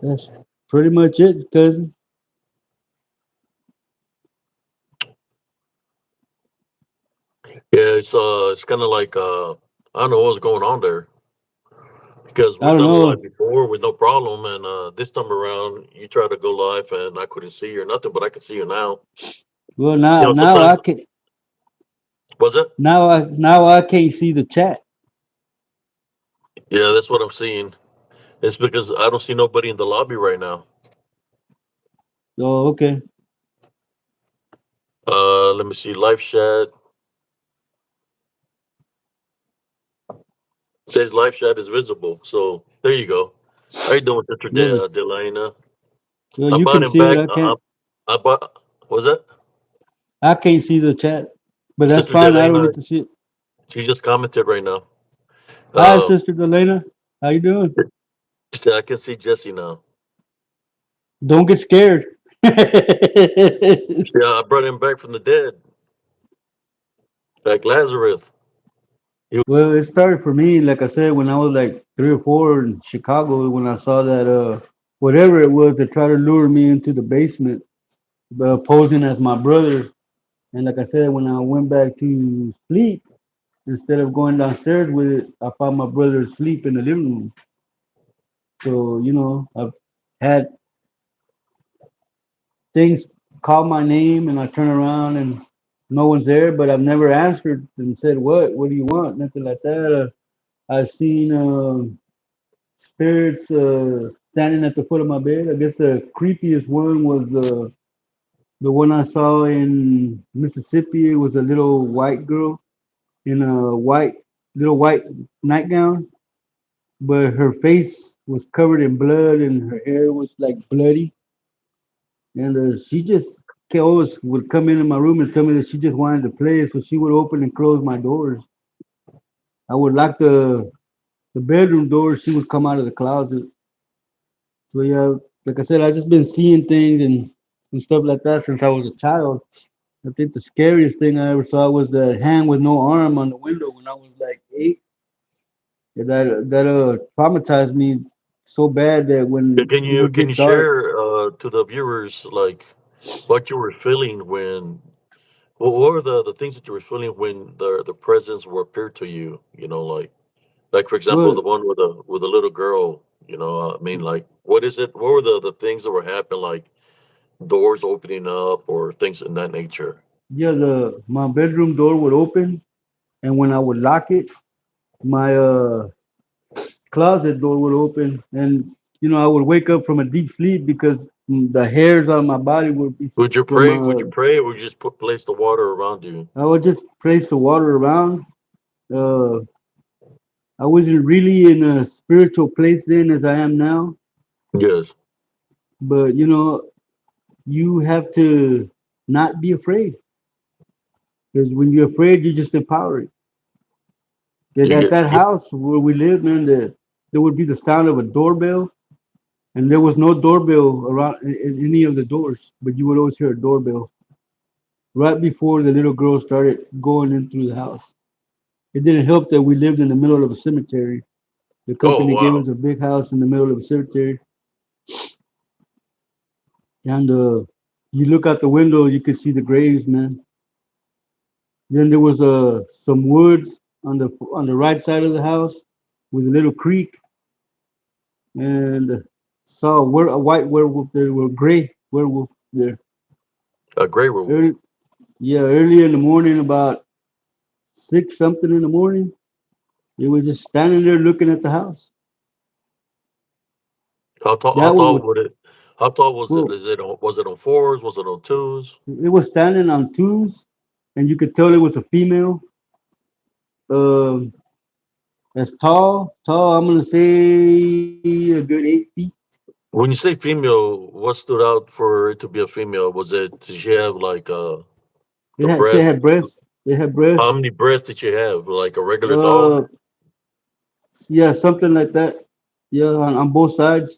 That's pretty much it, cousin. Yeah, it's kind of like I don't know what's going on there because I we've don't done a live know. before with no problem, and this time around you try to go live and I couldn't see you or nothing, but I can see you now. Well, You now know, now I sometimes can was it? now I can't see the chat. Yeah, that's what I'm seeing. It's because I don't see nobody in the lobby right now. Oh, okay. Let me see. Live chat says live chat is visible, so there you go. How you doing, Sister Yeah, but Delana? well, I you bought can him see it. back. I can't. I bought. Was that I can't see the chat, but that's Sister fine. I don't Delana? need to see it. She just commented right now. Hi, Um, Sister Delana. How you doing? she said I can see Jesse now. Don't get scared. Yeah, I brought him back from the dead, like Lazarus. He, Well, it started for me, like I said, when I was like 3 or 4 in Chicago, when I saw that whatever it was that tried to lure me into the basement, posing as my brother. And like I said, when I went back to sleep, instead of going downstairs with it, I found my brother asleep in the living room. So, I've had things call my name and I turn around and no one's there, but I've never answered and said, What do you want? Nothing like that. I've seen spirits standing at the foot of my bed. I guess the creepiest one was the one I saw in Mississippi. It was a little white girl in a white nightgown, but her face was covered in blood and her hair was like bloody. And she just always would come into my room and tell me that she just wanted to play. So she would open and close my doors. I would lock the bedroom door. She would come out of the closet. So yeah, like I said, I just been seeing things and stuff like that since I was a child. I think the scariest thing I ever saw was that hand with no arm on the window when I was like 8. That traumatized me so bad that when can it you would can you get dark, share to the viewers like what you were feeling when what were the things that you were feeling when the presence were appeared to you? You know, like for example, well, the one with the little girl. You know, I mean, like what is it? What were the things that were happening? Like doors opening up or things in that nature. yeah, the my bedroom door would open, and when I would lock it, my closet door would open, and I would wake up from a deep sleep because the hairs on my body would be Would you from pray? Would you pray, or would you just place the water around you? I would just place the water around. Uh, I wasn't really in a spiritual place then as I am now, Yes. but you have to not be afraid because when you're afraid, you're just empowered. That You at get that house where we lived, man, there would be the sound of a doorbell, and there was no doorbell around in any of the doors, but you would always hear a doorbell right before the little girl started going in through the house. It didn't help that we lived in the middle of a cemetery. The oh company gave wow. us a big house in the middle of a cemetery, and you look out the window, you could see the graves, man. Then there was some woods on the right side of the house with a little creek, and saw a white werewolf there, were gray werewolf there. A gray werewolf. Early, yeah, early in the morning, about 6 something in the morning, it was just standing there looking at the house. How tall? How That tall was would it? How tall was it? well, Is it? Was it on fours? Was it on twos? it was standing on twos, and you could tell it was a female. Um, as tall. I'm gonna say a good 8 feet. When you say female, what stood out for it to be a female? Was it? Did she have like the She breast? had breasts. They had How breasts. many breasts did she have? Like a regular dog? Uh, yeah, something like that. Yeah, on both sides.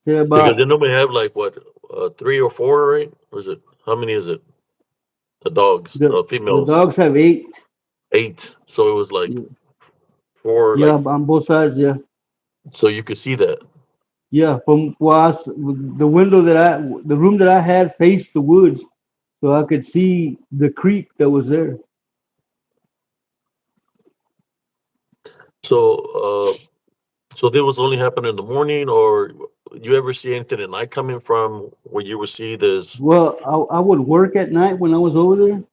Say Because about they normally have like what, three or four, right? Or is it? How many is it? The dogs, the females, dogs have 8. 8. So it was like Yeah, four, yeah, like on both sides. Yeah, so you could see that. Yeah, from was the window that the room that I had faced the woods, so I could see the creek that was there. So, so this was only happening in the morning, or you ever see anything at night coming from where you would see this? Well, I would work at night when I was over there.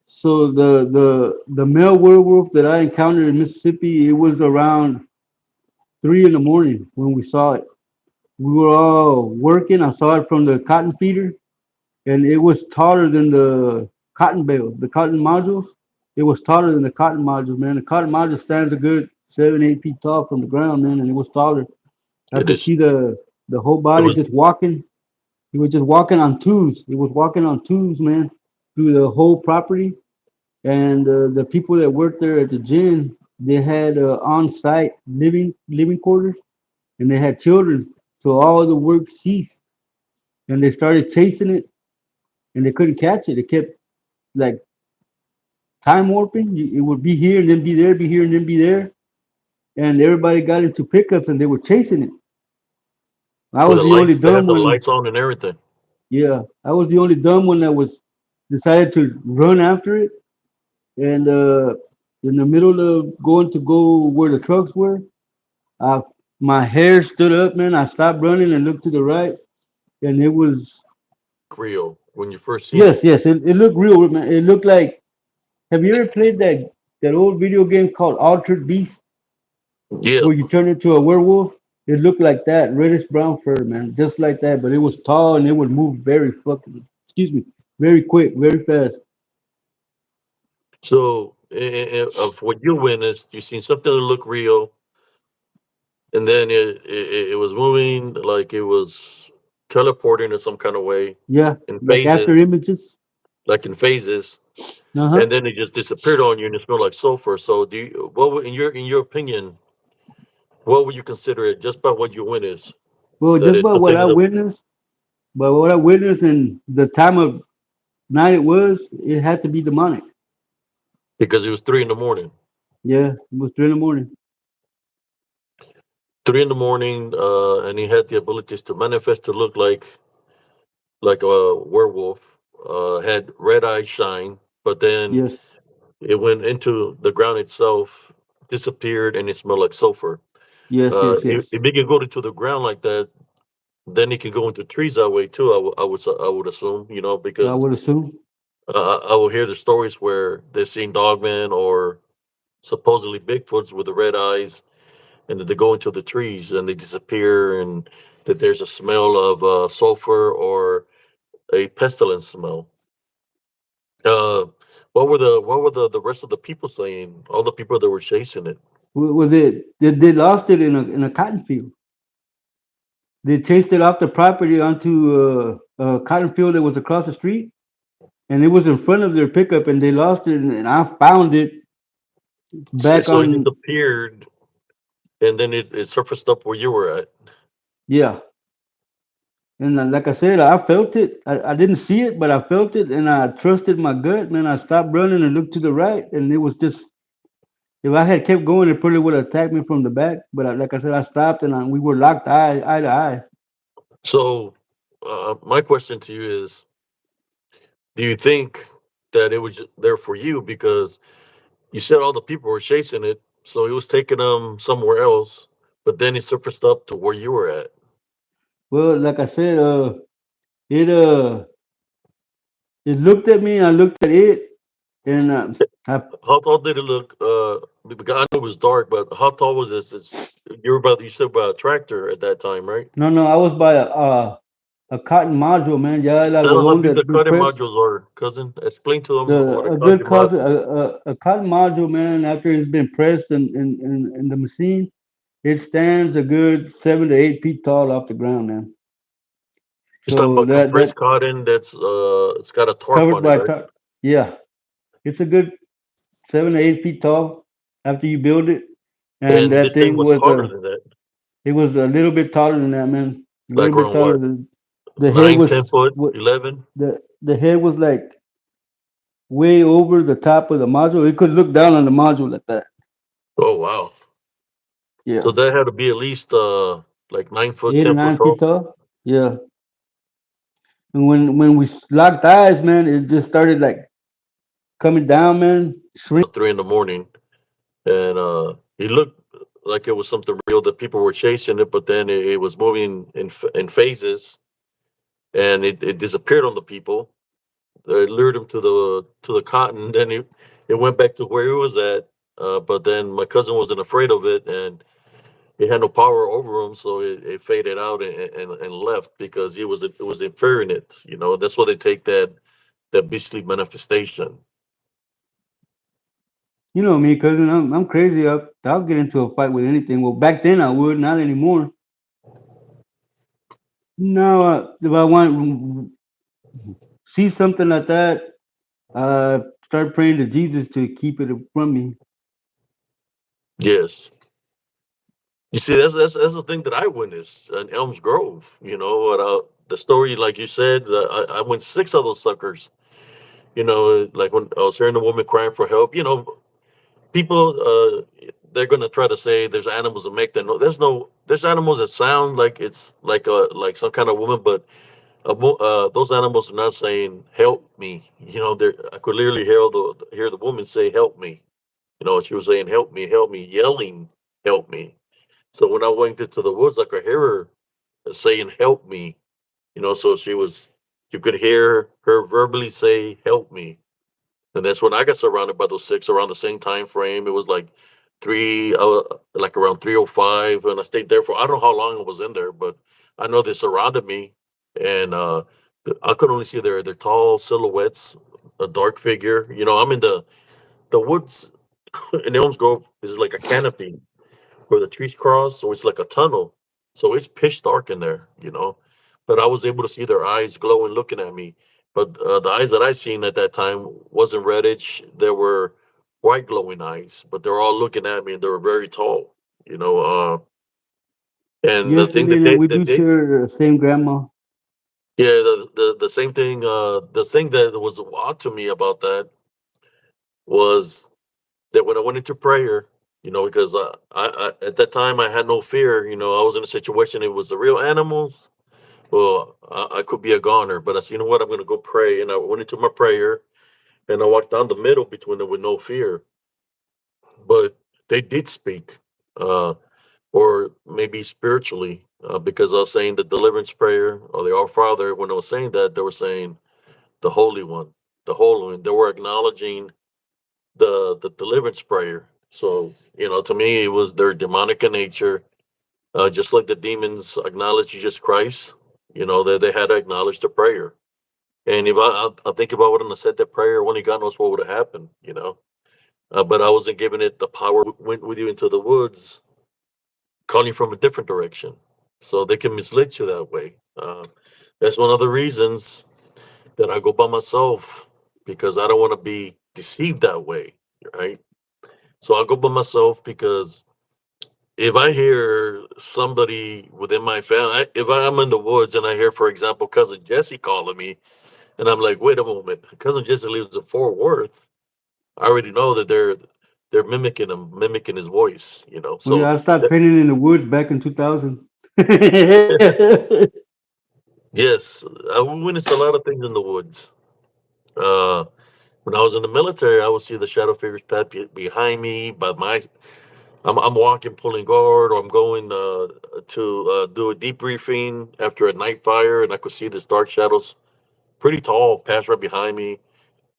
So the male werewolf that I encountered in Mississippi, it was around 3 in the morning when we saw it. We were all working. I saw it from the cotton feeder, and it was taller than the cotton bale, the cotton modules. It was taller than the cotton modules, man. The cotton module stands a good 7, 8 feet tall from the ground, man, and it was taller. I It could is. see the whole It body was just walking. He was just walking on twos. He was walking on twos, man, through the whole property. And the people that worked there at the gym, they had on-site living quarters, and they had children. So all the work ceased, and they started chasing it, and they couldn't catch it. It kept like time warping. It would be here and then be there, be here and then be there, and everybody got into pickups and they were chasing it. I with was the the only lights. They had dumb the one. lights on and everything. Yeah, I was the only dumb one that was decided to run after it, and in the middle of going to go where the trucks were, I, my hair stood up, man. I stopped running and looked to the right, and it was Real when you first seen yes, it. yes. It looked real, man. It looked like. Have you ever played that old video game called Altered Beast, Yeah. where you turn into a werewolf? It looked like that, reddish brown fur, man, just like that. But it was tall and it would move very fucking, excuse me, very quick, very fast. So, of what you witnessed, you seen something that looked real, and then it was moving like it was teleporting in some kind of way Yeah, in like after phases, images. like in phases, Uh huh. and then it just disappeared on you, and it smelled like sulfur. So, do you, what would, in your opinion, what would you consider it just by what you witnessed? Well, That just it's by what something I in the witnessed, but what I witnessed and the time of night it was, it had to be demonic. because it was 3 in the morning. Yeah, it was 3 in the morning. 3 in the morning, and he had the abilities to manifest to look like a werewolf. Had red eyes shine, but then Yes, it went into the ground itself, disappeared, and it smelled like sulfur. yes, yes, yes. If it can go into the ground like that, then it can go into trees that way too. I would assume, I because would assume. I will hear the stories where they've seen dogmen or supposedly Bigfoots with the red eyes, and that they go into the trees and they disappear, and that there's a smell of sulfur or a pestilence smell. Uh, what were the rest of the people saying? All the people that were chasing it. Was it? They lost it in a cotton field. They chased it off the property onto a cotton field that was across the street, and it was in front of their pickup, and they lost it. And I found it back So it on. disappeared, and then it surfaced up where you were at. Yeah, and like I said, I felt it. I didn't see it, but I felt it, and I trusted my gut. Man, I stopped running and looked to the right, and it was just. If I had kept going, it probably would have attacked me from the back. But like I said, I stopped, and we were locked eye to eye. So, my question to you is: do you think that it was there for you because you said all the people were chasing it, so it was taking them somewhere else, but then it surfaced up to where you were at? Well, like I said, it it looked at me, I looked at it, and I How tall did it look? Because I know it was dark, but how tall was this? You said about a tractor at that time, right? no, I was by a cotton module, man. Ya el I don't know how algodón big the that we cutting press. modules are, cousin. Explain to them The what a a good cutting cotton module is. a cotton module, man. After it's been pressed in the machine, it stands a good 7 to 8 feet tall off the ground, man. You're talking So about that compressed cotton that's it's got a it's tarp covered on it, by right? yeah. It's a good 7 to 8 feet tall after you build it, and And that this thing thing was was taller than that, it was a little bit taller than that, man. A little like bit around taller what, than the head nine, ten was. foot, 11. The head was like way over the top of the module. It could look down on the module like that. Oh wow! Yeah. So that had to be at least like 9 foot, eight or 10 foot 9 feet tall. tall. Yeah, and when we locked eyes, man, it just started like coming down, man. Shrink. 3 in the morning, and he looked like it was something real that people were chasing it, but then it was moving in phases, and it disappeared on the people. It lured him to the cotton. Then it went back to where he was at. But then my cousin wasn't afraid of it, and he had no power over him, so it faded out and left because it was inferring it. You know, that's why they take that beastly manifestation. You know me, cousin. I'm crazy. I'll get into a fight with anything. Well, back then I would, not anymore. Now, if I want see something like that, start praying to Jesus to keep it from me. Yes, you see, that's the thing that I witnessed in Elms Grove. You know, the story, like you said, I went six of those suckers. You know, like when I was hearing the woman crying for help. You know, people they're gonna try to say there's animals that make that no. There's animals that sound like it's like some kind of woman, but those animals are not saying help me. You know, I could literally hear the woman say help me. You know, she was saying help me, yelling help me. So when I went into the woods, I could hear her saying help me. You know, so you could hear her verbally say help me. And that's when I got surrounded by those six around the same time frame. It was like like around 3:05, and I stayed there for I don't know how long I was in there, but I know they surrounded me, and I could only see their tall silhouettes, a dark figure. You know, I'm in the woods in Elms Grove is like a canopy where the trees cross, so it's like a tunnel. So it's pitch dark in there, you know. But I was able to see their eyes glowing, looking at me. But the eyes that I seen at that time wasn't reddish; they were white glowing eyes. But they were all looking at me, and they were very tall, you know. And the Yes, thing Indian, and we that do they share the same grandma. yeah, the same thing. The thing that was odd to me about that was that when I went into prayer, you know, because I at that time I had no fear. You know, I was in a situation. It was the real animals. Well, I could be a goner, but I said, you know what? I'm going to go pray, and I went into my prayer, and I walked down the middle between them with no fear. But they did speak, uh, or maybe spiritually, because I was saying the deliverance prayer or the Our Father. When I was saying that, they were saying the Holy One, the Holy One. They were acknowledging the deliverance prayer. So you know, to me, it was their demonic in nature, just like the demons acknowledge Jesus Christ. You know, they had to acknowledge the prayer. And if I think if I wouldn't have said that prayer, only God knows what would have happened. You know, but I wasn't giving it the power. Went with you into the woods, calling from a different direction, so they can mislead you that way. That's one of the reasons that I go by myself because I don't want to be deceived that way. Right. So I go by myself because if I hear somebody within my family, if I'm in the woods and I hear, for example, cousin Jessie calling me, and I'm like, wait a moment, cousin Jessie lives in Fort Worth. I already know that they're mimicking him, mimicking his voice. You know, Well, so yeah, I stopped that, painting in the woods back in 2000. yes, I witnessed a lot of things in the woods. Uh, when I was in the military, I would see the shadow figures behind me, by my I'm walking, pulling guard, or I'm going to do a debriefing after a night fire, and I could see this dark shadows, pretty tall, pass right behind me,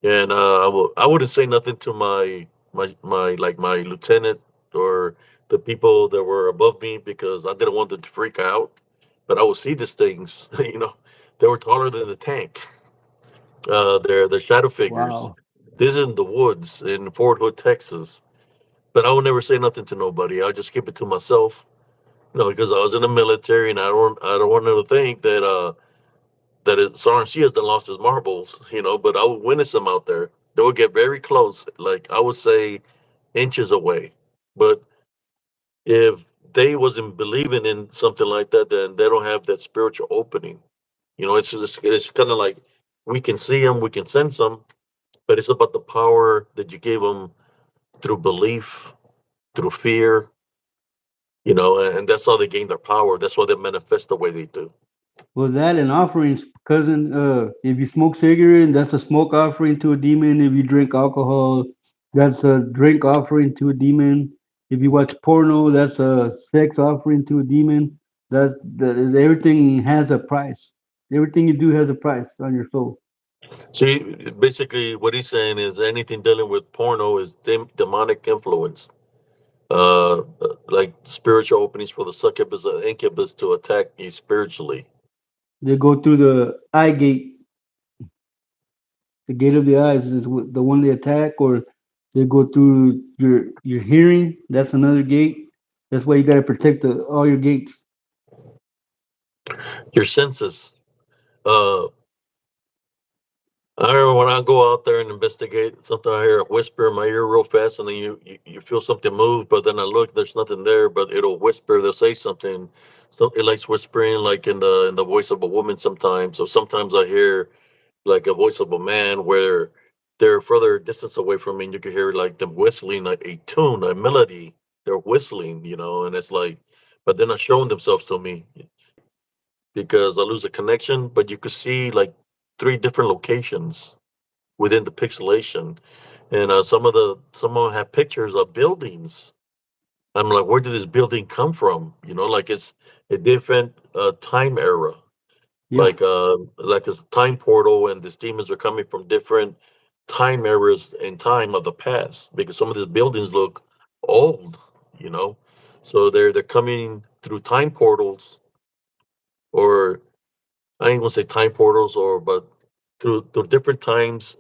and I wouldn't say nothing to my lieutenant or the people that were above me because I didn't want them to freak out, but I would see these things, you know, they were taller than the tank. They're shadow figures. Wow. This is in the woods in Fort Hood, Texas. But I would never say nothing to nobody. I'll just keep it to myself. You know, because I was in the military, and I don't want them to think that Sarn has done lost his marbles. You know, but I would witness them out there. They would get very close, like I would say, inches away. But if they wasn't believing in something like that, then they don't have that spiritual opening. You know, it's kind of like we can see them, we can sense them, but it's about the power that you gave them through belief, through fear, and that's how they gain their power. That's why they manifest the way they do. Well, that and offerings, cousin. If you smoke cigarette, that's a smoke offering to a demon. If you drink alcohol, that's a drink offering to a demon. If you watch porno, that's a sex offering to a demon. Everything has a price. Everything you do has a price on your soul. See, basically, what he's saying is anything dealing with porno is demonic influence, like spiritual openings for the succubus and incubus to attack you spiritually. They go through the eye gate. The gate of the eyes is the one they attack, or they go through your hearing. That's another gate. That's why you got to protect all your gates. Your senses. Uh, I remember when I go out there and investigate, sometimes I hear a whisper in my ear real fast, and then you feel something move, but then I look, there's nothing there, but it'll whisper, they'll say something. So it likes whispering like in the voice of a woman sometimes. So sometimes I hear like a voice of a man where they're further distance away from me, and you can hear like them whistling a tune, a melody. They're whistling, and it's like, but they're not showing themselves to me because I lose a connection. But you could see like three different locations within the pixelation, and some of them have pictures of buildings. I'm like, where did this building come from? Like it's a different time era, Yeah. like it's a time portal, and these demons are coming from different time eras and time of the past because some of these buildings look old, you know. So they're coming through time portals, or I ain't gonna say time portals, or but through different times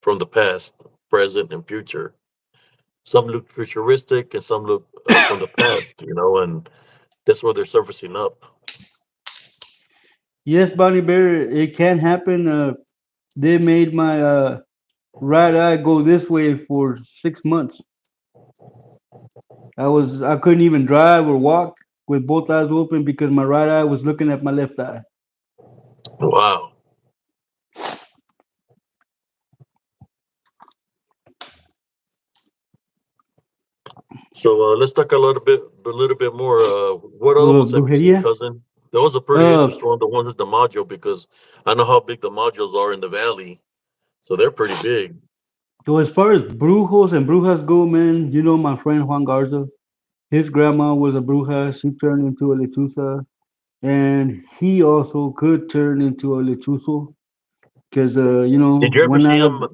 from the past, present, and future. Some look futuristic, and some look from the past, and that's where they're surfacing up. Yes, Bonnie Bear, it can happen. They made my right eye go this way for 6 months. I couldn't even drive or walk with both eyes open because my right eye was looking at my left eye. Wow. So let's talk a little bit more. What other ones have you seen, Brujeria. cousin? Those are pretty Uh, interesting. The ones at the module, because I know how big the modules are in the valley, so they're pretty big. so as far as brujos and brujas go, man, you know my friend Juan Garza. His grandma was a bruja. She turned into a lechuza, and he also could turn into a lechuzo. Because Did you ever one see night him?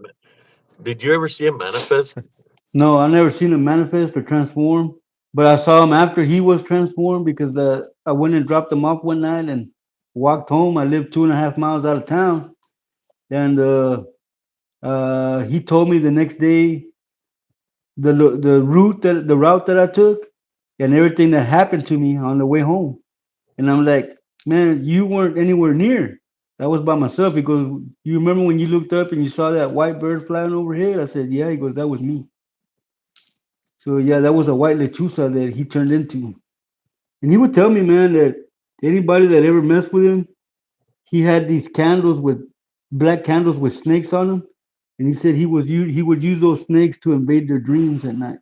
Did you ever see him manifest? no, I never seen him manifest or transform, but I saw him after he was transformed because I went and dropped him off one night and walked home. I lived 2.5 miles out of town, and he told me the next day the route that I took and everything that happened to me on the way home. And I'm like, man, you weren't anywhere near. I was by myself. He goes, you remember when you looked up and you saw that white bird flying overhead? I said, yeah. He goes, that was me. So yeah, that was a white lechuza that he turned into. And he would tell me, man, that anybody that ever messed with him, he had these candles with black candles with snakes on them. And he said he would use those snakes to invade their dreams at night.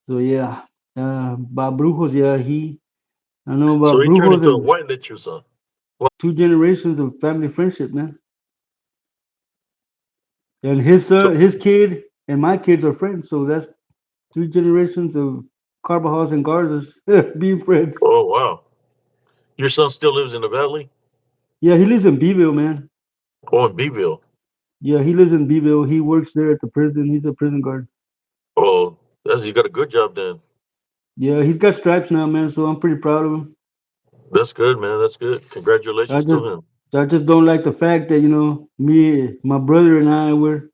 So yeah, about brujos, yeah, I know So about he turned brujos into a and white lechuza. two generations of family friendship, man. And So, his kid and my kids are friends, so that's 3 generations of Carbajals and Garzas being friends. oh wow, your son still lives in the valley? Yeah, he lives in Beeville, man. Oh, in Beeville. Yeah, he lives in Beeville. He works there at the prison. He's a prison guard. Oh, that's you got a good job then. Yeah, he's got stripes now, man. So I'm pretty proud of him. That's good, man. That's good. I Congratulations just, to him. I just don't like the fact that me, my brother, and I were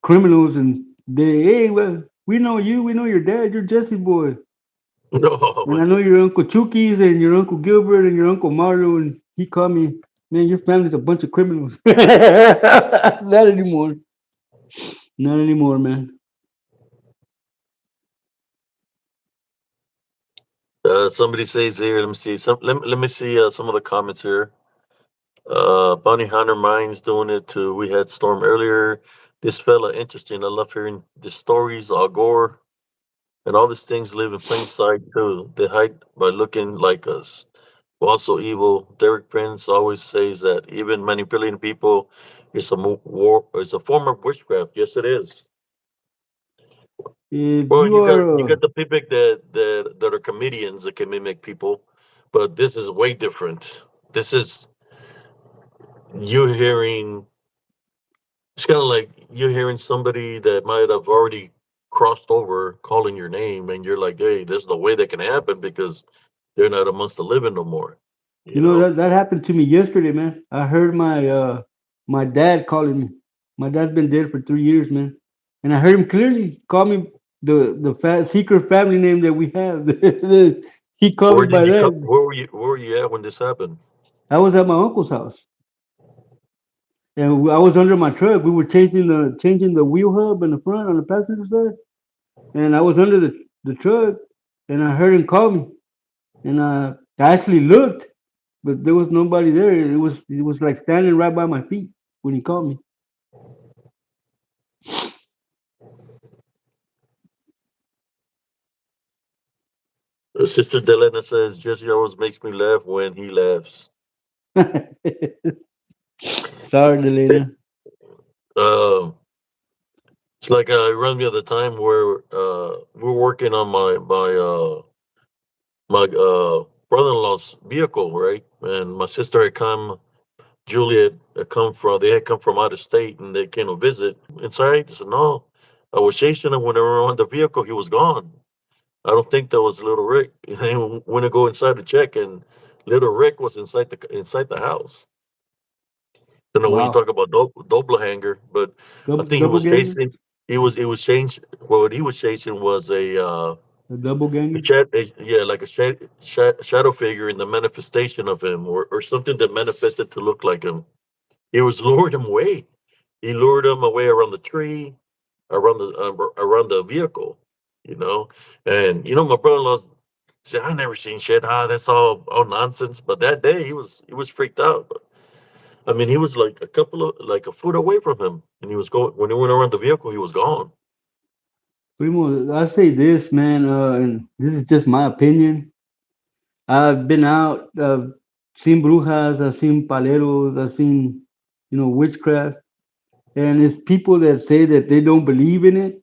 criminals, and hey, well, we know you, we know your dad. You're Jesse boy, No, and I know your uncle Chuki's and your uncle Gilbert and your uncle Mario, and he called me, man, your family's a bunch of criminals. Not anymore. Not anymore, man. somebody says here. Let me see. Let me see some of the comments here. Bounty Hunter Mines doing it too. We had Storm earlier. this fella interesting. I love hearing the stories, Al Gore, and all these things live in plain sight too. They hide by looking like us. We're also evil. Derek Prince always says that even manipulating people is is a form of witchcraft. Yes, it is. If Well, you are you got the people that are comedians that can mimic people, but this is way different. This is you hearing. It's kind of like you hearing somebody that might have already crossed over calling your name, and you're like, "Hey, there's no way that can happen because they're not amongst the living no more." You You know know, that happened to me yesterday, man. I heard my dad calling me. My dad's been dead for 3 years, man, and I heard him clearly call me the secret family name that we have. He called me where by did you come? that. Where were you at when this happened? I was at my uncle's house, and I was under my truck. We were changing the wheel hub in the front on the passenger side, and I was under the truck, and I heard him call me, and I actually looked, but there was nobody there. It was like standing right by my feet when he called me. Sister Delena says Jesse always makes me laugh when he laughs. Sorry, Delana. Um, it's like it reminds me of the time where we were working on my brother-in-law's vehicle, right? And my sister had come, Juliet had come from, they had come from out of state, and they came to visit. Inside, I said, "No, I was chasing him when they were on the vehicle. He was gone. I don't think that was little Rick." And then when I go inside to check, and little Rick was inside the house. You know, when you Wow. talk about double hanger, but I think he Double was ganger? chasing. He was changed. Well, what he was chasing was A double ganger? yeah, like a shadow figure in the manifestation of him, or something that manifested to look like him. He was lured him away. He lured him away around the tree, around the vehicle. You know, and my brother-in-law said, "I never seen shit. That's all nonsense." But that day, he was freaked out. I mean, he was like like a foot away from him, and he was going when he went around the vehicle. He was gone. Primo, I say this, man, and this is just my opinion. I've been out, seen brujas, I've seen paleros, I've seen, witchcraft. And it's people that say that they don't believe in it,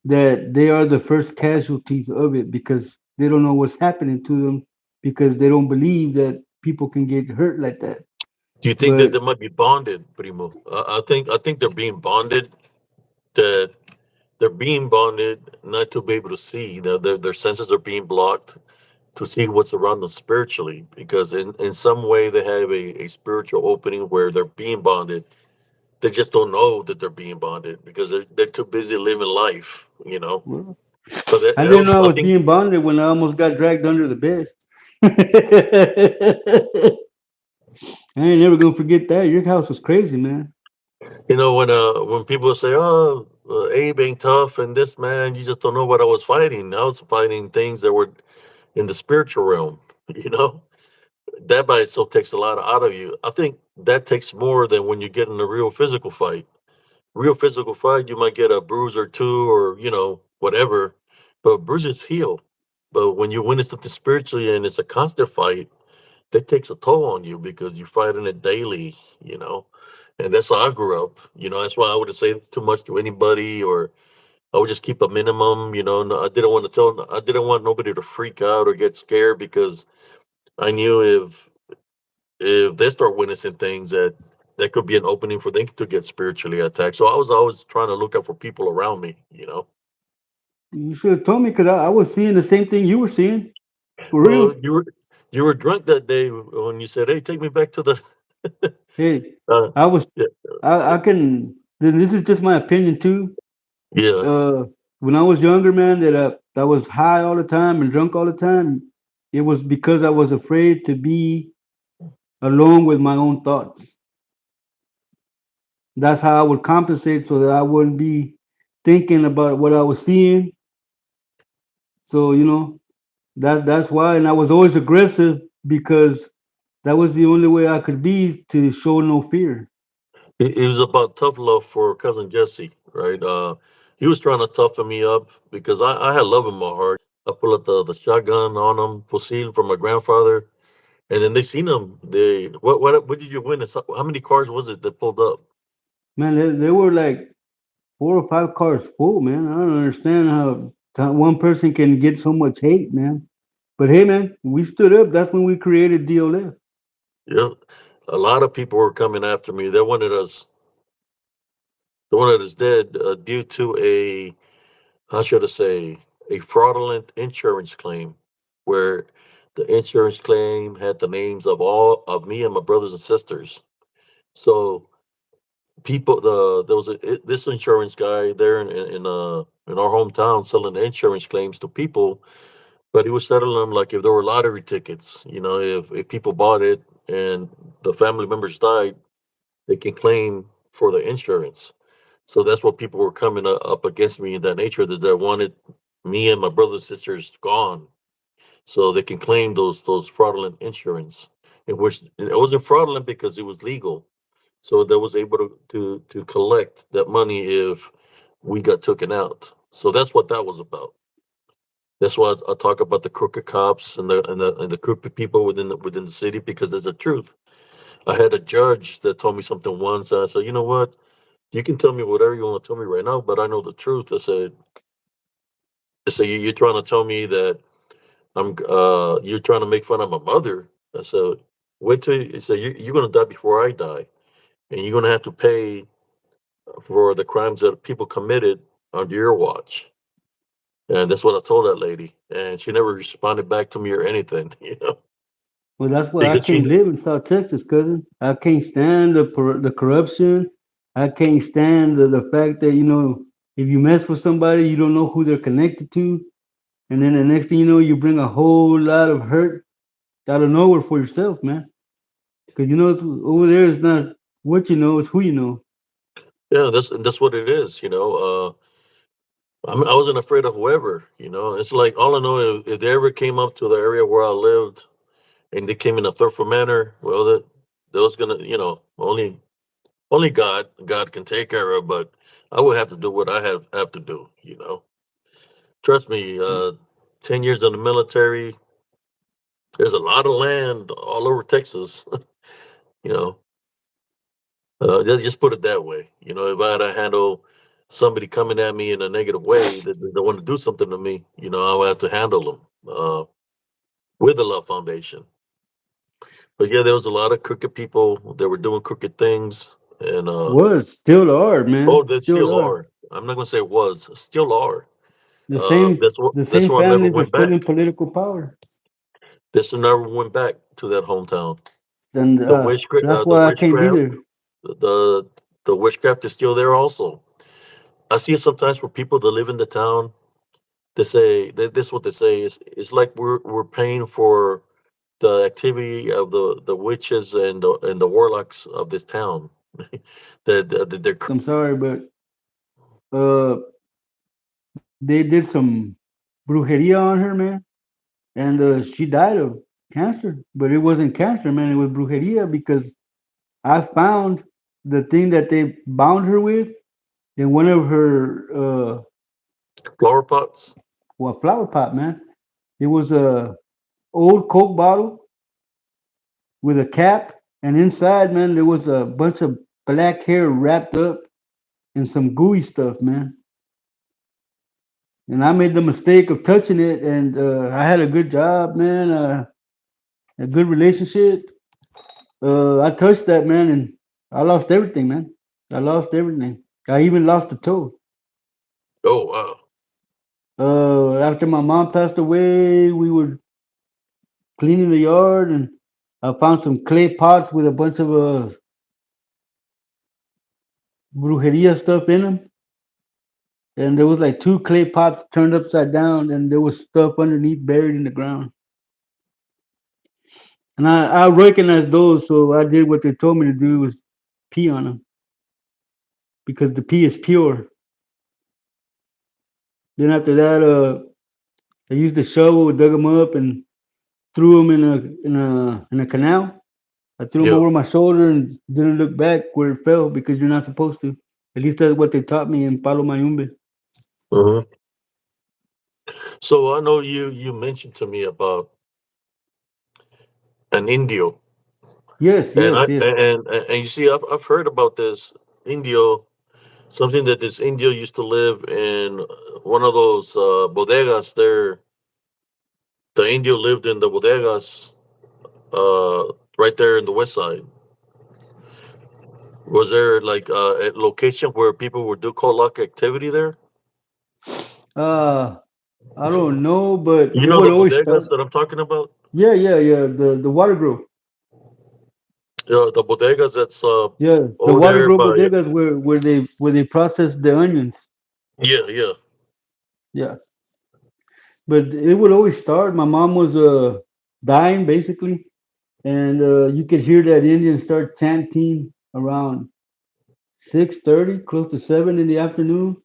that they are the first casualties of it because they don't know what's happening to them because they don't believe that people can get hurt like that. Do you think that But they might be bonded, Primo? I think they're being bonded. That they're being bonded not to be able to see. Their senses are being blocked to see what's around them spiritually, because in some way they have a spiritual opening where they're being bonded. They just don't know that they're being bonded because they're too busy living life. well, But I didn't know I I was think being bonded when I almost got dragged under the bed. I ain't never gonna forget that. Your house was crazy, man. when people say, "Oh, Abe ain't tough," and this man, you just don't know what I was fighting. I was fighting things that were in the spiritual realm. You know, that by itself takes a lot out of you. I think that takes more than when you get in a real physical fight. Real physical fight, you might get a bruise or two, or whatever, but bruises heal. But when you're winning something spiritually and it's a constant fight, that takes a toll on you because you're fighting it daily. You know, and that's how I grew up. That's why I wouldn't say too much to anybody, or I would just keep a minimum. I didn't want to I didn't want nobody to freak out or get scared because I knew if they start witnessing things that could be an opening for them to get spiritually attacked. So I was always trying to look out for people around me. You should have told me because I was seeing the same thing you were seeing. For Well, real. you were drunk that day when you said, "Hey, take me back to the." Hey, uh, I was yeah, I can then this is just my opinion too. yeah. When I was younger, man, that I was high all the time and drunk all the time, it was because I was afraid to be alone with my own thoughts. That's how I would compensate so that I wouldn't be thinking about what I was seeing. So, that's why, and I was always aggressive because that was the only way I could be to show no fear. It was about tough love for cousin Jesse, right? He was trying to toughen me up because I had love in my heart. I pull out the shotgun on him, fusil from my grandfather, and then they seen him. They what did you win? How many cars was it that pulled up? Man, they were like 4 or 5 cars full, man. I don't understand how one person can get so much hate, man. But hey, man, we stood up. That's when we created DOLF. Yeah, a lot of people were coming after me. They wanted us dead due to a how should I say a fraudulent insurance claim, where the insurance claim had the names of all of me and my brothers and sisters. So people there was this insurance guy there in our hometown selling insurance claims to people, but he was settling them like if there were lottery tickets. If people bought it and the family members died, they can claim for the insurance. So that's what people were coming up against me in that nature, that they wanted me and my brothers and sisters gone so they can claim those fraudulent insurance, in which it wasn't fraudulent because it was legal. So that was able to collect that money if we got taken out. So that's what that was about. That's why I talk about the crooked cops and the crooked people within the city, because there's a truth. I had a judge that told me something once, and I said, you know what? You can tell me whatever you want to tell me right now, but I know the truth. I said, you're trying to tell me that you're trying to make fun of my mother. I said, wait till you, I said, you're going to die before I die, and you're going to have to pay for the crimes that people committed under your watch. And that's what I told that lady, and she never responded back to me or anything, Well, that's why I because she, can't live in South Texas, cousin. I can't stand the corruption. I can't stand the fact that if you mess with somebody, you don't know who they're connected to, and then the next thing you know, you bring a whole lot of hurt out of nowhere for yourself, man. Because over there is not what you know, it's who you know. yeah, that's what it is, I wasn't afraid of whoever, It's like all I know, if they ever came up to the area where I lived and they came in a thoughtful manner, well, that was gonna, only God can take care of, but I would have to do what I have to do. Trust me, 10 years in the military, there's a lot of land all over Texas. you know, just put it that way. If I had to handle somebody coming at me in a negative way that they want to do something to me, I would have to handle them with the Love Foundation. But yeah, there was a lot of crooked people that were doing crooked things, and Was still are, oh, man, they still still are. are. I'm not gonna say was, still are. The same That's what the that's same why I never families are went still back. in political power, This never went back to that hometown. and that's The why I can't be witchcraft, there. the the witchcraft is still there. Also, I see it sometimes for people that live in the town. They say this is what they say is it's like we're paying for the activity of the witches and the warlocks of this town. that they're I'm sorry, but uh, they did some brujeria on her, man, and she died of cancer. But it wasn't cancer, man. It was brujeria because I found the thing that they bound her with in one of her flower pots. well, flower pot, man. It was a old Coke bottle with a cap, and inside, man, there was a bunch of black hair wrapped up in some gooey stuff, man. And I made the mistake of touching it, and I had a good job, man, a good relationship. I touched that, man, and I lost everything, man. I lost everything. I even lost a toe. Oh wow! After my mom passed away, we were cleaning the yard, and I found some clay pots with a bunch of brujeria stuff in them. And there was like two clay pots turned upside down, and there was stuff underneath buried in the ground. And I recognized those, so I did what they told me to do was pee on them because the pee is pure. Then after that, I used the shovel, dug them up, and threw them in a canal. I threw them Yeah. over my shoulder and didn't look back where it fell because you're not supposed to. At least that's what they taught me in Palo Mayumbe. Hmm. So I know you mentioned to me about an Indio, Yes, and yes, yes. you see, I've heard about this Indio. Something that this Indio used to live in one of those bodegas there. The Indio lived in the bodegas right there in the west side. Was there like a location where people would do co-lock activity there? Uh, I don't know, but You it know would the always start. bodegas that I'm talking about? Yeah, yeah, yeah. The water grove. Yeah, the bodegas that's Yeah, the over water there grove by. bodegas where they process the onions. Yeah, yeah. Yeah, but it would always start. My mom was dying basically, and you could hear that Indian start chanting around 6:30, close to 7 in the afternoon,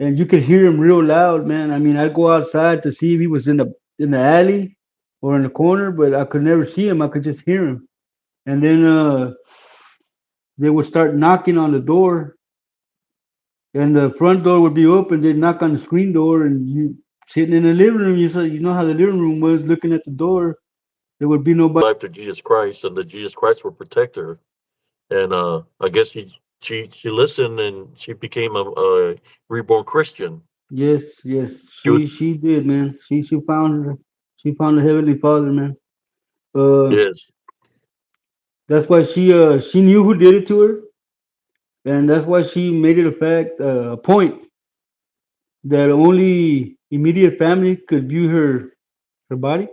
and you could hear him real loud, man. I mean, I'd go outside to see if he was in the alley or in the corner, but I could never see him. I could just hear him, and then they would start knocking on the door, and the front door would be open. They'd knock on the screen door, and you sitting in the living room. You know how the living room was, looking at the door. There would be nobody. Life to Jesus Christ, and that Jesus Christ would protect her. And I guess she listened, and she became a reborn Christian. Yes, yes, She would, she did, man. She found the heavenly Father, man. Uh, yes. that's why she knew who did it to her, and that's why she made it a point that only immediate family could view her body,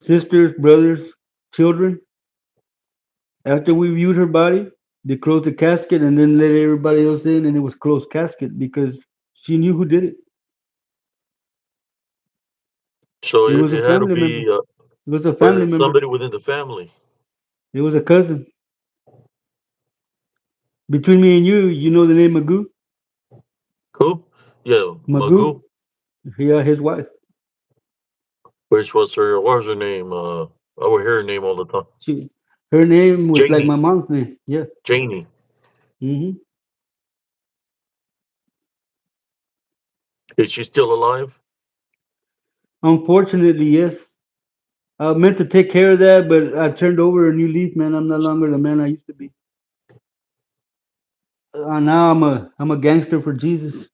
sisters, brothers, children. After we viewed her body, they closed the casket and then let everybody else in, and it was closed casket because she knew who did it. So It was a it had to family member. be It was a family member. somebody within the family. It was a cousin. Between me and you know the name Magoo? Who? Yeah, Magoo. Magoo, Yeah, his wife. which was her. What was her name? I would hear her name all the time. She, her name was like my Janie. mom's name. Yeah. Janie. Hmm. Is she still alive? Unfortunately, yes. I meant to take care of that, but I turned over a new leaf, man. I'm no longer the man I used to be. Now I'm a gangster for Jesus.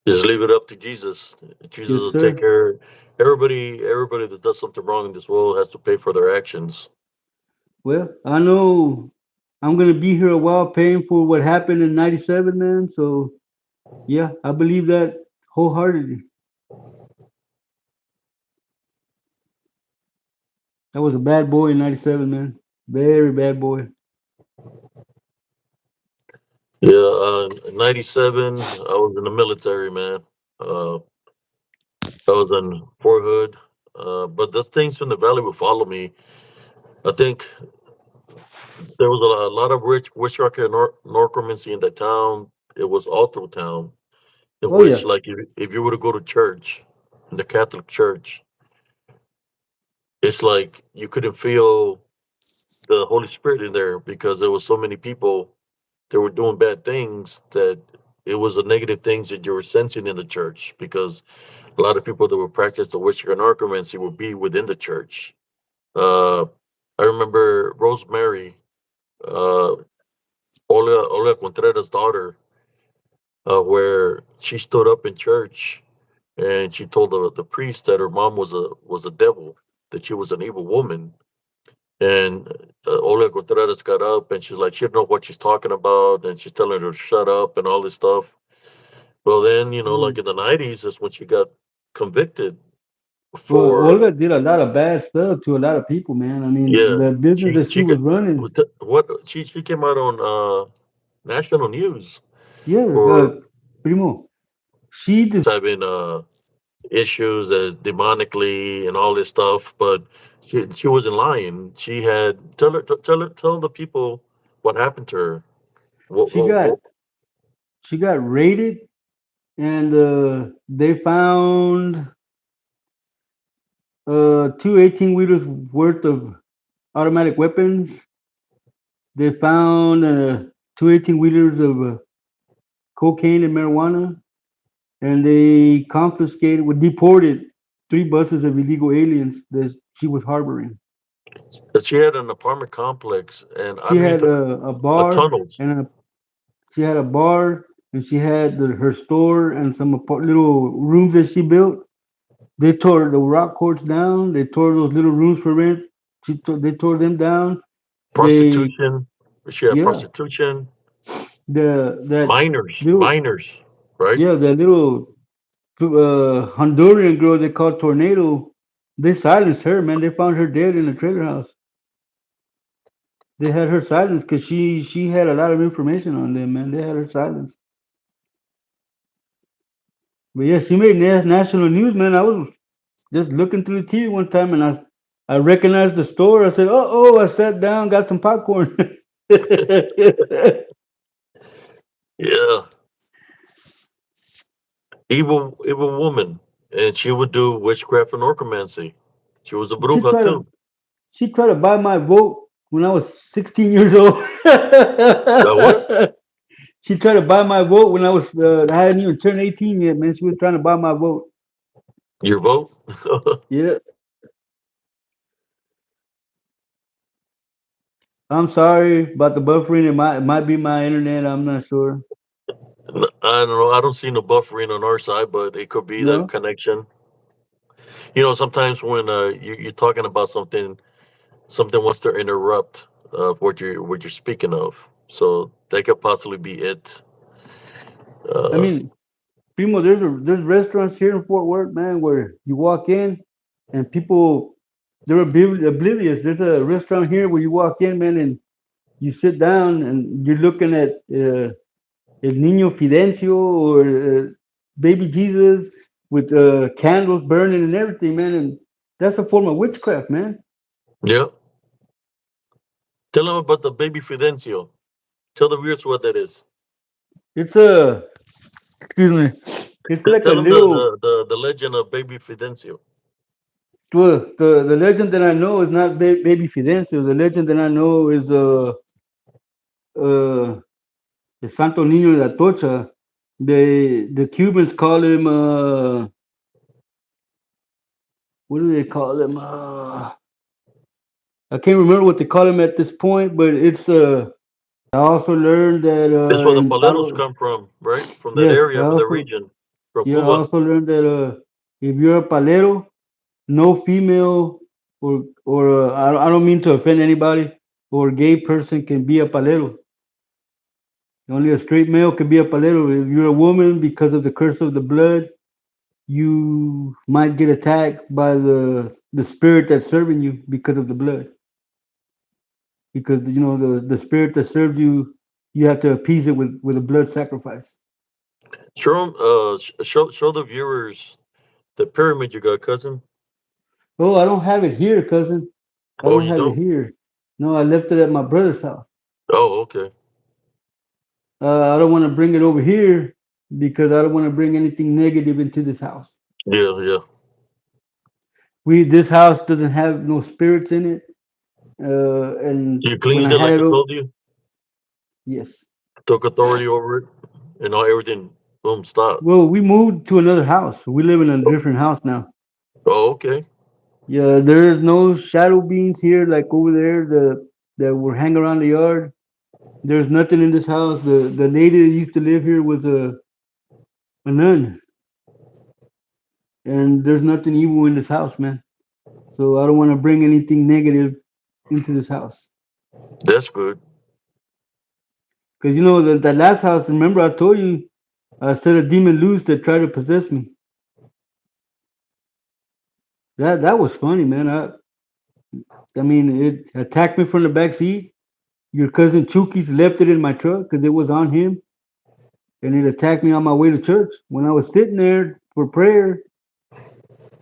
Just leave it up to Jesus. Jesus Yes, will take sir. care. Everybody that does something wrong in this world has to pay for their actions. Well, I know I'm gonna be here a while paying for what happened in '97, man. So yeah, I believe that wholeheartedly. I was a bad boy in '97, man. Very bad boy. Yeah, in '97, I was in the military, man. Uh, I was in Fort Hood. But the things from the valley would follow me. I think there was a lot of witchcraft and necromancy in that town. It was all through town, in Oh yeah. which, like, if you were to go to church, in the Catholic Church, it's like you couldn't feel the Holy Spirit in there because there was so many people that were doing bad things that it was the negative things that you were sensing in the church because a lot of people that would practice the witchcraft and necromancy would be within the church. Uh, I remember Rosemary, uh, Ola Contreras' daughter, where she stood up in church and she told the priest that her mom was a devil, that she was an evil woman. And Ola Contreras got up and she's like, she didn't know what she's talking about, and she's telling her to shut up and all this stuff. Well, then like Mm. in the '90s, is when she got convicted Well, for. Olga did a lot of bad stuff to a lot of people, man. I mean, Yeah, the business she that she she got was running. what she came out on national news Yeah, for primo. She just having issues demonically and all this stuff, but she wasn't lying. She had tell the people what happened to her. she got What she got raided, and they found two 18 wheelers worth of automatic weapons. They found two 18-wheelers of cocaine and marijuana, and they confiscated, well, deported three buses of illegal aliens that she was harboring. But she had an apartment complex, and I She mean had a the bar tunnels. and she had a bar and she had her store and some little rooms that she built. They tore the rock courts down. They tore those little rooms for rent. They tore them down. They Prostitution. She had yeah prostitution. the that Minors. little Minors. Right? yeah that little Honduran girl they called Tornado. They silenced her, man. They found her dead in a trailer house. They had her silenced because she had a lot of information on them, man. They had her silenced. But yeah, she made national news, man. I was just looking through the TV one time and I recognized the store. I said, oh, I sat down, got some popcorn. Yeah. Evil woman. And she would do witchcraft and necromancy. She was a she bruja tried to too. she tried to buy my vote when I was 16 years old. That what? She tried to buy my vote when I hadn't even turned 18 yet, man. She was trying to buy my vote. Your vote? Yeah. I'm sorry about the buffering. It might be my internet. I'm not sure. I don't know. I don't see no buffering on our side, but it could be the No. connection. Sometimes when you're talking about something, something wants to interrupt what you're speaking of. So that could possibly be it. I Uh, mean, Primo, there's restaurants here in Fort Worth, man, where you walk in and people they're oblivious. There's a restaurant here where you walk in, man, and you sit down and you're looking at El Niño Fidencio or Baby Jesus with candles burning and everything, man, and that's a form of witchcraft, man. yeah. Tell them about the baby Fidencio. Tell the viewers what that is. It's a excuse me, it's like a Tell them the, little. the, the, the legend of baby Fidencio. Well, the legend that I know is not Baby Fidencio. The legend that I know is uh the Santo Niño de la Tocha. The Cubans call him what do they call him? I can't remember what they call him at this point, but it's I also learned that That's where the in paleros Palo come from, right? From that yes, area, from that region, from I Cuba. also learned that if you're a palero, no female or I don't mean to offend anybody or gay person can be a palero. Only a straight male can be a palero. If you're a woman, because of the curse of the blood, you might get attacked by the spirit that's serving you because of the blood. Because the spirit that serves you, you have to appease it with a blood sacrifice. Show the viewers the pyramid you got, cousin. Oh, I don't have it here, cousin. I Oh, don't you have it don't? here. No, I left it at my brother's house. Oh, okay. I don't want to bring it over here because I don't want to bring anything negative into this house. Yeah, yeah. This house doesn't have no spirits in it. And You when cleansed I it had like it, I told you. yes. Took authority over it, and all everything. Boom, stop. Well, we moved to another house. We live in a different house now. Oh, okay. Yeah, there's no shadow beings here like over there that were hang around the yard. There's nothing in this house. The lady that used to live here was a nun, and there's nothing evil in this house, man. So I don't want to bring anything negative into this house. That's good. Because that last house, remember I told you I set a demon loose that tried to possess me. That was funny, man. I mean, it attacked me from the back seat. Your cousin Chuki's left it in my truck because it was on him, and it attacked me on my way to church. When I was sitting there for prayer,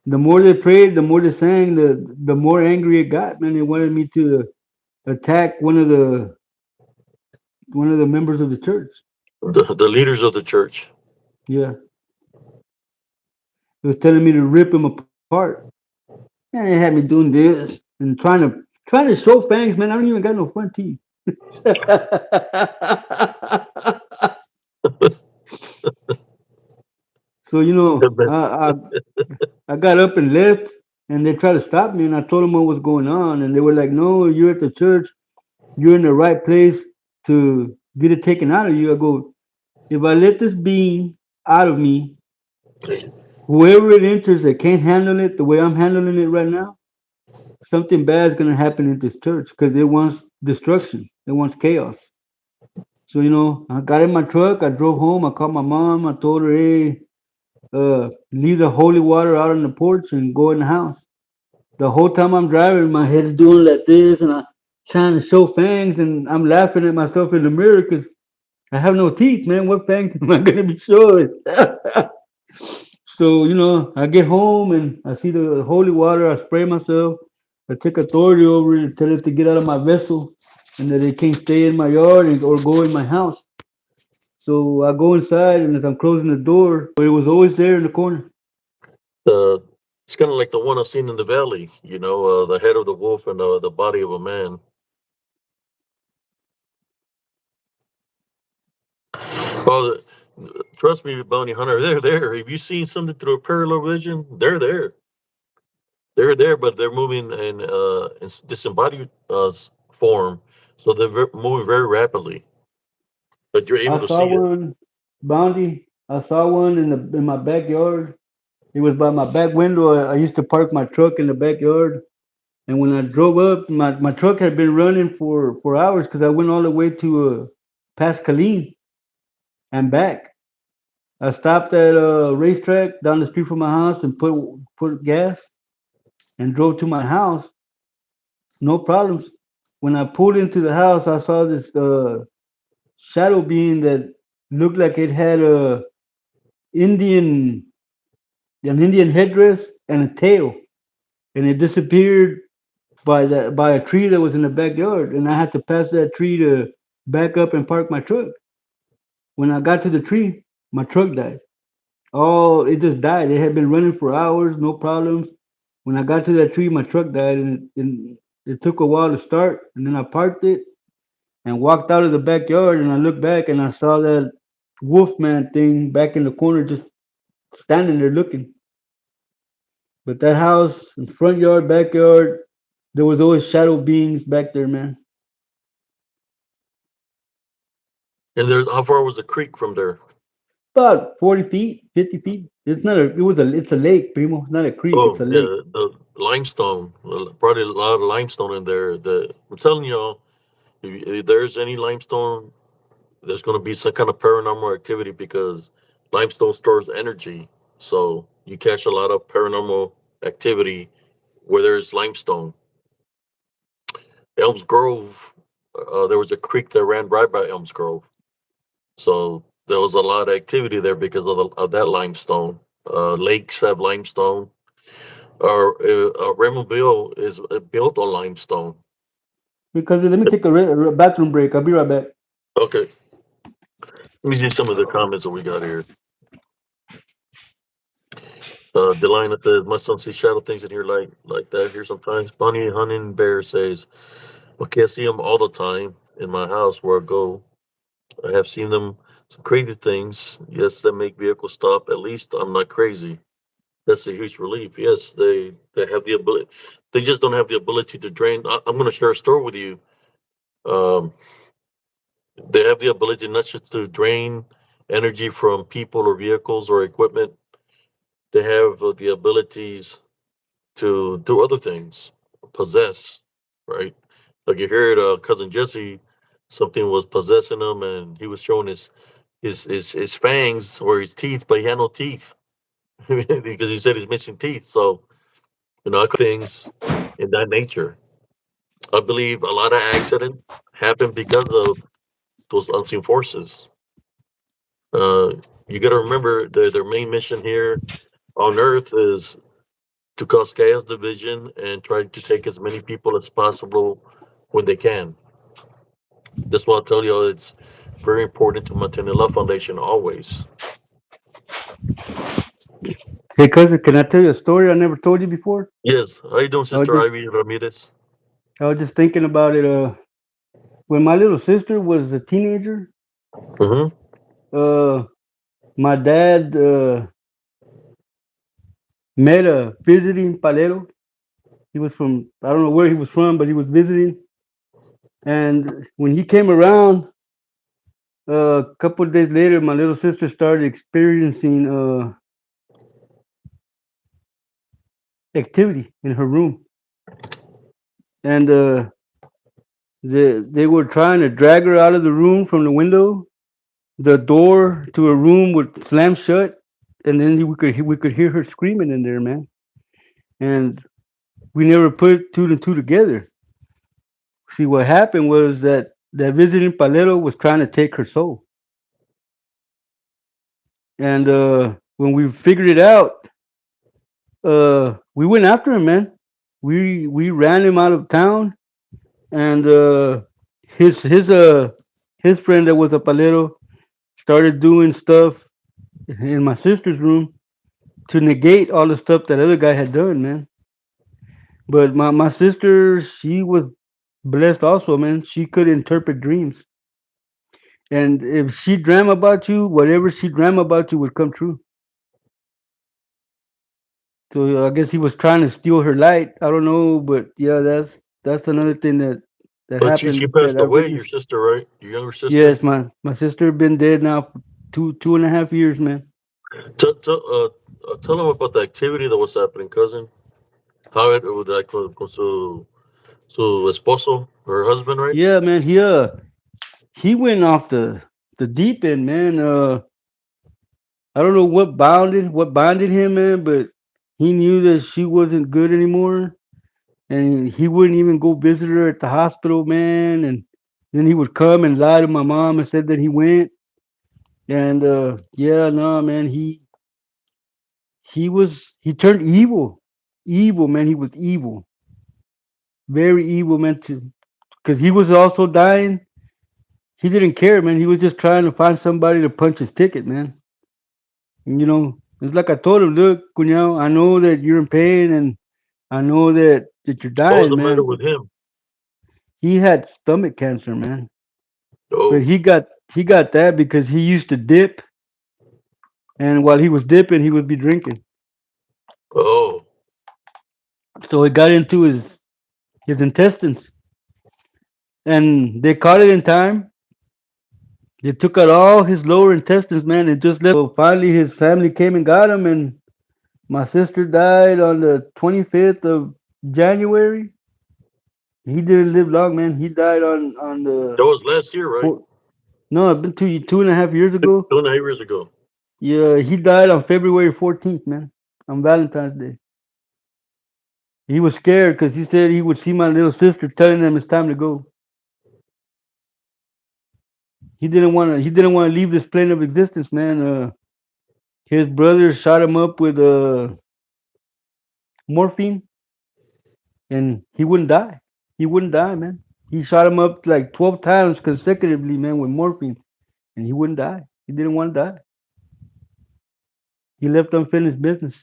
the more they prayed, the more they sang, the more angry it got. Man, it wanted me to attack one of the members of the church. The leaders of the church. Yeah, it was telling me to rip him apart, and it had me doing this and trying to. Trying to show fangs, man. I don't even got no front teeth. So That's I got up and left, and they tried to stop me, and I told them what was going on, and they were like, "No, you're at the church. You're in the right place to get it taken out of you." I go, "If I let this being out of me, whoever it enters that can't handle it the way I'm handling it right now, something bad is gonna happen in this church because it wants destruction. It wants chaos." So I got in my truck. I drove home. I called my mom. I told her, "Hey, leave the holy water out on the porch and go in the house." The whole time I'm driving, my head's doing like this, and I'm trying to show fangs, and I'm laughing at myself in the mirror because I have no teeth, man. What fangs am I gonna be showing? So I get home and I see the holy water. I spray myself. I take authority over it and tell it to get out of my vessel, and that it can't stay in my yard or go in my house. So I go inside, and as I'm closing the door, it was always there in the corner. uh, it's kind of like the one I've seen in the valley. The head of the wolf and the body of a man. Oh, trust me, Bounty Hunter, they're there. Have you seen something through a parallel vision? They're there. They're there, but they're moving in disembodied form, so they're moving very rapidly. But you're I able to saw see it. one bounty. I saw one in my backyard. It was by my back window. I used to park my truck in the backyard. And when I drove up, my truck had been running for hours because I went all the way to past Killeen and back. I stopped at a racetrack down the street from my house and put gas and drove to my house. No problems. When I pulled into the house, I saw this shadow being that looked like it had Indian an Indian headdress and a tail, and it disappeared by a tree that was in the backyard, and I had to pass that tree to back up and park my truck. When I got to the tree, my truck died. Oh, it just died. It had been running for hours, no problems. When I got to that tree, my truck died, and it took a while to start. And then I parked it and walked out of the backyard, and I looked back and I saw that wolfman thing back in the corner, just standing there looking. But that house, front yard, backyard, there was always shadow beings back there, man. And there's how far was the creek from there? About 40 feet, 50 feet. It's a lake, primo. It's not a creek, it's Oh a lake. yeah, the limestone. Probably a lot of limestone in there. I'm telling y'all, if there's any limestone, there's going to be some kind of paranormal activity because limestone stores energy. So you catch a lot of paranormal activity where there's limestone. Elms Grove, there was a creek that ran right by Elms Grove. So there was a lot of activity there because of that limestone. Lakes have limestone. Raymond Bill is built on limestone. Because let me take a bathroom break. I'll be right back. Okay, let me see some of the comments that we got here. Delina says, "My son sees shadow things in here like that here sometimes." Bunny Hunting Bear says, "Okay, I see them all the time in my house where I go. I have seen them some crazy things. Yes, that make vehicles stop. At least I'm not crazy. That's a huge relief. Yes, they have the ability. They just don't have the ability to drain. I'm going to share a story with you. Um, they have the ability not just to drain energy from people or vehicles or equipment. They have the abilities to do other things, possess, right? Like you heard, cousin Jesse, something was possessing him, and he was showing his fangs or his teeth, but he had no teeth because he said he's missing teeth. So I could things in that nature. I believe a lot of accidents happen because of those unseen forces. Uh, you got to remember their main mission here on Earth is to cause chaos, division, and try to take as many people as possible when they can. That's why I tell you it's very important to maintain a love foundation always. Hey, cousin, can I tell you a story I never told you before? Yes, how you doing, I was Sister just Ivy Ramirez? I was just thinking about it. When my little sister was a teenager, Mm-hmm. uh, my dad met a visiting palero. He was from, I don't know where he was from, but he was visiting. And when he came around, a couple of days later, my little sister started experiencing activity in her room, and they were trying to drag her out of the room from the window. The door to her room would slam shut, and then we could hear her screaming in there, man. And we never put two and two together. See, what happened was that visiting palero was trying to take her soul, and when we figured it out, we went after him, man. We ran him out of town, and his his uh his friend that was a palero started doing stuff in my sister's room to negate all the stuff that other guy had done, man. But my sister, she was blessed also, man. She could interpret dreams, and if she dreamt about you, whatever she dreamt about you would come true. So I guess he was trying to steal her light. I don't know, but yeah, that's another thing that But she happened that passed I away. Your witnessed. sister, right? Your younger sister. Yes, my sister been dead now for two and a half years, man. Tell them about the activity that was happening, cousin. How it was like con su esposo, her husband, right? Yeah, man. He went off the deep end, man. I don't know what bonded him, man, but he knew that she wasn't good anymore, and he wouldn't even go visit her at the hospital, man. And then he would come and lie to my mom and said that he went. And yeah, no, man, he turned evil, evil, man. He was evil, very evil, man. Because he was also dying. He didn't care, man. He was just trying to find somebody to punch his ticket, man. And, it's like I told him, look, Cunhao, I know that you're in pain, and I know that you're What was dying, the matter man. with him? He had stomach cancer, man. But Oh, he got that because he used to dip, and while he was dipping, he would be drinking. oh, So it got into his intestines, and they caught it in time. They took out all his lower intestines, man, and just left. So finally, his family came and got him, and my sister died on the 25th of January. He didn't live long, man. He died on the that was last year, right? four. No, it's been two and a half years Two ago. and a half years ago. Yeah, he died on February 14th, man, on Valentine's Day. He was scared because he said he would see my little sister telling him it's time to go. He didn't want to. He didn't want to leave this plane of existence, man. His brother shot him up with morphine, and he wouldn't die. He wouldn't die, man. He shot him up like 12 times consecutively, man, with morphine, and he wouldn't die. He didn't want to die. He left unfinished business.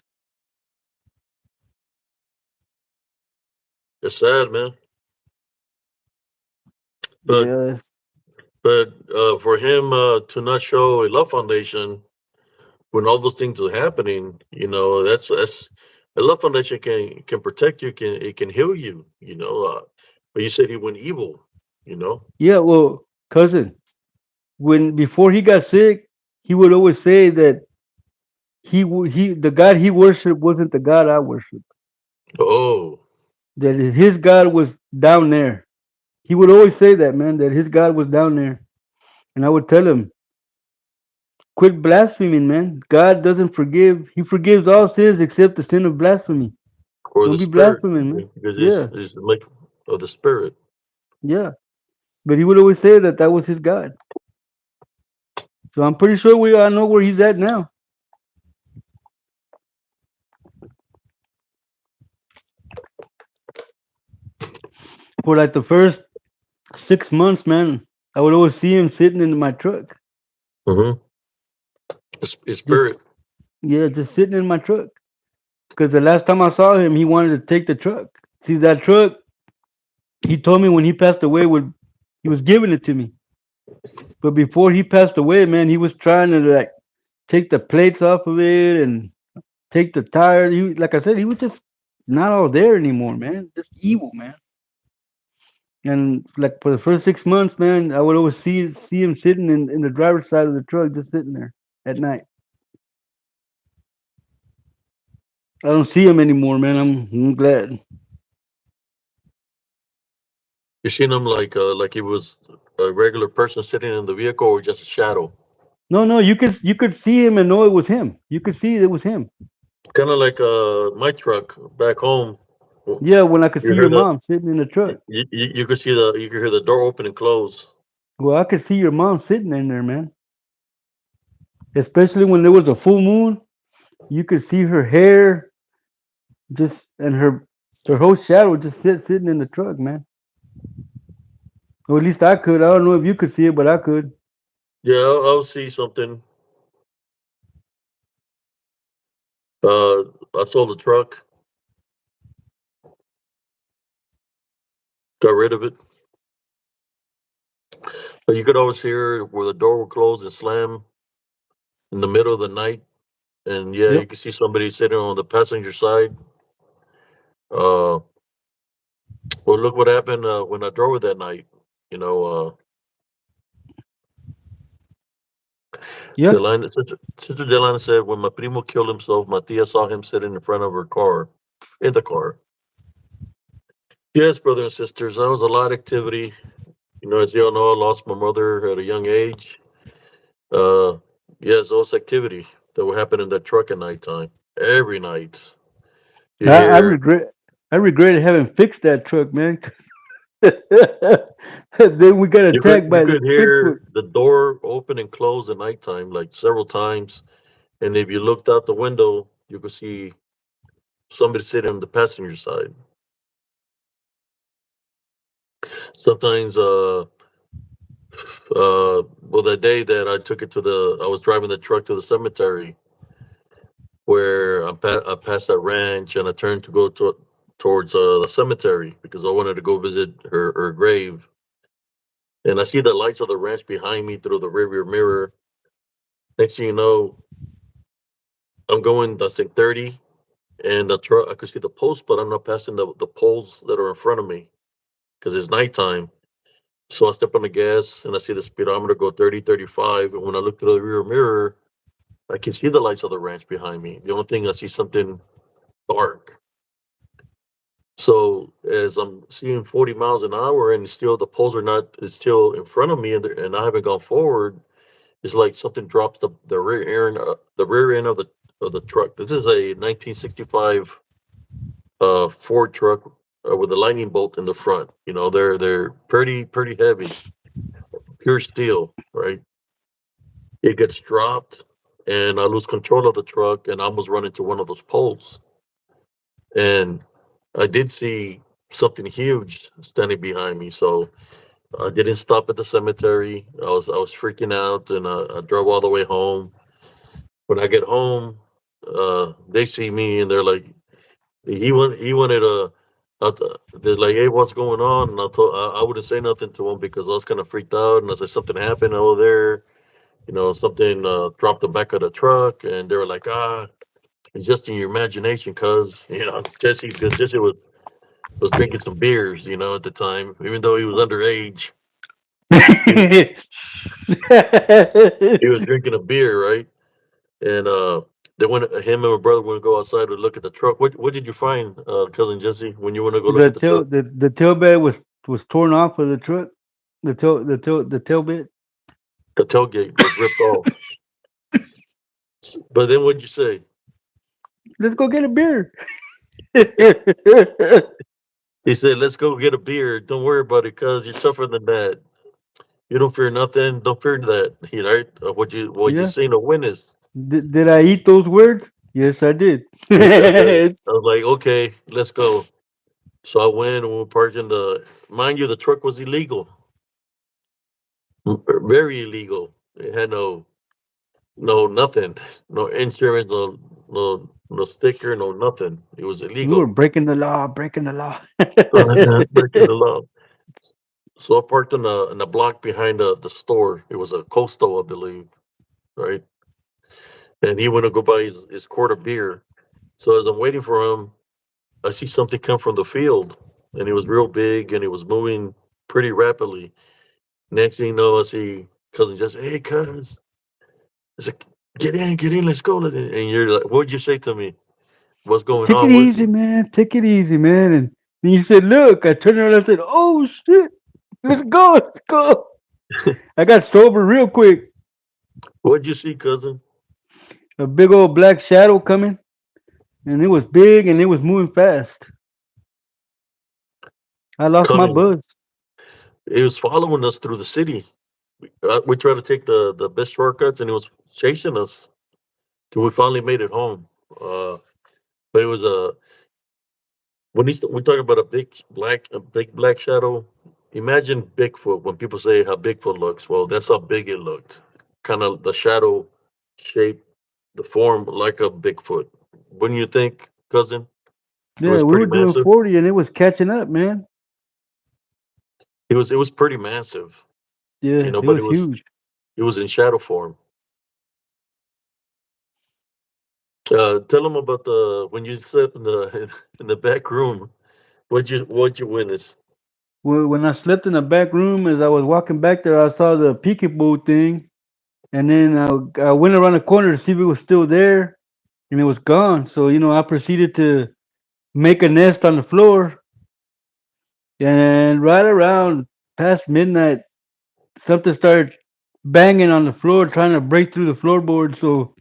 It's sad, man. But Yes. for him to not show a love foundation when all those things are happening, that's a love foundation can protect you, can it can heal you, but you said he went evil, you know. Yeah. Well, cousin, when before he got sick, he would always say that the God he worshipped wasn't the God I worship. Oh, That his God was down there. He would always say that, man, that his God was down there. And I would tell him, quit blaspheming, man. God doesn't forgive. He forgives all sins except the sin of blasphemy. or Don't the be spirit, blaspheming, man. because Yeah, it's like of the spirit. yeah. But he would always say that that was his God. So I'm pretty sure we all know where he's at now. For like the first 6 months, man, I would always see him sitting in my truck. Mm-hmm. His spirit. Just, yeah, just sitting in my truck. Because the last time I saw him, he wanted to take the truck. See that truck? He told me when he passed away, would he was giving it to me. But before he passed away, man, he was trying to like take the plates off of it and take the tire. He, like I said, he was just not all there anymore, man. Just evil, man. And like for the first 6 months, man, I would always see him sitting in the driver's side of the truck, just sitting there at night. I don't see him anymore, man. I'm glad. You seen him like he was a regular person sitting in the vehicle or just a shadow? No, no, you could see him and know it was him. You could see it was him. Kind of like my truck back home. Yeah, when I could You see your heard the mom sitting in the truck. you could see the you could hear the door open and close. Well, I could see your mom sitting in there, man. Especially when there was a full moon, you could see her hair just and her whole shadow just sitting in the truck, man. Or at least I could. I don't know if you could see it, but I could. Yeah, I'll see something. I sold the truck, got rid of it. But you could always hear where the door would close and slam in the middle of the night. And yeah, you Yep. could see somebody sitting on the passenger side. Uh, well, look what happened when I drove it that night. You know, Yeah. Sister Delana said when my primo killed himself, my tia saw him sitting in front of her car, in the car. Yes, brother and sisters, that was a lot of activity. You know, as y'all know, I lost my mother at a young age. Uh, yes, those activity that would happen in that truck at nighttime. Every night. You I, I hear regret I regretted having fixed that truck, man. Then we got attacked you by the could Bigfoot. hear the door open and close at nighttime like several times. And if you looked out the window, you could see somebody sitting on the passenger side. Sometimes well, the day that I took it to I was driving the truck to the cemetery where I passed that ranch and I turned to go towards the cemetery because I wanted to go visit her grave. And I see the lights of the ranch behind me through the rearview mirror. Next thing you know, I'm going, I think 30, and the truck, I could see the post, but I'm not passing the poles that are in front of me because it's nighttime. So I step on the gas and I see the speedometer go 30, 35. And when I look through the rear mirror, I can see the lights of the ranch behind me. The only thing I see something dark. So as I'm seeing 40 miles an hour and still the poles are not, it's still in front of me and I haven't gone forward, it's like something drops the rear end of the truck. This is a 1965 Ford truck with a lightning bolt in the front. You know, they're pretty heavy, pure steel, right? It gets dropped and I lose control of the truck and I almost run into one of those poles. And I did see something huge standing behind me. So I didn't stop at the cemetery. I was freaking out and I drove all the way home. When I get home, they see me and they're like, he wanted they're like, hey, what's going on? And I wouldn't say nothing to him because I was kind of freaked out. And I said something happened over there. You know, something dropped the back of the truck, and they were like, it's just in your imagination, cuz you know, because Jesse was drinking some beers, you know, at the time, even though he was underage. He, he was drinking a beer, right? And they went. Him and my brother went to go outside to look at the truck. What did you find, cousin Jesse, when you went to go look the at the truck? tail the tailbed was torn off of the truck. The tailbed. The tailgate was ripped off. But then what'd you say? Let's go get a beer. He said, "Let's go get a beer. Don't worry about it, cuz you're tougher than that. You don't fear nothing. Don't fear that." You know, right? What you Yeah. seen a witness. Did I eat those words? Yes, I did. I was like, okay, let's go. So I went and we parked in the. Mind you, the truck was illegal, very illegal. It had no nothing, no insurance, no sticker, no nothing. It was We were illegal. breaking the law, breaking the law. Breaking the law. So I parked in a block behind the store. It was a Coastal, I believe, right? And he went to go buy his quart of beer. So as I'm waiting for him, I see something come from the field, and it was real big, and it was moving pretty rapidly. Next thing you know, I see cousin just, hey, cuz, I said, get in, let's go. And you're like, what'd you say to me? What's going Take it on? What? easy, man. Take it easy, man. And then you said, look, I turned around and said, oh shit, let's go, let's go. I got sober real quick. What'd you see, cousin? A big old black shadow coming, and it was big and it was moving fast. I lost my Coming. buzz. It was following us through the city. We tried to take the best shortcuts, and it was chasing us till we finally made it home. Uh, but it was a when we talk about a big black shadow. Imagine Bigfoot when people say how Bigfoot looks. Well, that's how big it looked. Kind of the shadow shape, the form like a Bigfoot. Wouldn't you think, cousin? It Yeah, was we pretty were doing massive. 40 and it was catching up, man. It was pretty massive, Yeah, it but was huge. it was in shadow form. Tell them about the when you slept in the in the back room. What you witness? When I slept in the back room, as I was walking back there, I saw the peekaboo thing, and then I went around the corner to see if it was still there, and it was gone. So I proceeded to make a nest on the floor, and right around past midnight, something started banging on the floor, trying to break through the floorboard. So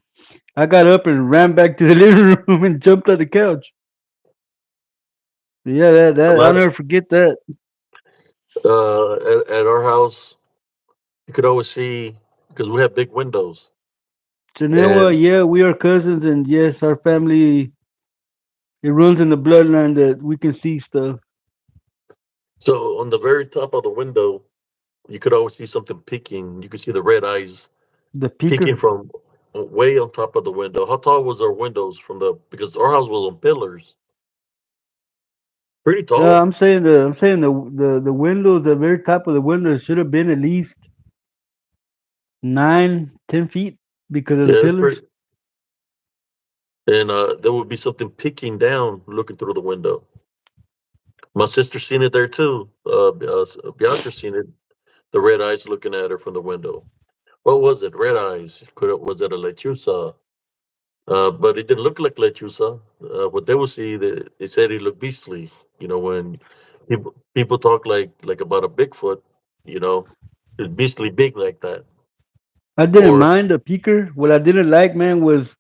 I got up and ran back to the living room and jumped on the couch. Yeah, A that I'll lot of never forget that. at our house, you could always see because we have big windows, Janewa, and yeah, we are cousins, and yes, our family, it runs in the bloodline that we can see stuff. so on the very top of the window, you could always see something peeking. You could see the red eyes The peeking peeker. from way on top of the window. How tall was our windows from the? Because our house was on pillars, pretty tall. I'm saying the windows, the very top of the window should have been at least 9, 10 feet because of the Yeah, it's pretty. pillars. And there would be something peeking down, looking through the window. My sister seen it there too. Beatrice seen it. The red eyes looking at her from the window. What was it? Red eyes. Was it a lechuza? But it didn't look like lechuza. What they would see, they said it looked beastly. When people talk like about a Bigfoot, you know, it's beastly big like that. I didn't Or mind the peeker. What I didn't like, man, was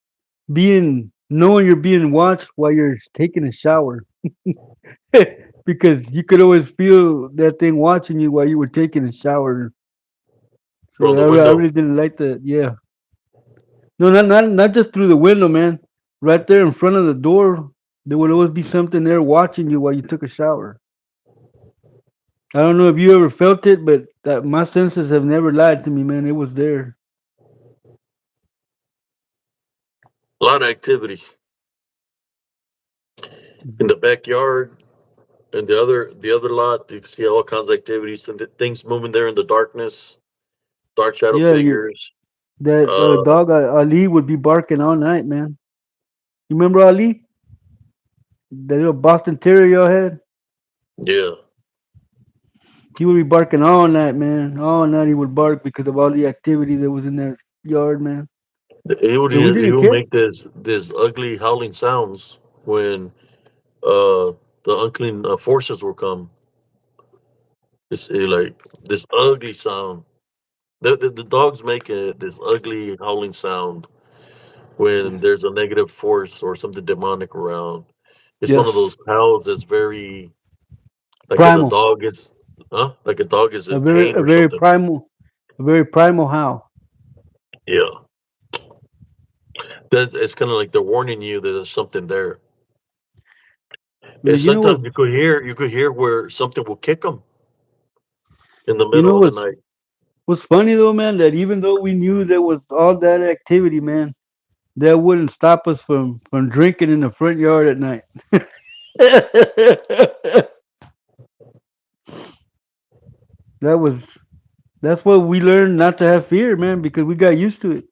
being knowing you're being watched while you're taking a shower. Because you could always feel that thing watching you while you were taking a shower. So from the I window. really didn't like that. Yeah. No, not just through the window, man. Right there in front of the door, there would always be something there watching you while you took a shower. I don't know if you ever felt it, but that my senses have never lied to me, man. It was there. A lot of activity in the backyard. And the other lot, you can see all kinds of activities and things moving there in the darkness, dark shadow Yeah, figures. that Uh, dog Ali would be barking all night, man. You remember Ali, the little Boston Terrier I had? yeah, He would be barking all night, man. All night he would bark because of all the activity that was in that yard, man. And we he didn't would care. make this ugly howling sounds when uh the unclean forces will come. It's like this ugly sound. The dogs make this ugly howling sound when there's a negative force or something demonic around. It's one of Yes, those howls that's very like when a primal. dog is, huh? Like a dog is A in very pain a or very something. primal, a very primal howl. Yeah, it's kind of like they're warning you that there's something there. And You know sometimes what? you could hear where something will kick them in the You middle know of the night. what's funny though, man? That even though we knew there was all that activity, man, that wouldn't stop us from drinking in the front yard at night. that was that's what we learned not to have fear, man, because we got used to it.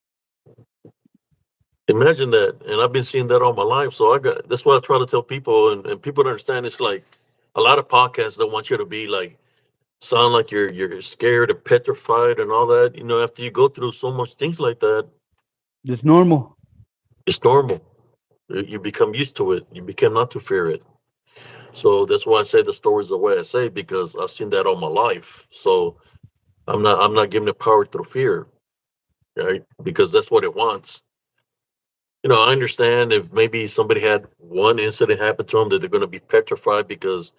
Imagine that. And I've been seeing that all my life. So that's what I try to tell people, and people don't understand. It's like a lot of podcasts don't want you to be like, sound like you're scared and petrified and all that. After you go through so much things like that, It's normal. it's normal. You become used to it. You become not to fear it. So that's why I say the stories the way I say, because I've seen that all my life. So I'm not giving it power through fear, right? Because that's what it wants. I understand if maybe somebody had one incident happen to them that they're going to be petrified because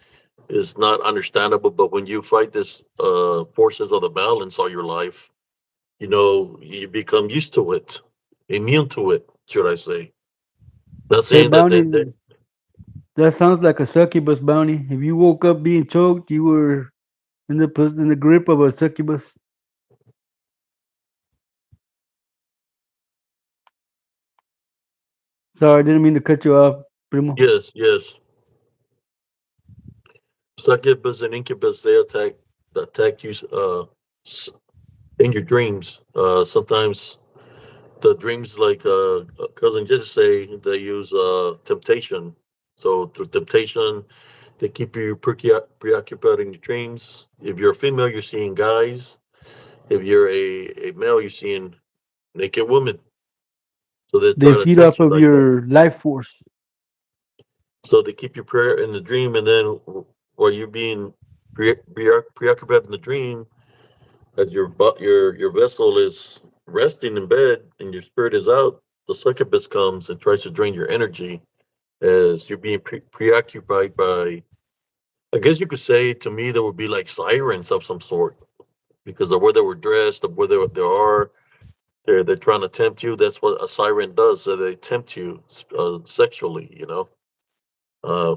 it's not understandable. But when you fight this forces of the balance all your life, you become used to it, immune to it, should I say? Not Hey, saying that Bounty, that sounds like a succubus, Bounty. If you woke up being choked, you were in the grip of a succubus. Sorry, I didn't mean to cut you off, Primo. yes, yes, succubus and incubus, they attack you s- in your dreams. Sometimes the dreams, like cousin just say, they use temptation. So through temptation, they keep you preoccupied in your dreams. If you're a female, you're seeing guys. If you're a male, you're seeing naked women. So they They try to feed tempt off you of like that. your life force. So they keep your prayer in the dream, and then while you're being preoccupied in the dream, as your vessel is resting in bed and your spirit is out, the succubus comes and tries to drain your energy as you're being preoccupied by. I guess you could say, to me, there would be like sirens of some sort because of where they were dressed, of where they are. They're trying to tempt you. That's what a siren does. So they tempt you sexually. Uh,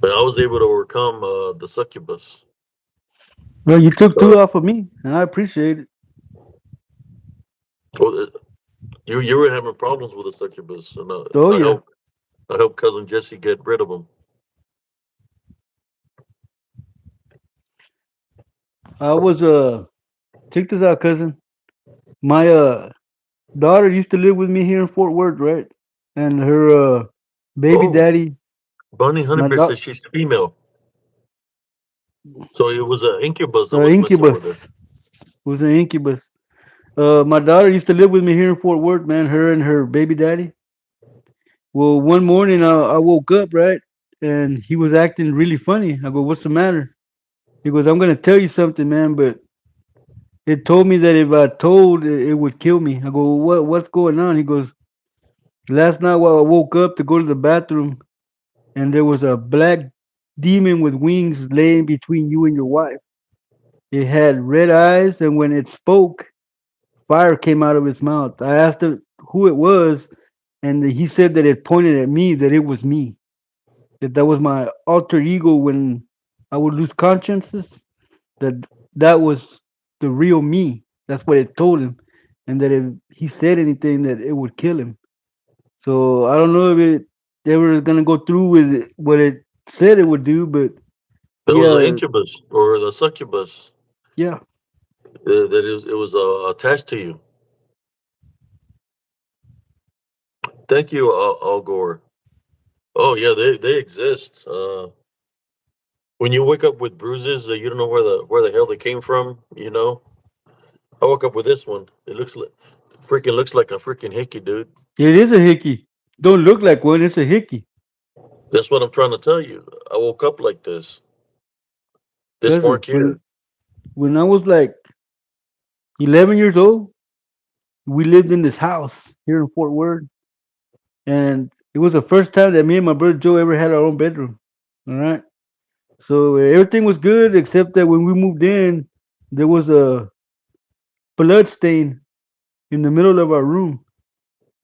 but I was able to overcome the succubus. Well, you took Uh, two off of me, and I appreciate it. well, you were having problems with the succubus, and Oh I yeah, hope I hope cousin Jesse get rid of them. I was check this out, cousin. My daughter used to live with me here in Fort Worth, right? And her baby Oh, daddy, Bunny Honey my Bear says she's female, so it was an incubus that was messing with her. incubus was an incubus. My daughter used to live with me here in Fort Worth, man. Her and her baby daddy. Well, one morning I woke up, right, and he was acting really funny. I go, "What's the matter?" He goes, "I'm gonna tell you something, man, but it told me that if I told, it would kill me." I go, What's going on?" He goes, "Last night while I woke up to go to the bathroom, and there was a black demon with wings laying between you and your wife. It had red eyes, and when it spoke, fire came out of its mouth." I asked him who it was, and he said that it pointed at me, that it was me, that was my alter ego when I would lose consciousness, that that was the real me. That's what it told him, and that if he said anything, that it would kill him. So I don't know if they were gonna go through with what it said it would do, but That was the yeah, incubus or the succubus. yeah. That is, it was attached to you. Thank you, Al Gore. Oh yeah, they exist. When you wake up with bruises, you don't know where the hell they came from. I woke up with this one. It looks like a freaking hickey, dude. It is a hickey. Don't look like one. It's a hickey, That's what I'm trying to tell you. I woke up like this. This cousin. mark here. When I was like 11 years old, we lived in this house here in Fort Worth, and it was the first time that me and my brother Joe ever had our own bedroom. All right. So everything was good except that when we moved in, there was a blood stain in the middle of our room.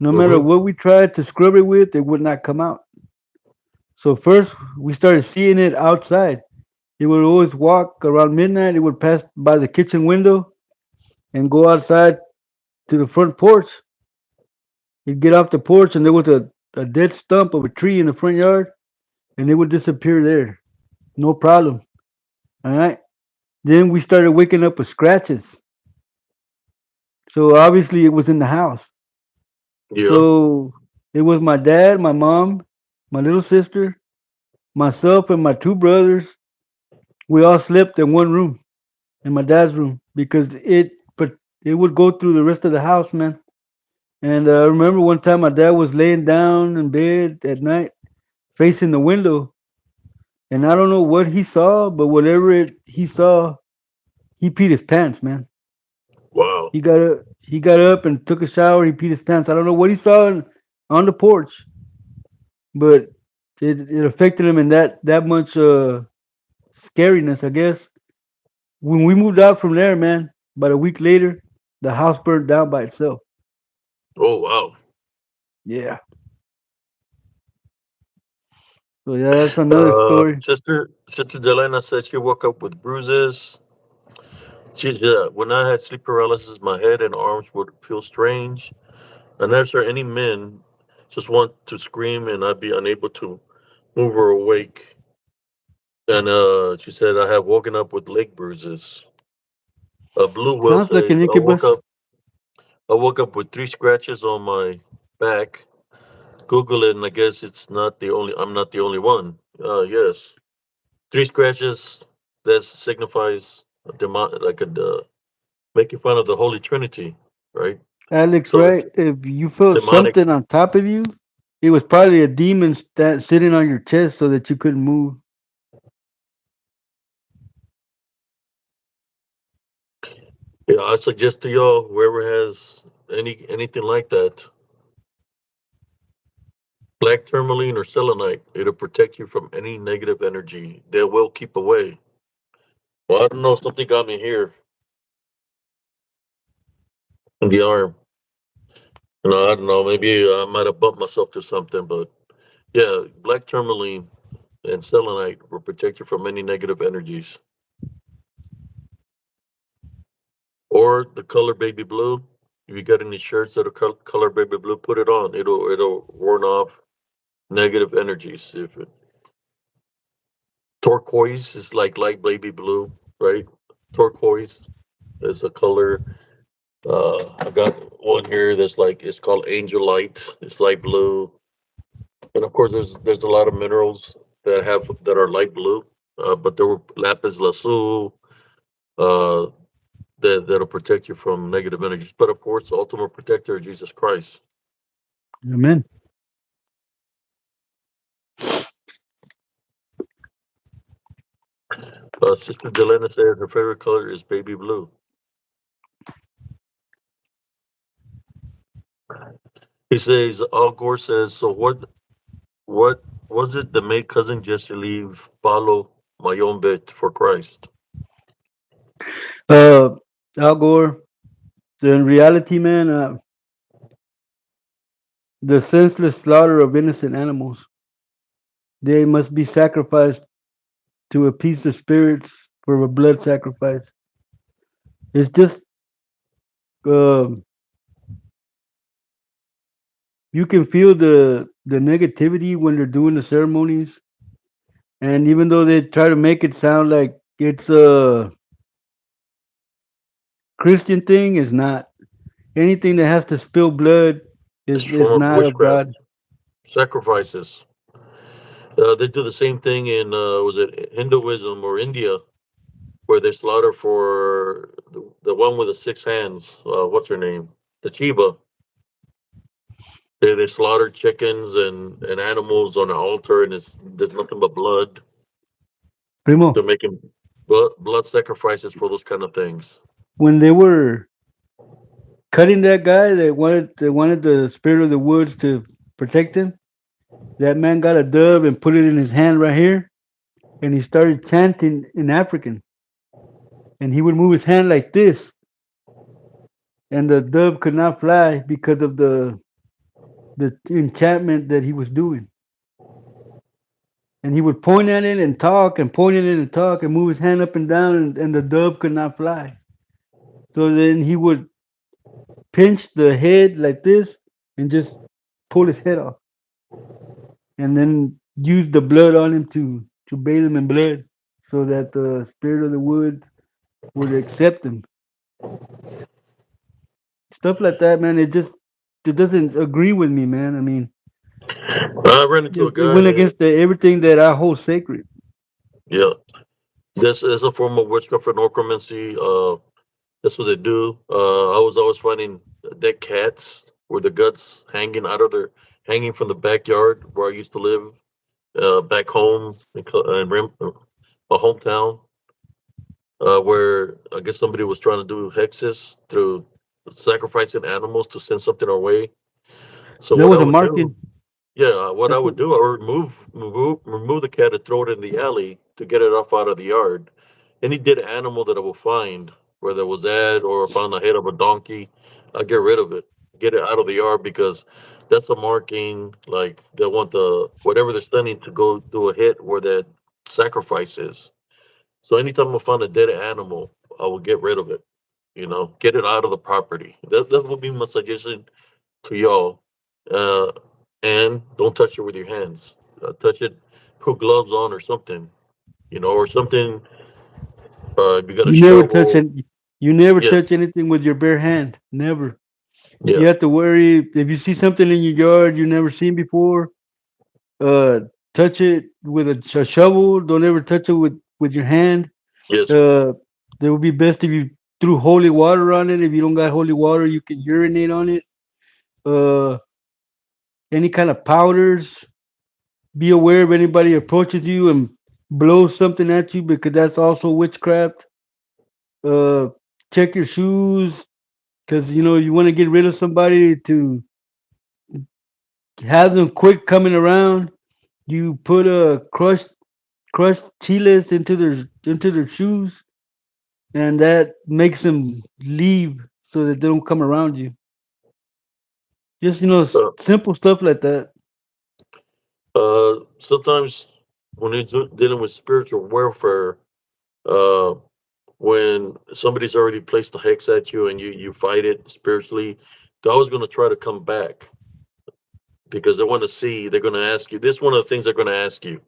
No matter Mm-hmm. what we tried to scrub it with, it would not come out. So first we started seeing it outside. It would always walk around midnight. It would pass by the kitchen window and go outside to the front porch. He'd get off the porch and there was a dead stump of a tree in the front yard, and it would disappear there. No problem. All right. Then we started waking up with scratches. So obviously it was in the house. Yeah. So it was my dad, my mom, my little sister, myself, and my two brothers. We all slept in one room, in my dad's room, because but it would go through the rest of the house, man. And I remember one time my dad was laying down in bed at night, facing the window, and I don't know what he saw, but he saw, he peed his pants, man. Wow. He got up and took a shower. He peed his pants. I don't know what he saw on the porch, but it affected him in that much scariness, I guess. When we moved out from there, man, about a week later, the house burned down by itself. Oh wow. Yeah. So yeah, that's another story. Sister Delena said she woke up with bruises. She's when I had sleep paralysis, my head and arms would feel strange. I never saw any men just want to scream, and I'd be unable to move or awake. And she said I have woken up with leg bruises. Blue Will Sounds like says an incubus. I woke up with three scratches on my back. Google it, and I guess it's not the only. I'm not the only one. Yes, three scratches. That signifies a like a making fun of the Holy Trinity, right? Alex, So it's right? If you felt demonic. something on top of you, it was probably a demon sitting on your chest so that you couldn't move. Yeah, I suggest to y'all whoever has anything like that, black tourmaline or selenite, it'll protect you from any negative energy. They will keep away. Well, I don't know. Something got me here in the arm. I don't know. Maybe I might have bumped myself to something, but yeah, black tourmaline and selenite will protect you from any negative energies. Or the color baby blue. If you got any shirts that are color baby blue, put it on. It'll warn off negative energies. If it, turquoise is like light baby blue, right? Turquoise is a color. I got one here that's like it's called angel light. It's light blue, and of course there's a lot of minerals that are light blue. But there were lapis lazuli. Uh, that'll protect you from negative energies. But of course, the ultimate protector is Jesus Christ. Amen. Sister Delena said her favorite color is baby blue. He says, Al Gore says, so what was it that made cousin Jesse leave Palo Mayombe for Christ? Uh, Al Gore. So in reality, man, the senseless slaughter of innocent animals, they must be sacrificed to appease the spirits for a blood sacrifice. It's just um, you can feel the negativity when they're doing the ceremonies, and even though they try to make it sound like it's a Christian thing, is not. Anything that has to spill blood It's a is form of not of God. witchcraft, sacrifices. They do the same thing in, was it Hinduism or India, where they slaughter for the one with the six hands. What's her name? The Chiba. They slaughter chickens and animals on an altar, and there's nothing but blood. Primo, They're making blood sacrifices for those kind of things. when they were cutting that guy, they wanted the spirit of the woods to protect him. That man got a dove and put it in his hand right here, and he started chanting in African. And he would move his hand like this, and the dove could not fly because of the enchantment that he was doing. And he would point at it and talk, and point at it and talk, and move his hand up and down, and the dove could not fly. So then he would pinch the head like this and just pull his head off, and then use the blood on him to bathe him in blood, so that the spirit of the woods would accept him. Stuff like that, man. It doesn't agree with me, man. I mean, I ran into a it guy. went against everything that I hold sacred. Yeah, this is a form of witchcraft and necromancy. That's what they do. I was always finding dead cats with the guts hanging from the backyard where I used to live. Back home in my hometown, where I guess somebody was trying to do hexes through sacrificing animals to send something our way. So There what I was a would do, marking. yeah, what I That's would what do, I would remove the cat and throw it in the alley to get it off out of the yard. Any dead animal that I will find, whether it was that or I found the head of a donkey, I get rid of it, get it out of the yard because that's a marking. Like they want the whatever they're sending to go do a hit where that sacrifice is. So anytime I find a dead animal, I will get rid of it. Get it out of the property. That would be my suggestion to y'all. Uh, and don't touch it with your hands. Touch it, put gloves on or something. Or something. If you got a you never touch shovel. it. You never Yeah, touch anything with your bare hand. Never. yeah, You have to worry if you see something in your yard you never seen before. Uh, touch it with a shovel. Don't ever touch it with your hand. yes. Uh, it would be best if you threw holy water on it. If you don't got holy water, you can urinate on it. Uh, any kind of powders. Be aware if anybody approaches you and blows something at you because that's also witchcraft. Uh, check your shoes because you want to get rid of somebody to have them quick coming around. You put a crushed chiles into their shoes, and that makes them leave so that they don't come around you. Just Uh, simple stuff like that. Sometimes when you're dealing with spiritual warfare, uh, when somebody's already placed a hex at you and you fight it spiritually, they're always going to try to come back because they want to see. They're going to ask you. This is one of the things they're going to ask you,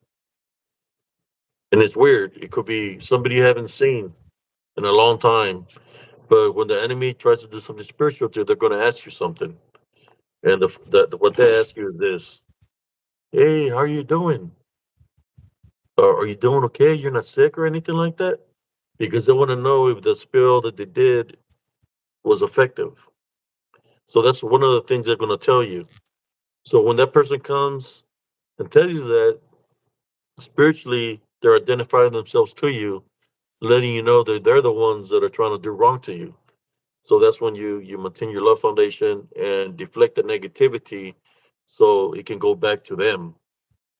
and it's weird. It could be somebody you haven't seen in a long time, but when the enemy tries to do something spiritual to you, they're going to ask you something, and what they ask you is this: "Hey, how are you doing? Are you doing okay? You're not sick or anything like that?" Because they want to know if the spell that they did was effective. So that's one of the things they're going to tell you. So when that person comes and tell you that, spiritually, they're identifying themselves to you, letting you know that they're the ones that are trying to do wrong to you. So that's when you maintain your love foundation and deflect the negativity so it can go back to them.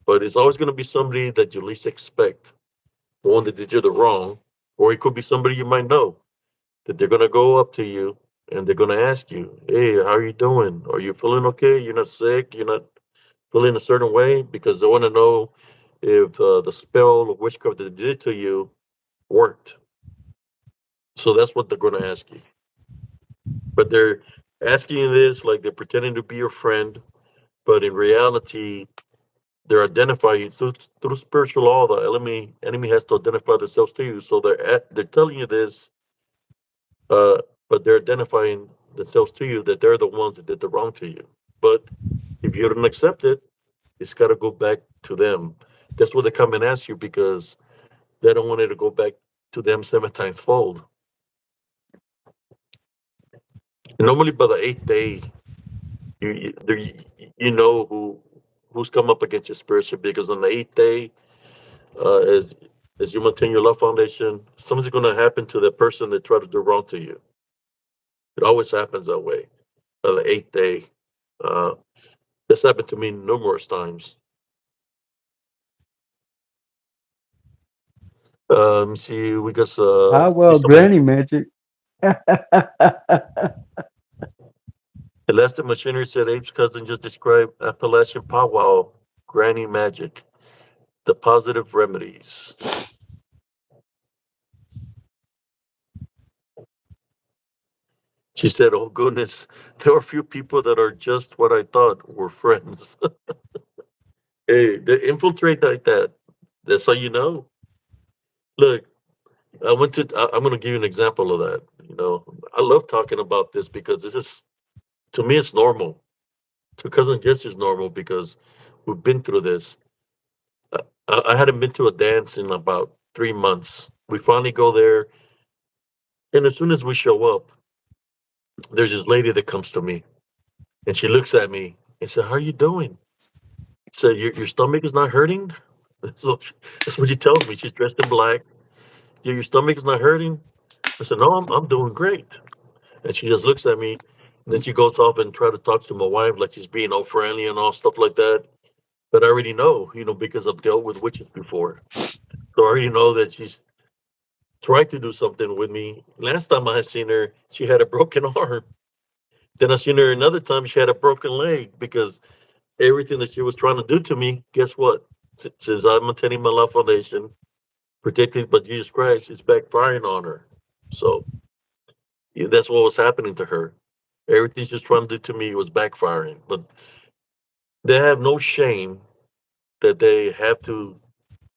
But it's always going to be somebody that you least expect, the one that did you the wrong, or it could be somebody you might know that they're going to go up to you and they're going to ask you, "Hey, how are you doing? Are you feeling okay? You're not sick? You're not feeling a certain way?" Because they want to know if the spell of witchcraft that they did to you worked. So that's what they're going to ask you. But they're asking you this like they're pretending to be your friend, but in reality, they're identifying you through spiritual law. The enemy has to identify themselves to you. So they're telling you this, uh, but they're identifying themselves to you that they're the ones that did the wrong to you. But if you don't accept it, it's got to go back to them. That's what they come and ask you because they don't want it to go back to them seven times fold. And normally by the eighth day, you know who's come up against your spiritual because on the eighth day, uh, as as you maintain your love foundation, something's going to happen to the person that tried to do wrong to you. It always happens that way. The eighth day, uh, this happened to me numerous times. Let me see. We got How see well, somebody. granny magic. Elastic Machinery said Abe's cousin just described Appalachian powwow, granny magic, the positive remedies. She said, "Oh goodness, there are a few people that are just what I thought were friends." Hey, they infiltrate like that. That's how you know. Look, I'm going to give you an example of that. I love talking about this because this is, to me, it's normal. To cousin Jess is normal because we've been through this. I hadn't been to a dance in about 3 months. We finally go there, and as soon as we show up, there's this lady that comes to me, and she looks at me and said, "How are you doing?" Said, "Your stomach is not hurting." So that's what she tells me. She's dressed in black. Your stomach is not hurting. I said, "No, I'm doing great." And she just looks at me, and then she goes off and try to talk to my wife like she's being all friendly and all stuff like that. But I already know, because I've dealt with witches before. So I already know that she's tried to do something with me. Last time I had seen her, she had a broken arm. Then I seen her another time, she had a broken leg because everything that she was trying to do to me, guess what? Since I'm attending my love foundation, protected by Jesus Christ, is backfiring on her. So yeah, that's what was happening to her. Everything she was trying to do to me was backfiring. But they have no shame that they have to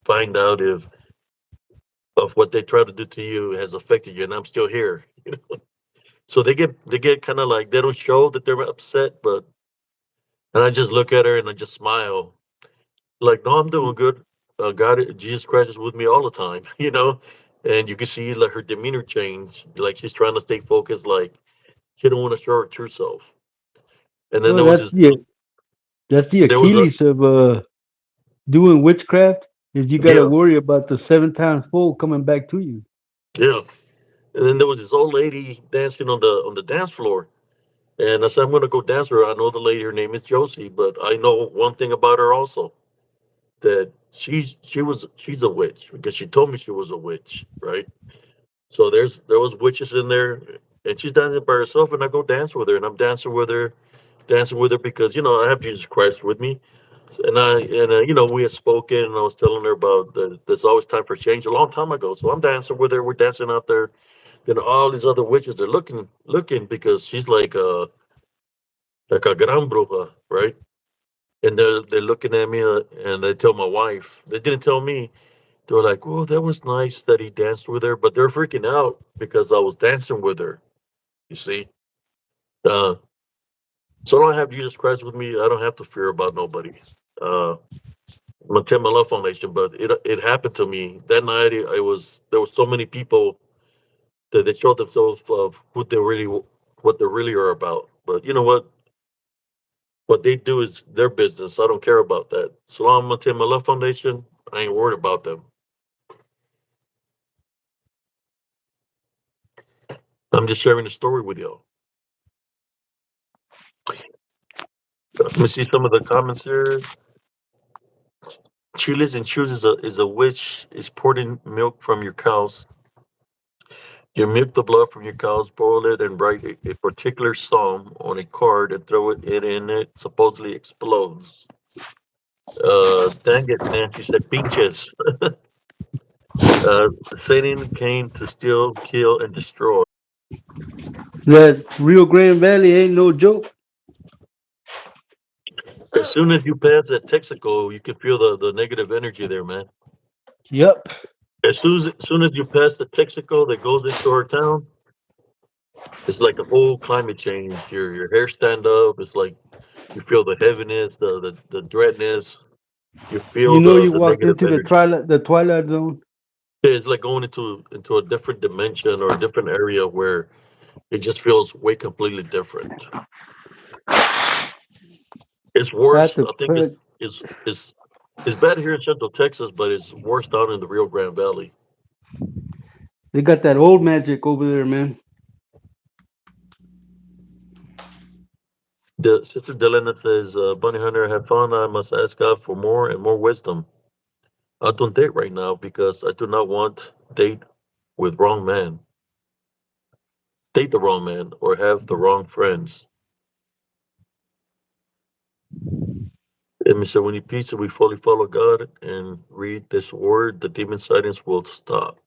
find out if of what they try to do to you has affected you, and I'm still here. So they get kind of like they don't show that they're upset, but and I just look at her and I just smile, like, no, I'm doing good. God, Jesus Christ is with me all the time, and you can see like her demeanor change, like she's trying to stay focused, like she don't want to show her true self. And then Well, there was this, that's the there was a Achilles of doing witchcraft is you got to yeah, worry about the seven times fold coming back to you. yeah. And then there was this old lady dancing on the dance floor. And I said, I'm going to go dance with her. I know the lady, her name is Josie, but I know one thing about her also, that she's a witch because she told me she was a witch, right? So there was witches in there, and she's dancing by herself, and I go dance with her, and I'm dancing with her because I have Jesus Christ with me, and we had spoken, and I was telling her about there's always time for change a long time ago. So I'm dancing with her, we're dancing out there. Then all these other witches are looking because she's like a gran bruja, right? And they're looking at me, and they tell my wife. They didn't tell me. They were like, "Oh, that was nice that he danced with her," but they're freaking out because I was dancing with her. You see, uh, so I don't have Jesus Christ with me. I don't have to fear about nobody. I'm gonna tell my love foundation, but it happened to me that night. It was there were so many people that they showed themselves of what they really are about. But you know what? What they do is their business. I don't care about that. So long as I'm gonna tell my love foundation, I ain't worried about them. I'm just sharing the story with y'all. Let me see some of the comments here. Chiles and Shoes is a witch is pouring milk from your cows. You milk the blood from your cows, boil it, and write a particular psalm on a card and throw it in it. Supposedly explodes. Dang it, man! She said pinches. Satan came to steal, kill, and destroy. That Rio Grande Valley ain't no joke. As soon as you pass that Texaco, you can feel the negative energy there, man. Yep. As soon as you pass the Texaco that goes into our town, it's like a whole climate change. Your hair stand up. It's like you feel the heaviness, the dreadness. You You feel know the you the walked negative into energy. the twilight zone. Yeah, it's like going into a different dimension or a different area where it just feels way completely different. It's That's worse. a I think put. it's bad here in Central Texas, but it's worse down in the Rio Grande Valley. They got that old magic over there, man. The Sister Delena says, "Bunny Hunter, have fun. I must ask God for more and more wisdom. I don't date right now because I do not want date with wrong man, date the wrong man, or have the wrong friends." And so when you peace and we fully follow God and read this word, the demon sightings will stop.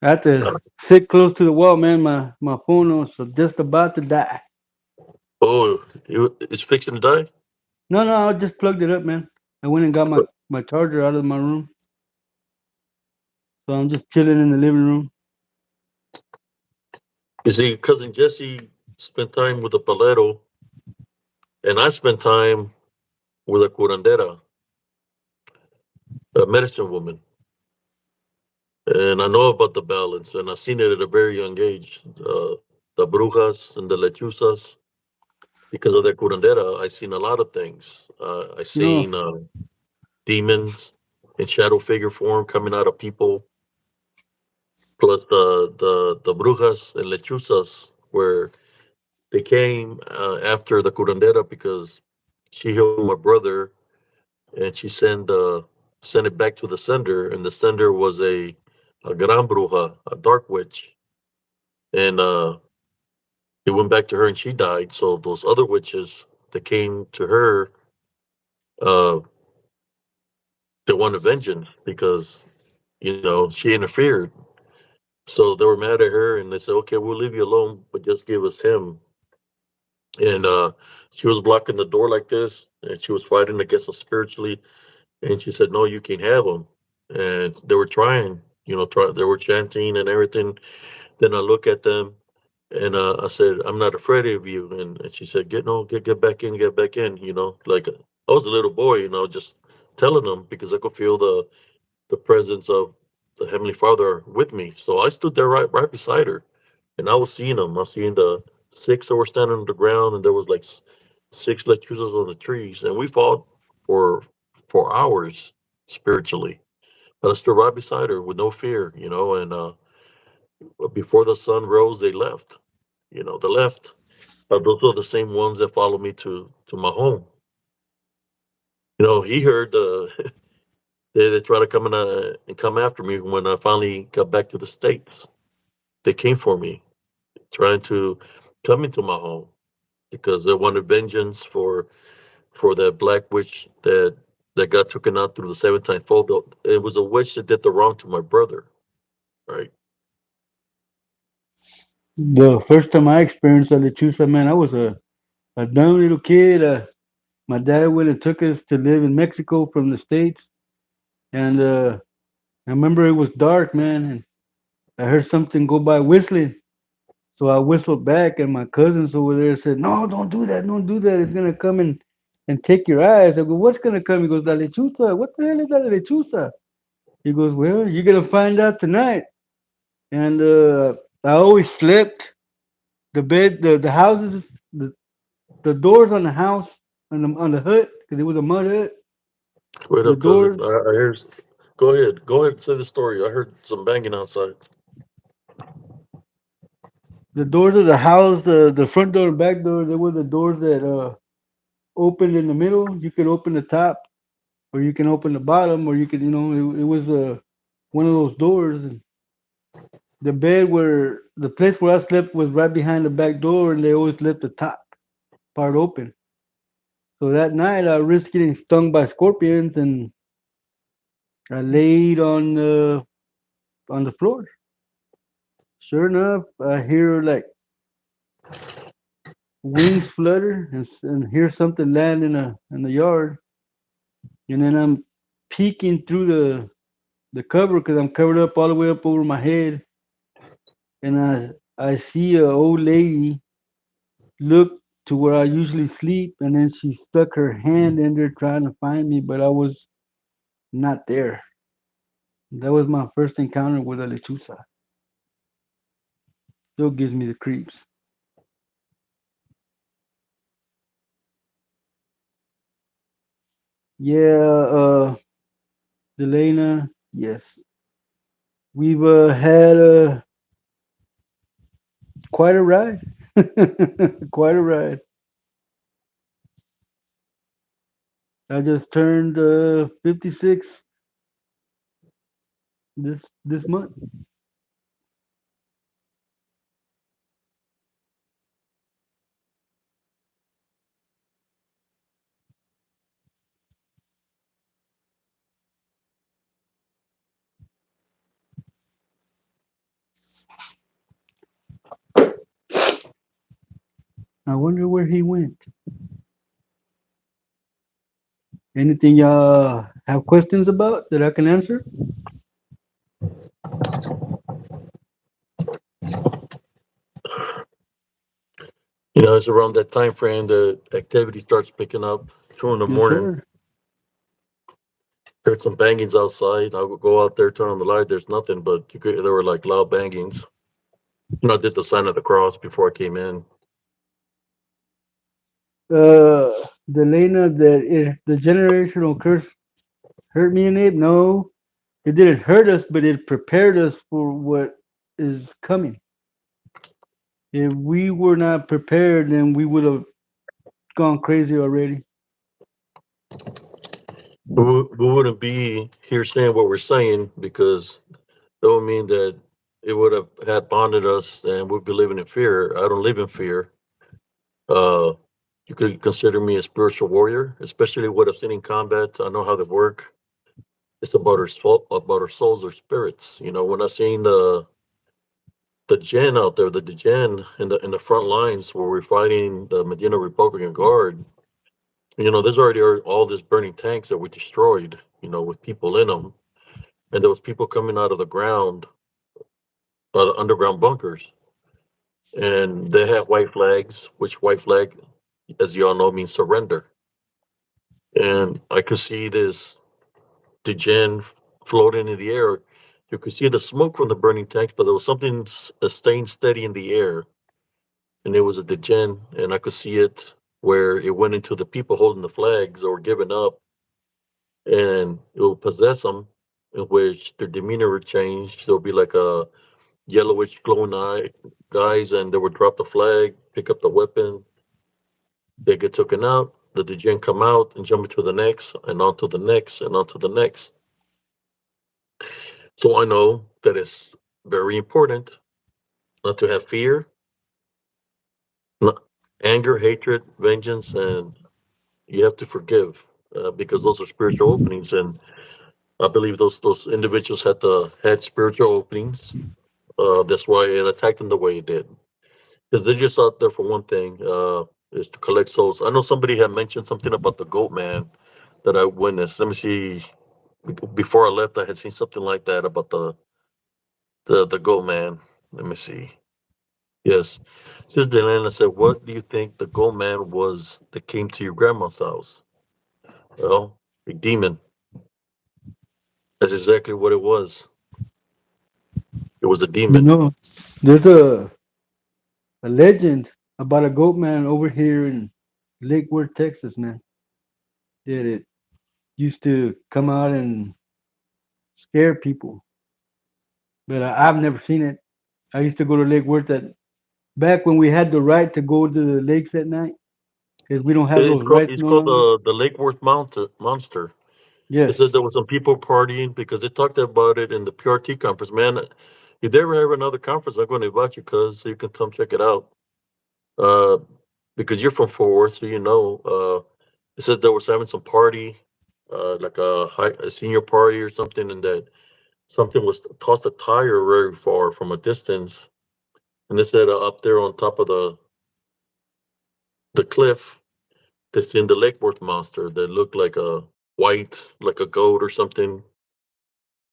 I had to Uh, sit close to the wall, man. My phone was just about to die. oh, it's fixing to die. No, no, I just plugged it up, man. I went and got my charger out of my room, so I'm just chilling in the living room. You see, cousin Jesse spent time with a palero, and I spent time with a curandera, a medicine woman. And I know about the balance, and I've seen it at a very young age. The brujas and the lechuzas, because of their curandera, I seen a lot of things. I You know, seen demons in shadow figure form coming out of people, plus the brujas and lechuzas, where they came after the curandera because she healed my brother, and she sent it back to the sender, and the sender was a gran bruja, a dark witch, and it went back to her, and she died. So those other witches that came to her, uh, they wanted vengeance because she interfered. So they were mad at her, and they said, "Okay, we'll leave you alone, but just give us him." And she was blocking the door like this, and she was fighting against us spiritually. And she said, "No, you can't have him." And they were trying, they were chanting and everything. Then I look at them, and I said, "I'm not afraid of you." And she said, "Get no, get back in, get back in." Like I was a little boy, just telling them because I could feel the presence of the Heavenly Father with me. So I stood there right beside her, and I was seeing them. I was seeing the six that were standing on the ground, and there was like six lechuzas on the trees, and we fought for hours spiritually. But I stood right beside her with no fear, and before the sun rose, they left. They left. Those are the same ones that followed me to my home. He heard they try to come in and come after me when I finally got back to the States. They came for me, trying to come into my home because they wanted vengeance for that black witch that got taken out through the seven times fold. It was a witch that did the wrong to my brother, right? the first time I experienced a lechuza, man, I was a dumb little kid. My dad went and took us to live in Mexico from the States, and I remember it was dark, man, and I heard something go by whistling. So I whistled back, and my cousins over there said, "No, don't do that, don't do that. It's gonna come and take your eyes." I go, "What's gonna come?" He goes, "La lechuza." What the hell is that lechuza? He goes, "Well, you're gonna find out tonight." And I always slept. The bed, the houses, the doors on the house on the hut because it was a mud hut. Wait The up, cousin. doors, I hear. Go ahead. Go ahead and say the story. I heard some banging outside. the doors of the house, the front door and back door, they were the doors that opened in the middle. You could open the top, or you can open the bottom, or you could, it was one of those doors. And the bed where the place where I slept was right behind the back door, and they always left the top part open. So that night, I risked getting stung by scorpions, and I laid on the floor. Sure enough, I hear like wings flutter and hear something land in the yard, and then I'm peeking through the cover because I'm covered up all the way up over my head, and I see a old lady look to where I usually sleep, and then she stuck her hand in there trying to find me, but I was not there. That was my first encounter with a lechuza. Still gives me the creeps. Yeah, Delana, yes. We've had quite a ride. Quite a ride. I just turned 56 this month. I wonder where he went. Anything y'all have questions about that I can answer? It's around that time frame the activity starts picking up. 2 in the Yes, morning. sir. Heard some bangings outside. I would go out there, turn on the light. There's nothing, but there were like loud bangings. I did the sign of the cross before I came in. The Lena that the generational curse hurt me and Abe. No, it didn't hurt us, but it prepared us for what is coming. If we were not prepared, then we would have gone crazy already. We wouldn't be here saying what we're saying because that would mean that it would have had bonded us and we'd be living in fear. I don't live in fear. Uh, you could consider me a spiritual warrior, especially what I've seen in combat. I know how they work. It's about our souls or spirits. When I seen the gen out there, the gen in the front lines where we're fighting the Medina Republican Guard. There's already all this burning tanks that we destroyed. With people in them, and there was people coming out of the ground, out of underground bunkers, and they had white flags. Which white flag, as you all know, means surrender. And I could see this degen floating in the air. You could see the smoke from the burning tanks, but there was something staying steady in the air, and it was a degen, and I could see it where it went into the people holding the flags or giving up, and it will possess them, in which their demeanor would change. There'll be like a yellowish glowing eye guys, and they would drop the flag, pick up the weapon, they get taken out, the degen come out and jump into the next, and on to the next, and on to the next. So I know that it's very important not to have fear, not anger, hatred, vengeance, and you have to forgive, because those are spiritual openings, and I believe those individuals had spiritual openings. That's why it attacked them the way it did. Because they're just out there for one thing, is to collect souls. I know somebody had mentioned something about the goat man that I witnessed. Let me see. Before I left, I had seen something like that about the goat man. Let me see. Yes. Sister Delana said, "What do you think the goat man was that came to your grandma's house?" Well, a demon. That's exactly what it was. It was a You demon. know, there's a legend about a goat man over here in Lake Worth, Texas, man. That it used to come out and scare people, but I've never seen it. I used to go to Lake Worth back when we had the right to go to the lakes at night, because we don't have It's those called rights it's no called longer. the Lake Worth Monster. They said Yes, there was some people partying because they talked about it in the PRT conference. Man, if they ever have another conference, I'm going to invite you, cuz so you can come check it out. Uh, because you're from Fort Worth, so you know. They said there was having some party, like a senior party or something, and that something was tossed a tire very far from a distance, and they said up there on top of the cliff, they seen the Lake Worth monster that looked like a white, like a goat or something.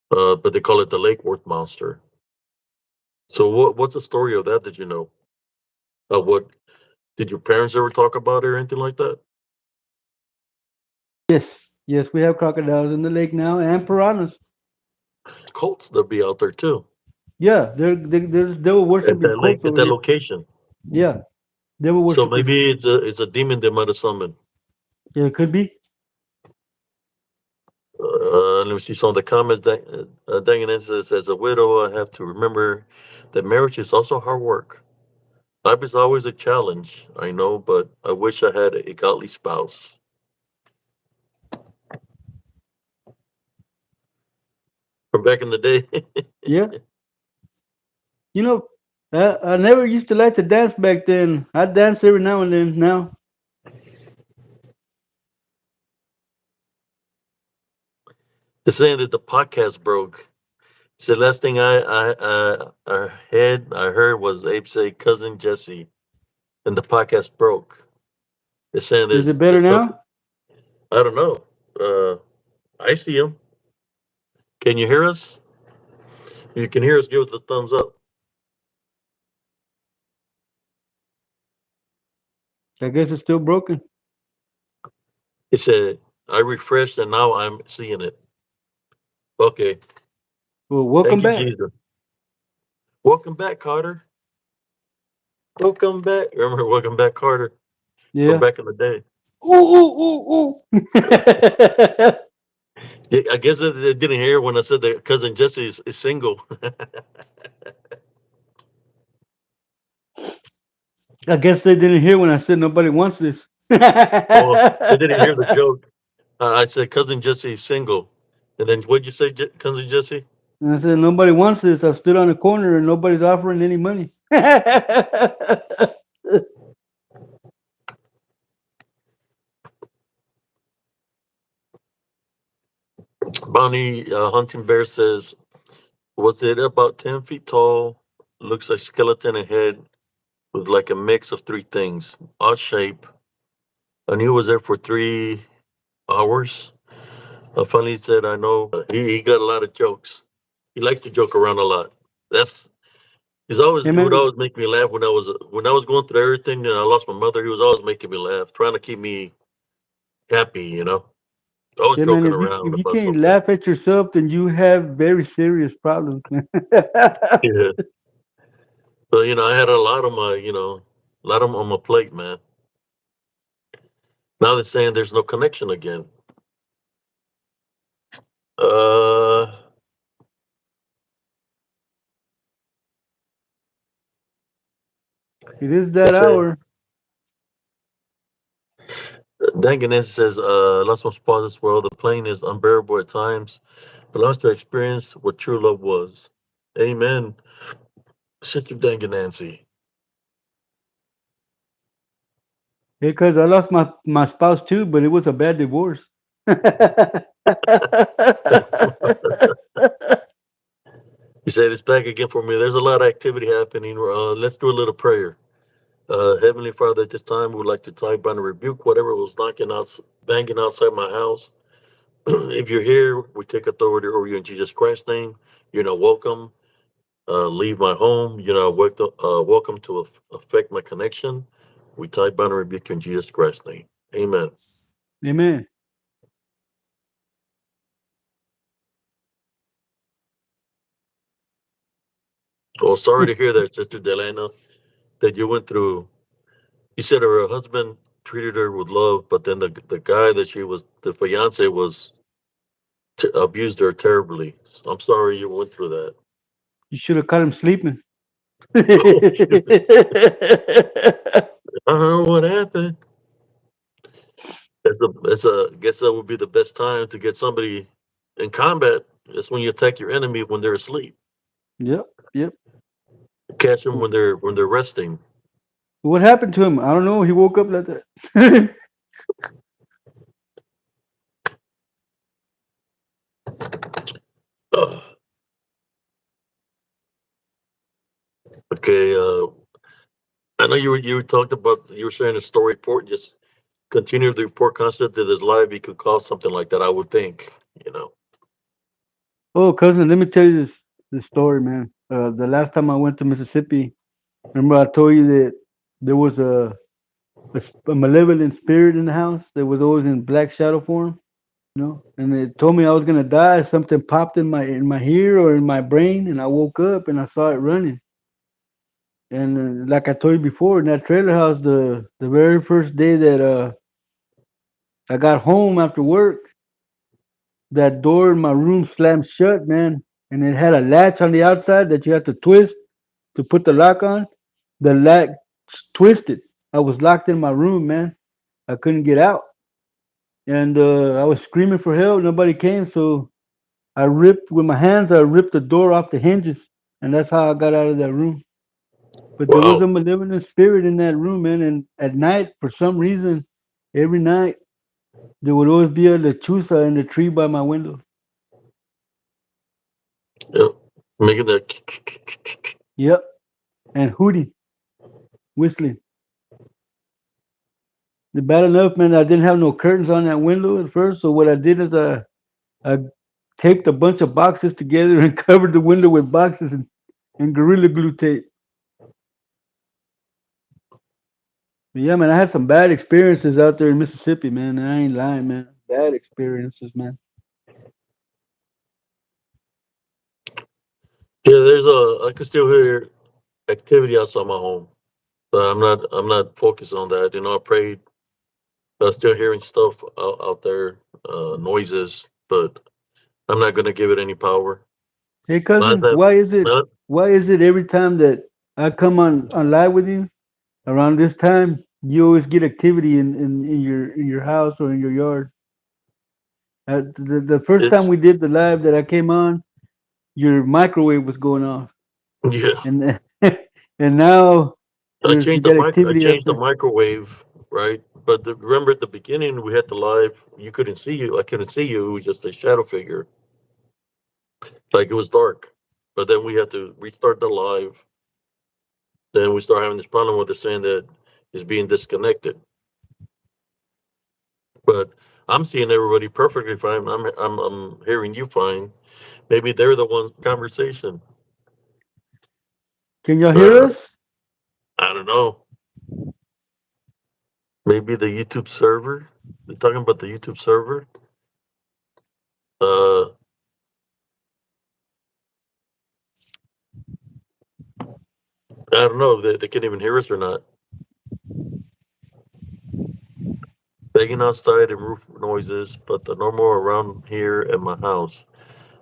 But they call it the Lake Worth monster. So what's the story of that? Did you know? What did your parents ever talk about it or anything like that? yes, yes. We have crocodiles in the lake now and piranhas. Cults that be out there too Yeah, they were at worshiping that lake cults at over that here. location. Yeah, they were So worshiping. maybe it's a demon they might have summoned. Yeah, it could be. Let me see some of the comments. Dangan says, as a widow, I have to remember that marriage is also hard work. Life is always a challenge, I know, but I wish I had a godly spouse. From back in the day. Yeah, you know, I never used to like to dance back then. I dance every now and then. Now, It's saying that the podcast broke. So last thing I heard was Abe say cousin Jesse. and the podcast broke. They're saying Is it there's better there's now? nothing. I don't know. I see him. Can you hear us? If you can hear us, give us a thumbs up. I guess it's still broken. He said, I refreshed and now I'm seeing it. Okay. Well, welcome Thank you, back. Jesus. Welcome back, Carter. Welcome back. Remember, welcome back, Carter, from Yeah. back in the day. Ooh, ooh, ooh, ooh. Yeah, I guess they didn't hear when I said that cousin Jesse is single. I guess they didn't hear when I said nobody wants this. Oh, they didn't hear the I joke. I said cousin Jesse is single. And then what'd you say, cousin Jesse? said nobody wants this. I stood on the corner and nobody's offering any money. Bonnie Hunting Bear says, was it about 10 feet tall? Looks like skeleton and head with like a mix of three things. Odd shape. I knew it was there for 3 hours. Finally said, I know. He got a lot of jokes. He likes to joke around a lot. That's Hey he would man, always make me laugh when I was going through everything and I lost my mother. He was always making me laugh, trying to keep me happy. Always yeah man, joking if around you about can't something. laugh at yourself, then you have very serious problems, man. Yeah, but I had a lot of a lot of 'em on my plate, man. Now they're saying there's no connection again. Uh, It is they that say hour. Danganese says, "Lost my spot as well. The plane is unbearable at times, but lost to experience what true love was." Amen, Sister Danganancy. Because I lost my spouse too, but it was a bad divorce. He said, "It's back again for me. There's a lot of activity happening. Let's do a little prayer. Heavenly Father, at this time, we would like to type bind and rebuke whatever was banging outside my house. If you're here, we take authority over you in Jesus Christ's name. You're not welcome. Leave my home. You're not welcome to affect my connection. We type bind and rebuke you in Jesus Christ's name. Amen." Amen. Well, sorry to hear that, Sister Delana, that you went through. You said her husband treated her with love, but then the guy that the fiance was abused her terribly. I'm sorry you went through that. You should have caught him sleeping. Oh, shoot. I don't know what happened. I guess that would be the best time to get somebody in combat. That's when you attack your enemy when they're asleep. Yep, yep. Catch them when they're resting. What happened to him? I don't know. He woke up like that. Ugh. Okay, I know you talked about you were sharing a story report. Just continue the report concept that is live. You could call something like that. I would think. You know. Oh, cousin, let me tell you this story, man. The last time I went to Mississippi, remember I told you that there was a malevolent spirit in the house that was always in black shadow form, and it told me I was gonna die. Something popped in my ear or in my brain, and I woke up and I saw it running. And like I told you before, in that trailer house, the very first day that I got home after work, that door in my room slammed shut, man, and it had a latch on the outside that you had to twist to put the lock on. The latch twisted. I was locked in my room, man. I couldn't get out, and I was screaming for help. Nobody came, so I ripped with my hands. I ripped the door off the hinges, and that's how I got out of that room. But there was a Wow. malevolent spirit in that room, man. And at night, for some reason, every night there would always be a lechuza in the tree by my window. Yep. Making that. Yep, and Hootie whistling. bad enough, man. I didn't have no curtains on that window at first. So what I did is I taped a bunch of boxes together and covered the window with boxes and gorilla glue tape. But yeah, man, I had some bad experiences out there in Mississippi, man. I ain't lying, man. Bad experiences, man. Yeah, there's a. I can still hear activity outside my home, but I'm not focused on that. I prayed. Still hearing stuff out there, noises, but I'm not gonna give it any power. Hey, Not cousin, that. why is it? Not, Why is it every time that I come on live with you around this time, you always get activity in your house or in your yard? The first time it's we did the live that I came on, your microwave was going off, yeah. and and now you got I activity out changed the there. microwave, right? But remember at the beginning we had the live. You couldn't see you. I couldn't see you. It was just a shadow figure. Like it was dark. But then we had to restart the live. Then we start having this problem where they're saying that it's being disconnected. But I'm seeing everybody perfectly fine. I'm hearing you fine. Maybe they're the ones conversation. Can y'all hear Uh, us? I don't know. Maybe the YouTube server. They're talking about the YouTube server. Uh, I don't know if they can even hear us or not. Begging outside and roof noises, but the normal around here at my house.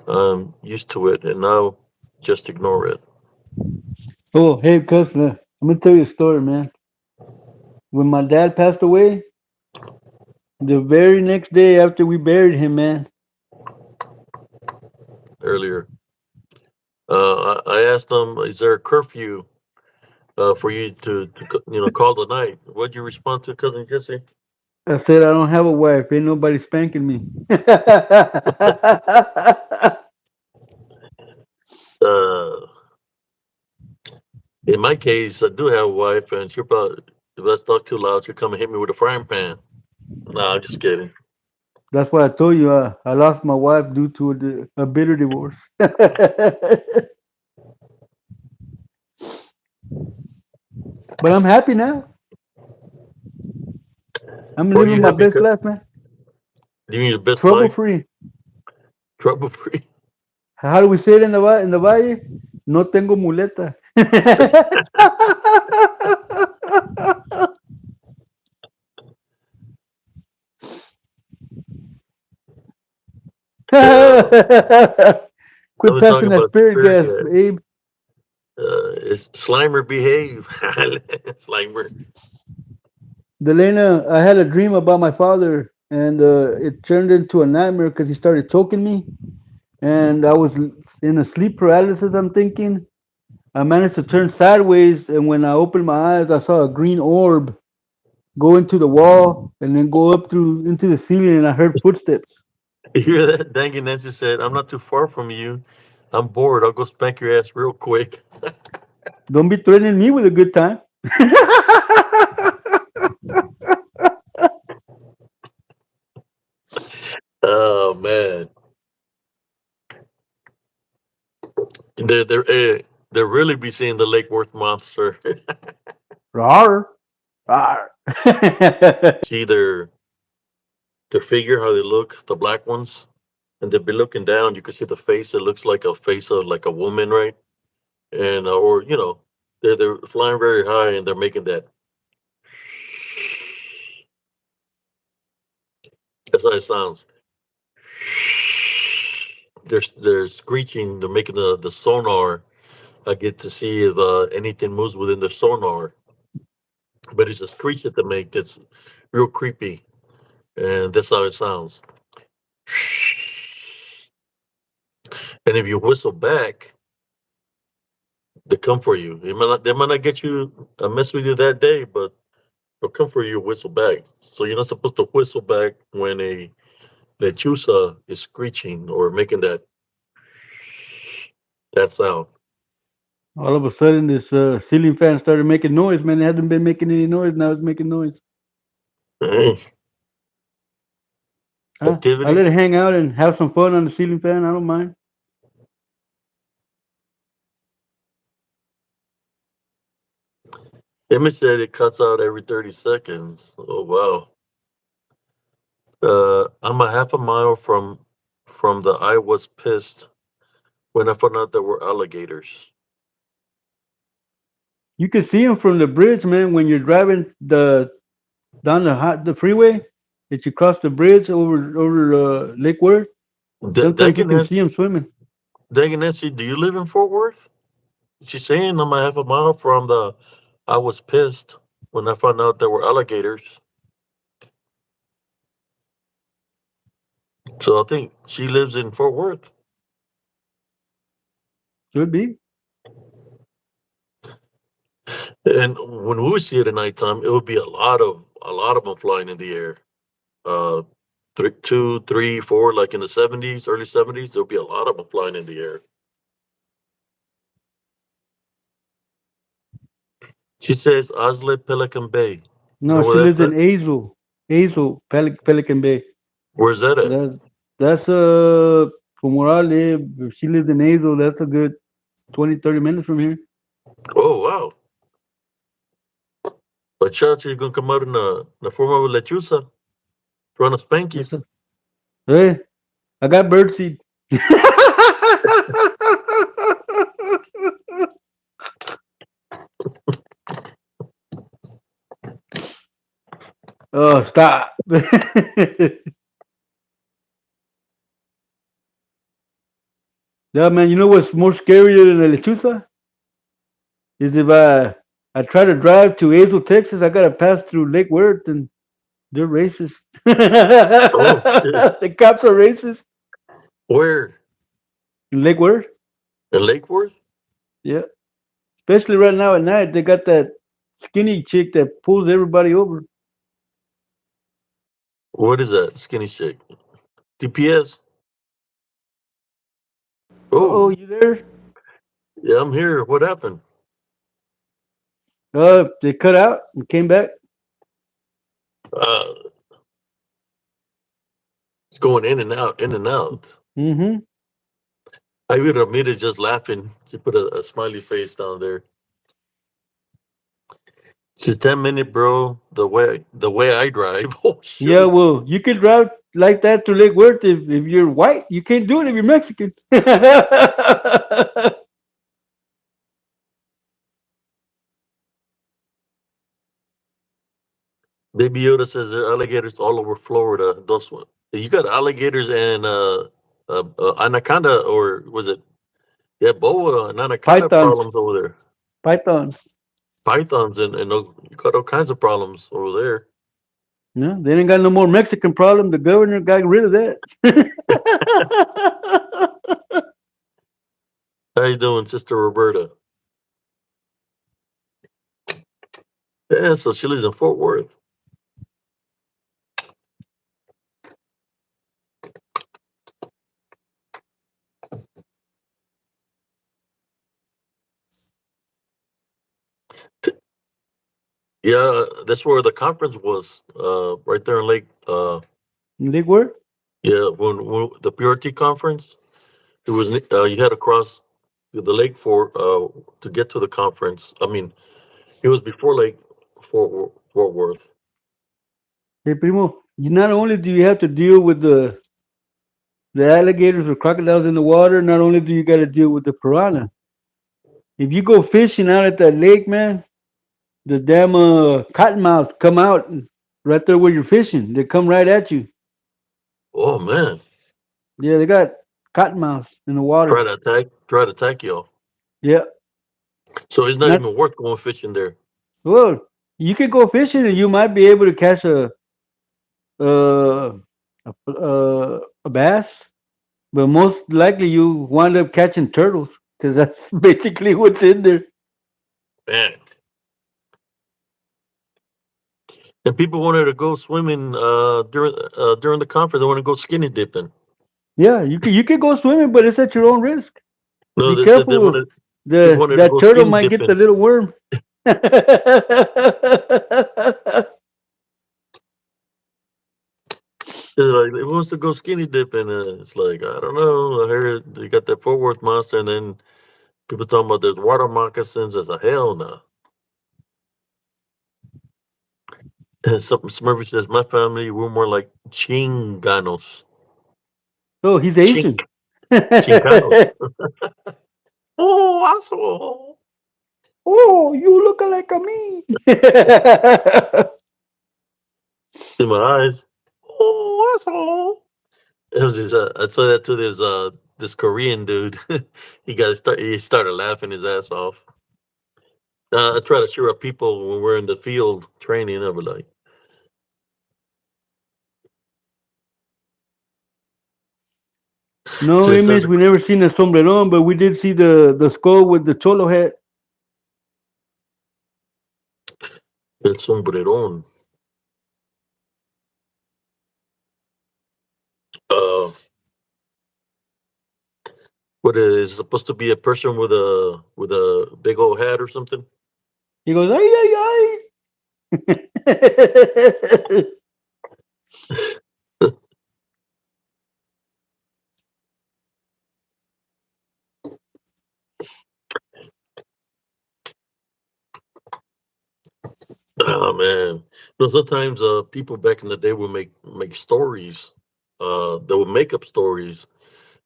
I'm used to it, and now just ignore it. Oh, hey, cousin, I'm gonna tell you a story, man. When my dad passed away, the very next day after we buried him, man, Earlier, I asked them, "Is there a curfew for you to call the night?" What'd you respond to, cousin Jesse? I said I don't have a wife. Ain't nobody spanking me. Uh, in my case, I do have a wife, and she'll probably if I talk too loud, she'll come and hit me with a frying pan. No, I'm just kidding. That's what I told you. I lost my wife due to a bitter divorce. But I'm happy now. I'm What are living you my happy? best life, man. Do you mean your best Trouble life? free. Trouble free? How do we say it in the valle? No tengo muleta. Yeah, I Quit was talking passing that about spirit spirit gas, guide. Abe. Is Slimer behave? Slimer. Delena, I had a dream about my father, and it turned into a nightmare because he started choking me, and I was in a sleep paralysis. I'm thinking I managed to turn sideways, and when I opened my eyes, I saw a green orb go into the wall and then go up through into the ceiling, and I heard footsteps. You hear that? Dangy Nancy said, "I'm not too far from you. I'm bored. I'll go spank your ass real quick." Don't be threatening me with a good time. Oh man, they're really be seeing the Lake Worth monster. Rawr, rawr. See their figure, how they look, the black ones, and they'll be looking down. You can see the face. It looks like a face of like a woman, right? And or they're flying very high and they're making that. That's how it sounds. They're screeching. They're making the sonar. I get to see if anything moves within the sonar, but it's a screech that they make that's real creepy, and that's how it sounds. And if you whistle back, they come for you. They might not get you mess with you that day, but they'll come for you. Whistle back. So you're not supposed to whistle back when a lechusa is screeching or making that sound. All of a sudden, this ceiling fan started making noise. Man, it hasn't been making any noise. Now it's making noise. Hey, I let activity. it hang out and have some fun on the ceiling fan. I don't mind. Image said it cuts out every 30 seconds. Oh wow. I'm a half a mile from the I was pissed when I found out there were alligators. You can see them from the bridge, man. When you're driving down the freeway, that you cross the bridge over Lake Worth. Sometimes you Dang can it, see them swimming. dang it, Nancy, do you live in Fort Worth? She's saying I'm a half a mile from the I was pissed when I found out there were alligators. So I think she lives in Fort Worth. Could be. And when we would see it at nighttime, it would be a lot of them flying in the air. Uh, three, two, three, four, like in the '70s, early '70s, there'll be a lot of them flying in the air. She says Osle Pelican Bay. You No, know she where that's lives at? in Azle, Pelican Bay. Where's that at? That's from where I live. If she lives in Azle, that's a good 20, 30 minutes from here. Oh wow! But shout you're gonna come out in the form of a lechuza, trying to spank you. That's a, hey, I got birdseed. Oh, stop. Yeah, man, you know what's more scarier than a lechuza? Is if I try to drive to Azle, Texas, I gotta pass through Lake Worth, and they're racist. Oh shit! The cops are racist Where in Lake Worth. in Lake Worth? Yeah, especially right now at night, they got that skinny chick that pulls everybody over. What is that? Skinny chick. DPS. Oh, Oh you there? yeah, I'm here. What happened? They cut out and came back. Uh, it's going in and out, in and out. Mm-hmm. I would admit is just laughing. She put a smiley face down there. She's 10 minute, bro. The way I drive. Oh Yeah, shoot. well, you can drive like that to Lake Worth if you're white. You can't do it if you're Mexican. Baby Yoda says there are alligators all over Florida. Those one. You got alligators and anaconda, or was it? Yeah, boa and anaconda Pythons, problems over there. pythons. Pythons and you got all kinds of problems over there. No, they ain't got no more Mexican problem. The governor got rid of that. How you doing, Sister Roberta? Yeah, so she lives in Fort Worth. T- Yeah, that's where the conference was. Right there in Lake. Lake Worth? Yeah, when the PRT conference, it was you had to cross the lake for to get to the conference. I mean, it was before Lake Fort Worth. Hey, primo, you not only do you have to deal with the alligators or crocodiles in the water, not only do you got to deal with the piranha. If you go fishing out at that lake, man, the damn cottonmouths come out right there where you're fishing. They come right at you. Oh man, Yeah, they got cottonmouths in the water. try to attack y'all. Yeah, So it's not not even worth going fishing there. well. You could go fishing and you might be able to catch uh, a bass, but most likely you wind up catching turtles because that's basically what's in there. Man, and people wanted to go swimming during the conference. They want to go skinny dipping. Yeah, you could go swimming, but it's at your own risk. No, Be they said they careful. wanted people The wanted to that go turtle skinny might get the dipping. little worm. It's like, "Who wants to go skinny dipping?" It's like, "I don't know. I heard you got that Fort Worth monster," and then people talking about there's water moccasins. As a hell no. And some Smurfy says, "My family, we're more like chinganos." Oh, he's Asian. Chink, chinganos. Oh, asshole. Oh, you look like a me. In my eyes. Oh, asshole. It was just, I saw that to this Korean dude. He started laughing his ass off. I try to cheer up people when we're in the field training. I'll be like, No, since there's image. We never seen a sombreron, but we did see the skull with the cholo hat. el sombrerón. Uh, what is it supposed to be a person with a big old hat or something? He goes, ay, ay, ay. Oh man, sometimes people back in the day would make stories. They would make up stories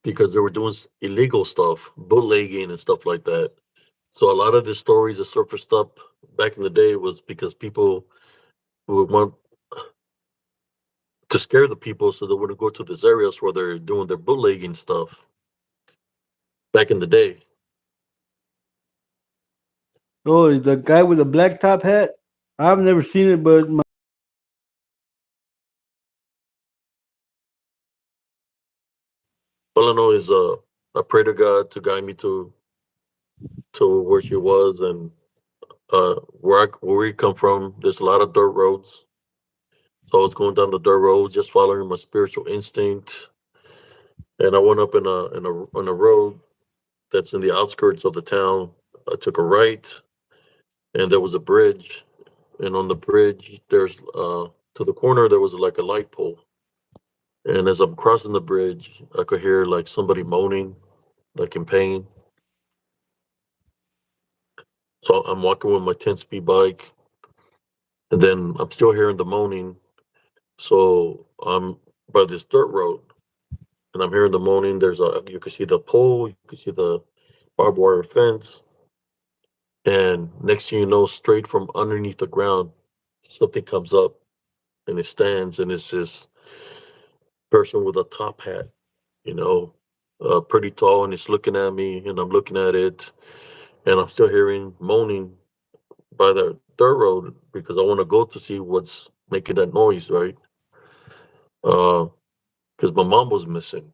because they were doing illegal stuff, bootlegging and stuff like that. So a lot of the stories that surfaced up back in the day was because people would want to scare the people so they wouldn't go to these areas where they're doing their bootlegging stuff back in the day. Oh, the guy with the black top hat. I've never seen it, but All I know is I pray to God to guide me to where she was and where we come from. There's a lot of dirt roads, so I was going down the dirt roads, just following my spiritual instinct, and I went up in a road that's in the outskirts of the town. I took a right, and there was a bridge, and on the bridge, there's to the corner there was like a light pole, and as I'm crossing the bridge, I could hear like somebody moaning, like in pain. So I'm walking with my 10-speed bike, and then I'm still hearing the moaning. So I'm by this dirt road, and I'm hearing the moaning. You can see the pole, you can see the barbed wire fence, and next thing you know, straight from underneath the ground, something comes up and it stands, and it's this person with a top hat, you know, pretty tall, and it's looking at me, and I'm looking at it, and I'm still hearing moaning by the dirt road because I want to go to see what's making that noise, right? Because my mom was missing.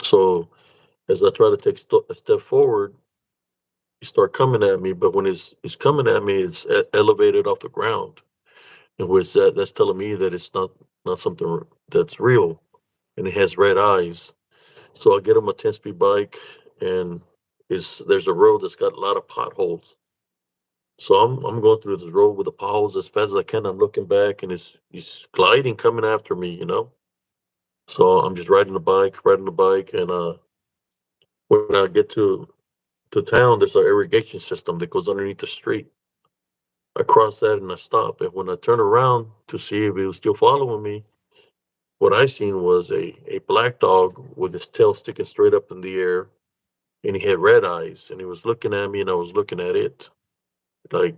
So as I try to take a step forward, he start coming at me, but when it's coming at me, it's elevated off the ground, in which that's telling me that it's not something that's real, and it has red eyes. So I get him a 10-speed bike, and is there's a road that's got a lot of potholes. So I'm going through this road with the potholes as fast as I can. I'm looking back, and he's gliding, coming after me, you know. So I'm just riding the bike, and when I get to town, there's an irrigation system that goes underneath the street. I cross that and I stop. And when I turn around to see if he was still following me, what I seen was a black dog with his tail sticking straight up in the air, and he had red eyes, and he was looking at me, and I was looking at it, like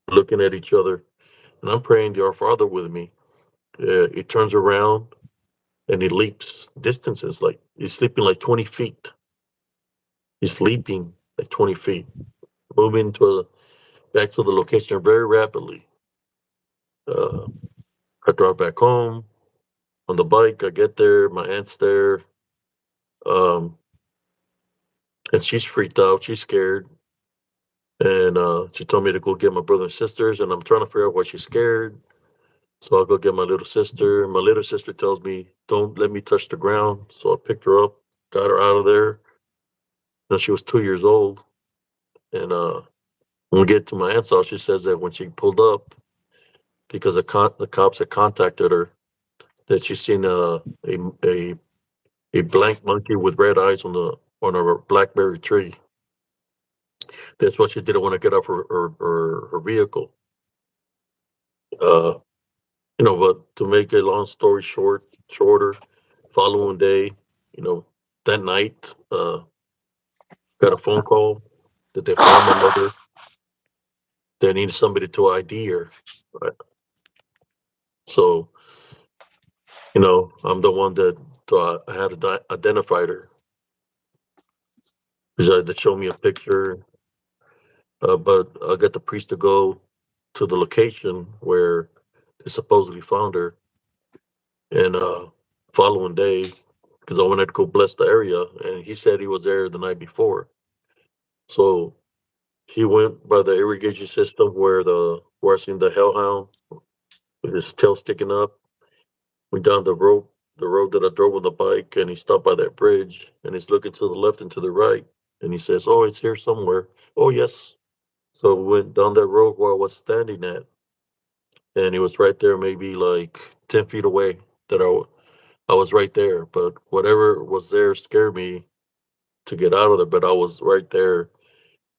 looking at each other. And I'm praying to our Father with me. He turns around and he leaps distances, like he's sleeping like 20 feet. He's leaping like 20 feet, moving back to the location very rapidly. Uh, I drive back home on the bike. I get there, my aunt's there, um, and she's freaked out. She's scared, and she told me to go get my brother and sisters. And I'm trying to figure out why she's scared. So I'll go get my little sister. My little sister tells me, "Don't let me touch the ground." So I picked her up, got her out of there. She was 2 years old, and when we get to my aunt's house, she says that when she pulled up, because the cops had contacted her, that she seen a a blank monkey with red eyes on a blackberry tree. That's why she didn't want to get off her vehicle. Uh, but to make a long story shorter, following day, you know, that night, got a phone call that they found my mother. They needed somebody to ID her. Right? So, I'm the one that had identified her. Because I had to show me a picture, but I got the priest to go to the location where they supposedly found her. And following day, because I wanted to go bless the area, and he said he was there the night before. So he went by the irrigation system where I seen the hellhound with his tail sticking up. Went down the road that I drove on the bike, and he stopped by that bridge, and he's looking to the left and to the right, and he says, "Oh, it's here somewhere." Oh, yes. So we went down that road where I was standing at, and he was right there, maybe like 10 feet away. I was right there, but whatever was there scared me to get out of there. But I was right there,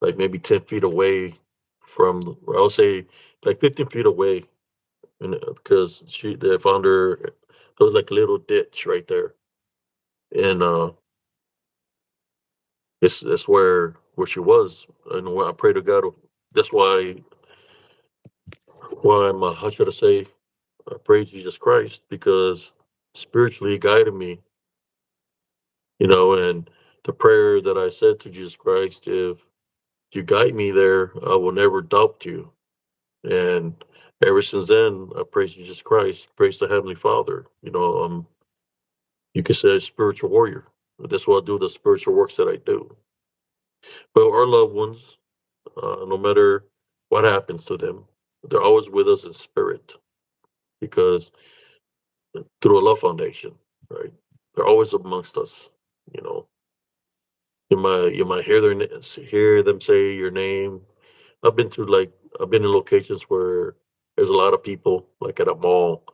like maybe 10 feet away I would say like 15 feet away, and because they found her, there was like a little ditch right there, and it's where she was, and when I pray to God, that's why I'm how should I say, I praise Jesus Christ because spiritually he guided me, and the prayer that I said to Jesus Christ, if you guide me there, I will never doubt you. And ever since then, I praise Jesus Christ, praise the Heavenly Father. You could say a spiritual warrior. That's why I do the spiritual works that I do. But our loved ones, no matter what happens to them, they're always with us in spirit because through a love foundation, right? They're always amongst us. You know, you might hear them say your name. I've been to like I've been in locations where there's a lot of people, like at a mall.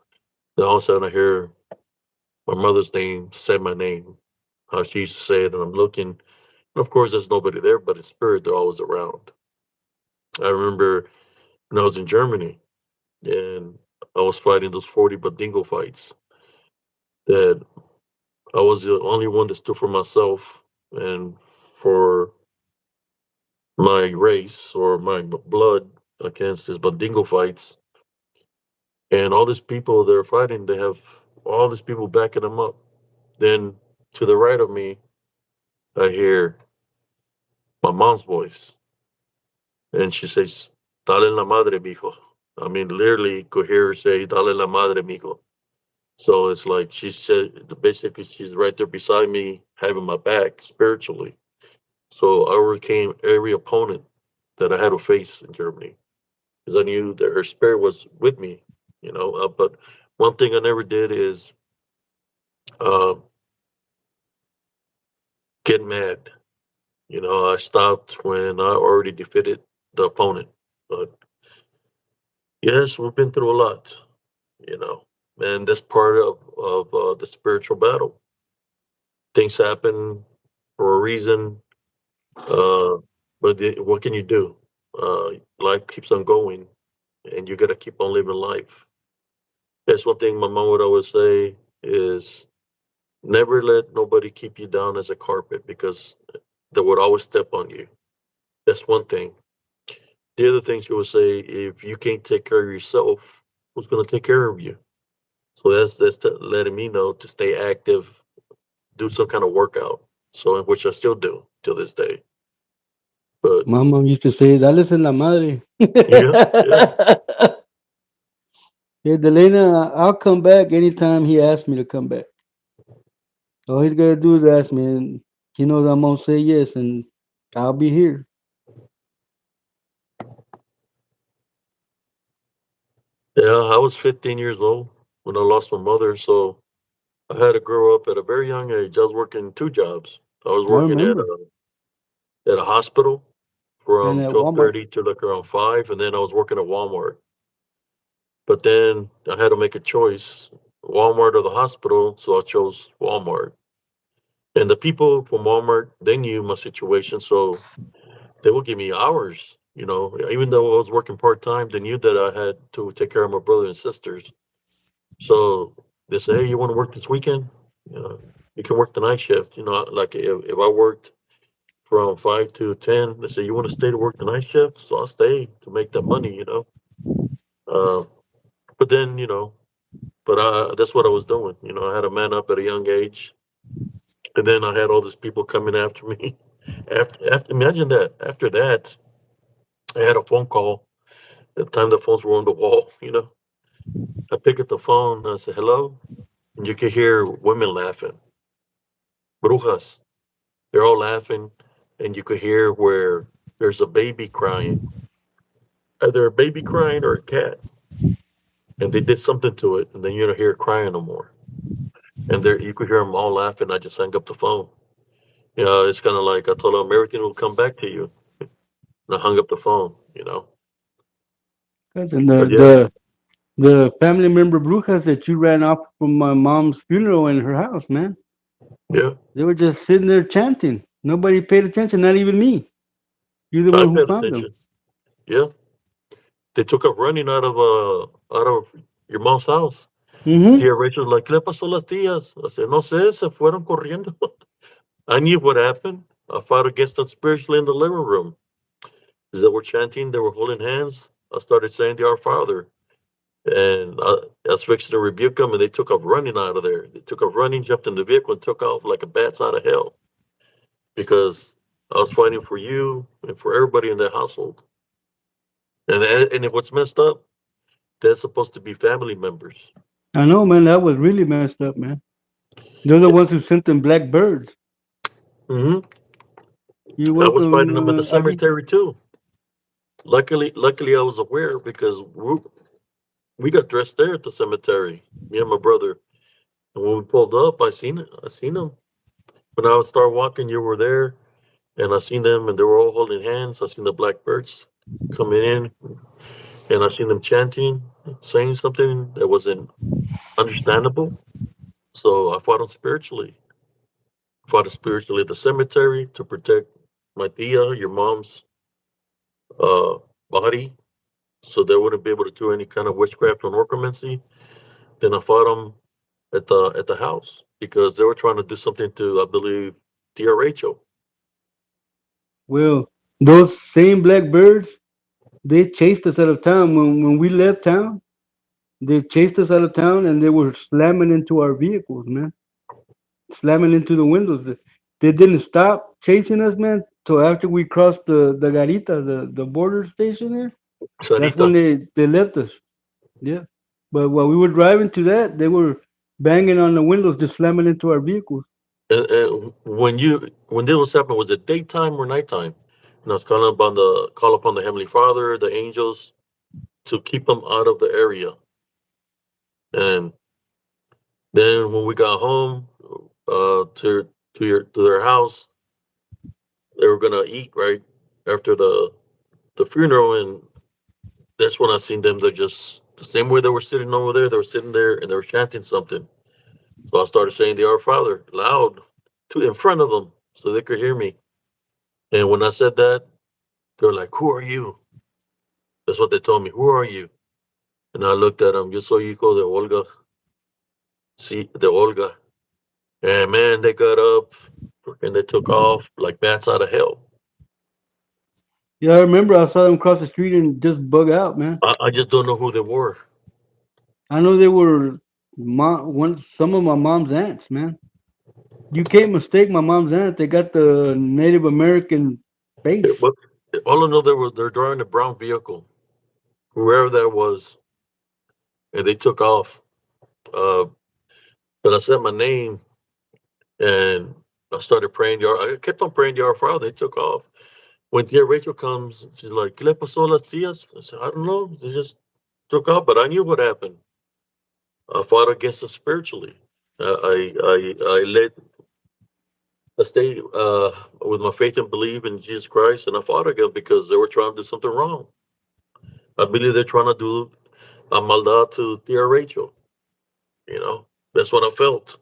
Then all of a sudden I hear my mother's name, say my name, how she used to say it, and I'm looking. And of course, there's nobody there, but in spirit, they're always around. I remember when I was in Germany and I was fighting those 40 Badingo fights, that I was the only one that stood for myself and for my race or my blood against these Badingo fights. And all these people they're fighting, they have all these people backing them up. Then to the right of me, I hear my mom's voice, and she says, "Dale la madre, mijo." I mean, literally, could hear her say, "Dale la madre, mijo." So it's like she said, basically, she's right there beside me, having my back spiritually. So I overcame every opponent that I had to face in Germany because I knew that her spirit was with me. But one thing I never did is uh, get mad. I stopped when I already defeated the opponent. But yes, we've been through a lot, you know, and that's part of the spiritual battle. Things happen for a reason, uh, but what can you do? Life keeps on going, and you got to keep on living life. That's one thing my mom would always say is never let nobody keep you down as a carpet because they would always step on you. That's one thing. The other thing she would say, if you can't take care of yourself, who's going to take care of you? So that's letting me know to stay active, do some kind of workout. So which I still do till this day. But My mom used to say, "Dales en la madre." yeah, yeah, Yeah, Delana, I'll come back anytime he asks me to come back. All he's gotta do is ask me, and he knows I'm gonna say yes, and I'll be here. yeah. I was 15 years old when I lost my mother, so I had to grow up at a very young age. I was working two jobs. I was I working remember. at a hospital And from at twelve Walmart. thirty to like around 5, and then I was working at Walmart. But then I had to make a choice. Walmart or the hospital, so I chose Walmart. And the people from Walmart, they knew my situation, so they would give me hours. Even though I was working part time, they knew that I had to take care of my brother and sisters. So they say, "Hey, you want to work this weekend? You can work the night shift." Like if I worked from 5 to 10, they say, "You want to stay to work the night shift?" So I'll stay to make that money. Uh, but then but that's what I was doing. I had a man up at a young age, and then I had all these people coming after me. After imagine that. After that, I had a phone call. At the time, the phones were on the wall. I pick up the phone and I say, "Hello," and you can hear women laughing. Brujas. They're all laughing, and you could hear where there's a baby crying, either a baby crying or a cat, and they did something to it, and then you don't hear it crying no more. And there, you could hear them all laughing. I just hung up the phone. It's kind of like I told them everything will come back to you, and I hung up the phone. And But the yeah, the the family member brujas that you ran off from my mom's funeral in her house, man. yeah, They were just sitting there chanting. Nobody paid attention, not even me. You're the I one who paid found them. attention. Yeah, they took off running out of your mom's house. Mm-hmm. Tia Rachel's like, ¿Qué le pasó a las tías? I said, no sé, se fueron corriendo. I knew what happened. I fought against them spiritually in the living room. As they were chanting, they were holding hands. I started saying the Our Father. And I was fixing to rebuke them, and they took off running out of there. They took off running, jumped in the vehicle, and took off like a bat's out of hell because I was fighting for you and for everybody in that household. And what's messed up, they're supposed to be family members. I know, man. That was really messed up, man. They're the Yeah. ones who sent them black birds. Hmm. You're I was welcome, fighting them in the Aggie. cemetery too. Luckily, I was aware because we got dressed there at the cemetery, me and my brother. And when we pulled up, I seen it. I seen them. When I would start walking, you were there, and I seen them, and they were all holding hands. I seen the blackbirds coming in, and I seen them chanting, saying something that wasn't understandable. So I fought them spiritually. Fought them spiritually at the cemetery to protect my tia, your mom's uh, body, so they wouldn't be able to do any kind of witchcraft or necromancy. Then I fought them at the house because they were trying to do something to, I believe, tia Rachel. Well, those same black birds, they chased us out of town. When we left town, they chased us out of town and they were slamming into our vehicles, man. Slamming into the windows. They didn't stop chasing us, man, till after we crossed the garita, the border station there. That's when Sarita. they left us. Yeah. But while we were driving to that, they were banging on the windows, just slamming into our vehicles. And when this was happening, was it daytime or nighttime? And I was calling upon the Heavenly Father, the angels, to keep them out of the area. And then when we got home, to their house, they were gonna eat right after the funeral, and that's when I seen them. They're just the same way they were sitting over there. They were sitting there and they were chanting something. So I started saying the Our Father loud to in front of them so they could hear me. And when I said that, they're like, "Who are you?" That's what they told me. "Who are you?" And I looked at them. Yo soy hijo de Olga. See, de Olga. And man, they got up and they took off like bats out of hell. Yeah, I remember I saw them cross the street and just bug out, man. I just don't know who they were. I know they were some of my mom's aunts, man. You can't mistake my mom's aunt. They got the Native American It, face. wa- all I know they're driving a brown vehicle, whoever that was, and they took off. Uh, but I said my name and I started praying. I kept on praying the Our Father. They took off. When Tia Rachel comes, she's like, "¿Qué le pasó a las tías?" I said, "I don't know. They just took off." But I knew what happened. I fought against it spiritually. I stayed with my faith and belief in Jesus Christ, and I fought against because they were trying to do something wrong. I believe they're trying to do a maldad to Tia Rachel. You know, that's what I felt,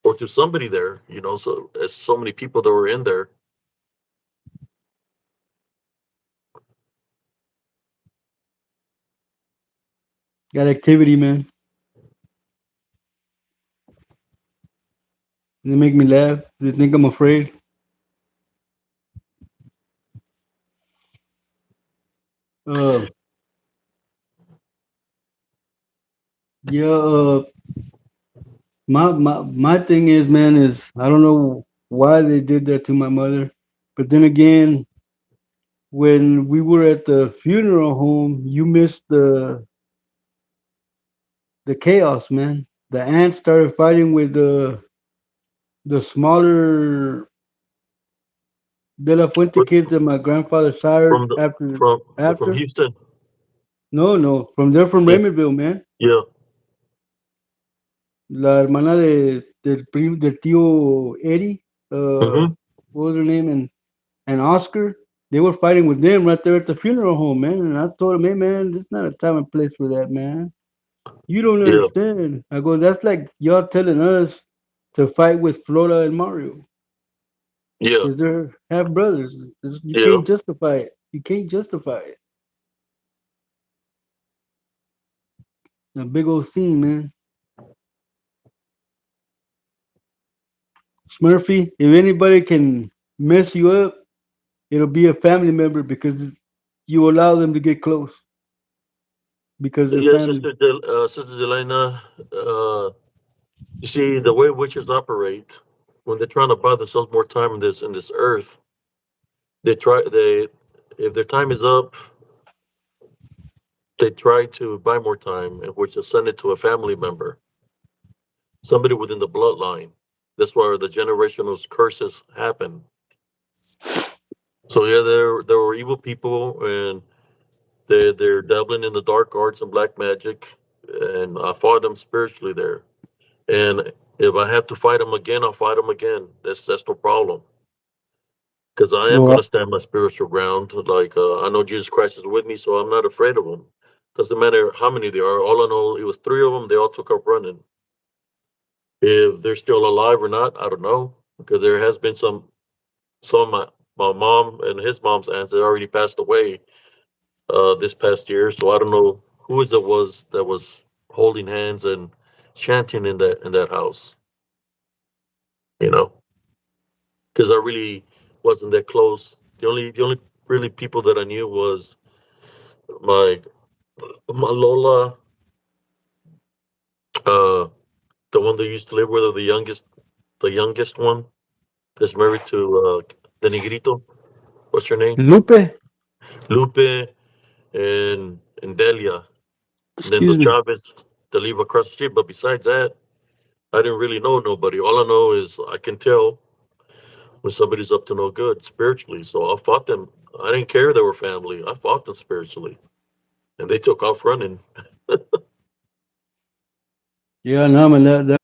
or to somebody there. You know, so as so many people that were in there. Got activity, man. They make me laugh. They think I'm afraid. Uh, yeah. My thing is, man, is I don't know why they did that to my mother, but then again, when we were at the funeral home, you missed the chaos, man. The ants started fighting with the smaller De La Fuente But kids that my grandfather sired from the after from from after. Houston, No, from there from yeah, Raymondville, man. yeah, La hermana del tío Eddie, hmm what was her name? And Oscar, they were fighting with them right there at the funeral home, man. And I told him, hey, man, this is not a time and place for that, man. You don't yeah, understand. I go, that's like y'all telling us to fight with Flora and Mario yeah, because they're half brothers. You yeah, can't justify it. You can't justify it. A big old scene, man. Smurfy, if anybody can mess you up, it'll be a family member because you allow them to get close because they're yeah, family. Sister Delana. You see, the way witches operate, when they're trying to buy themselves more time in this earth, they if their time is up, they try to buy more time, and which is send it to a family member, somebody within the bloodline. That's where the generational curses happen. So yeah, there were evil people, and they're dabbling in the dark arts and black magic, and I fought them spiritually there. And if I have to fight them again, I'll fight them again. That's no problem. Because I am Oh, going to stand my spiritual ground. Like I know Jesus Christ is with me, so I'm not afraid of them. Doesn't matter how many there are. All in all, it was three of them. They all took up running. If they're still alive or not, I don't know. Because there has been some of my mom and his mom's aunts that already passed away this past year. So I don't know who it was that was holding hands and chanting in that house. You know, because I really wasn't that close. The only really people that I knew was my my Lola, uh, the one that used to live with her, the youngest one that's married to the Negrito. What's her name? Lupe, Lupe and Delia. And then the excuse me. Chavez that live across the street. But besides that, I didn't really know nobody. All I know is I can tell when somebody's up to no good spiritually. So I fought them. I didn't care they were family. I fought them spiritually, and they took off running. Yeah, no, man, that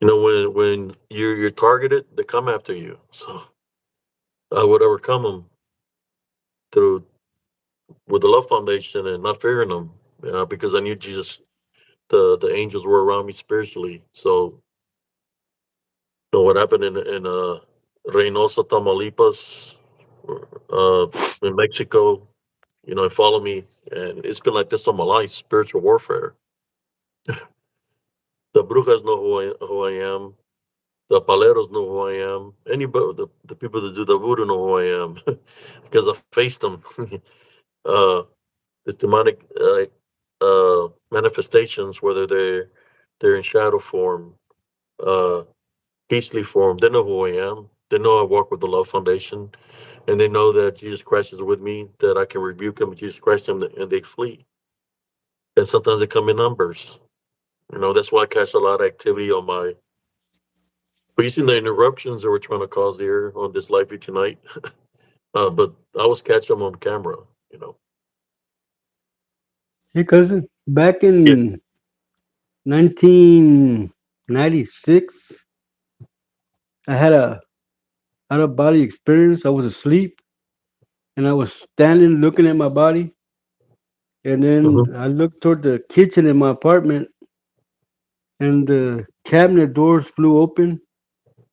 You know, when you're targeted, they come after you. So I would overcome them through with the love foundation and not fearing them, because I knew Jesus. The angels were around me spiritually. So you know what happened in Reynosa, Tamaulipas, uh, in Mexico. You know, it followed me, and it's been like this all my life. Spiritual warfare. The brujas know who I am. The paleros know who I am. Anybody, the people that do the voodoo know who I am because I faced them. uh, the demonic manifestations, whether they're in shadow form, uh, beastly form, they know who I am. They know I walk with the Love Foundation, and they know that Jesus Christ is with me. That I can rebuke them, Jesus Christ, and they flee. And sometimes they come in numbers. You know, that's why I catch a lot of activity on my. But you see the interruptions that we're trying to cause here on this live feed tonight. But I was catching them on camera. You know. hey cousin, back Yeah. in 1996, I had a out of body experience. I was asleep and I was standing looking at my body, and then Hmm. I looked toward the kitchen in my apartment, and the cabinet doors flew open,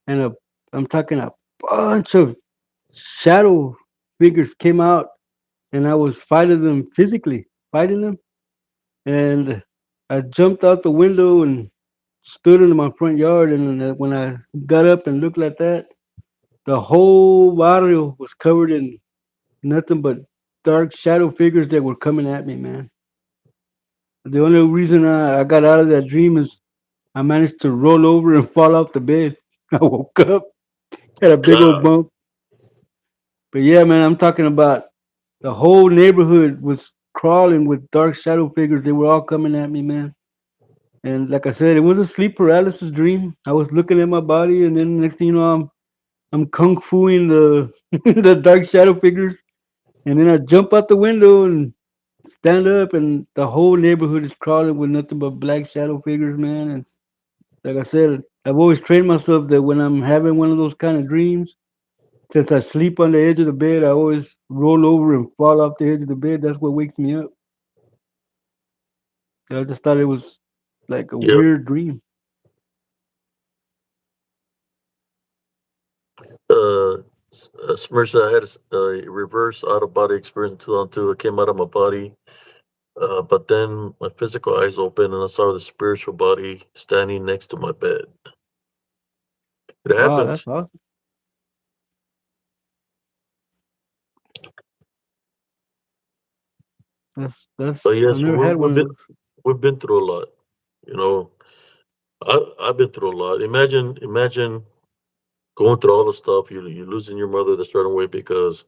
and I'm talking a bunch of shadow figures came out, and I was fighting them physically, fighting them, and I jumped out the window and stood in my front yard, and when I got up and looked like that, the whole barrio was covered in nothing but dark shadow figures that were coming at me, man. The only reason I got out of that dream is I managed to roll over and fall off the bed. I woke up, had a big old God, bump. But yeah, man, I'm talking about the whole neighborhood was crawling with dark shadow figures. They were all coming at me, man. And like I said, it was a sleep paralysis dream. I was looking at my body, and then next thing you know, I'm kung fuing the the dark shadow figures, and then I jump out the window and stand up, and the whole neighborhood is crawling with nothing but black shadow figures, man. And like I said, I've always trained myself that when I'm having one of those kind of dreams, since I sleep on the edge of the bed, I always roll over and fall off the edge of the bed. That's what wakes me up. So I just thought it was like a yep. weird dream. Uh, Smirsa, I had a reverse out of body experience in 2002. I came out of my body, but then my physical eyes opened and I saw the spiritual body standing next to my bed. It Wow, that's happens. awesome. But That's I've yes, never had one of those. we've been through a lot. You know, I've been through a lot. Imagine going through all the stuff. You losing your mother the certain way because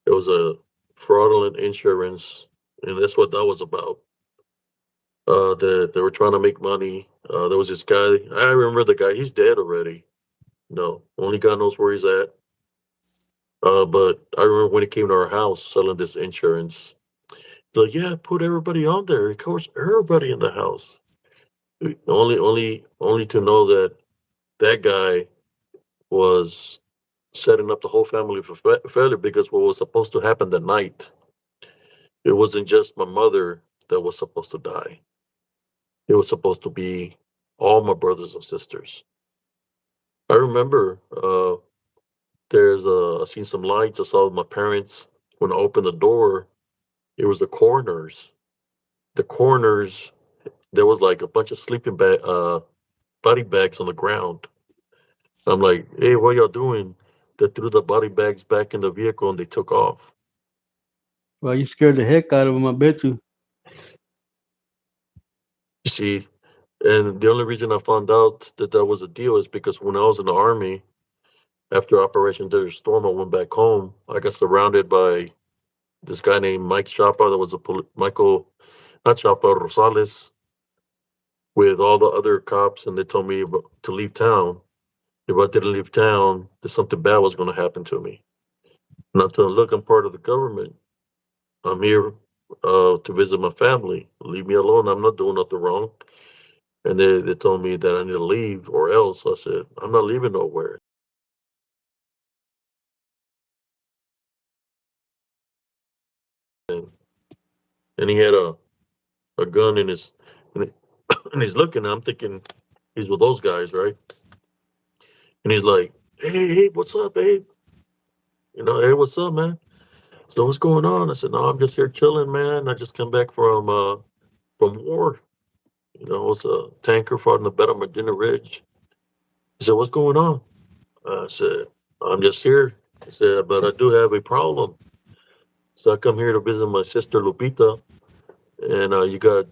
it was a fraudulent insurance, and that's what that was about. They were trying to make money. There was this guy. I remember the guy. He's dead already. No, only God knows where he's at. But I remember when he came to our house selling this insurance. He's like, "Yeah, put everybody on there. It covers everybody in the house." Only to know that that guy was setting up the whole family for failure because what was supposed to happen that night, it wasn't just my mother that was supposed to die. It was supposed to be all my brothers and sisters. I remember I seen some lights. I saw my parents when I opened the door. It was the coroners. The coroners. There was like a bunch of body bags on the ground. I'm like, hey, what y'all doing? They threw the body bags back in the vehicle and they took off. Well, you scared the heck out of them, I bet you. You see, and the only reason I found out that that was a deal is because when I was in the army, after Operation Desert Storm, I went back home. I got surrounded by this guy named Mike Chapa, that was Michael, not Chapa, Rosales, with all the other cops, and they told me to leave town. If I didn't leave town, that something bad was going to happen to me. And I told them, look, I'm part of the government. I'm here to visit my family. Leave me alone. I'm not doing nothing wrong. And they told me that I need to leave or else. I said, I'm not leaving nowhere. And, and he had a gun in his, and, and he's looking. I'm thinking he's with those guys, right? And he's like, hey, what's up, babe? Hey, what's up, man? So what's going on? I said, no, I'm just here chilling, man. I just come back from war. It was a tanker fought in the Battle of Medina Ridge. He said, what's going on? I said, I'm just here. I said, but I do have a problem. So I come here to visit my sister Lupita, and you got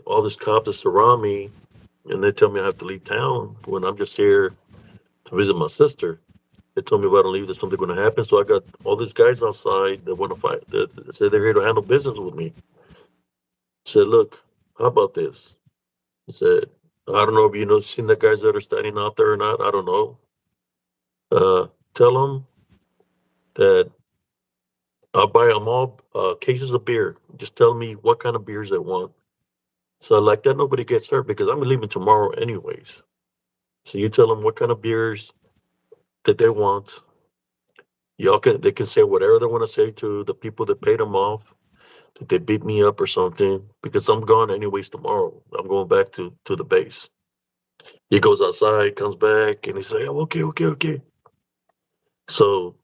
all these cops that surround me, and they tell me I have to leave town when I'm just here to visit my sister. They told me if I don't leave, there's something going to happen. So I got all these guys outside that want to fight. That said they're here to handle business with me. I said, look, how about this? He said, I don't know if seen the guys that are standing out there or not. I don't know. Tell them that I'll buy them all cases of beer. Just tell me what kind of beers they want. So like that, nobody gets hurt because I'm leaving tomorrow anyways. So you tell them what kind of beers that they want. They can say whatever they want to say to the people that paid them off. That they beat me up or something because I'm gone anyways tomorrow. I'm going back to the base. He goes outside, comes back, and he's like, "I'm okay, okay, okay." So,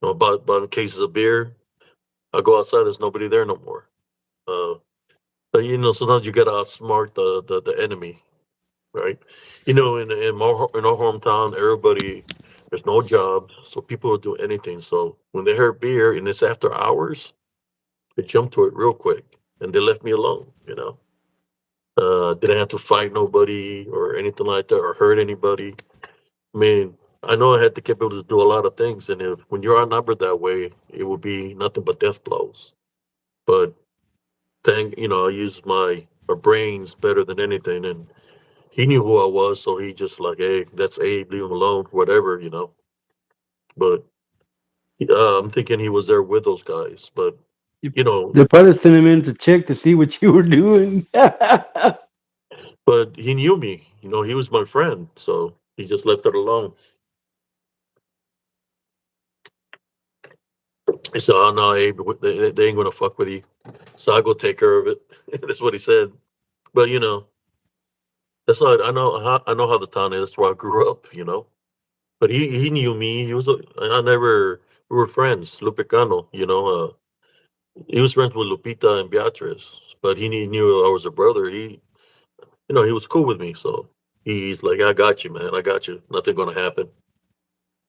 about cases of beer. I go outside. There's nobody there no more. Uh, but sometimes you gotta outsmart the enemy, right? In our hometown, everybody there's no jobs, so people will do anything. So when they heard beer and it's after hours, they jumped to it real quick, and they left me alone. Didn't have to fight nobody or anything like that or hurt anybody. I mean, I know I had the capability to do a lot of things, and if when you're outnumbered that way, it would be nothing but death blows. But I used my brains better than anything, and he knew who I was, so he just like, hey, that's Abe, leave him alone, whatever. But I'm thinking he was there with those guys, but You, you know, they probably sent him in to check to see what you were doing. but he knew me. He was my friend, so he just left it alone. He said, "Oh no, Abe, they ain't gonna fuck with you, so I'll go take care of it." That's what he said. But that's not. I know how the town is. That's where I grew up. But he knew me. I never. We were friends. Lupicano. He was friends with Lupita and Beatrice, but he knew I was a brother. He was cool with me. So he's like, I got you, man. I got you. Nothing gonna happen.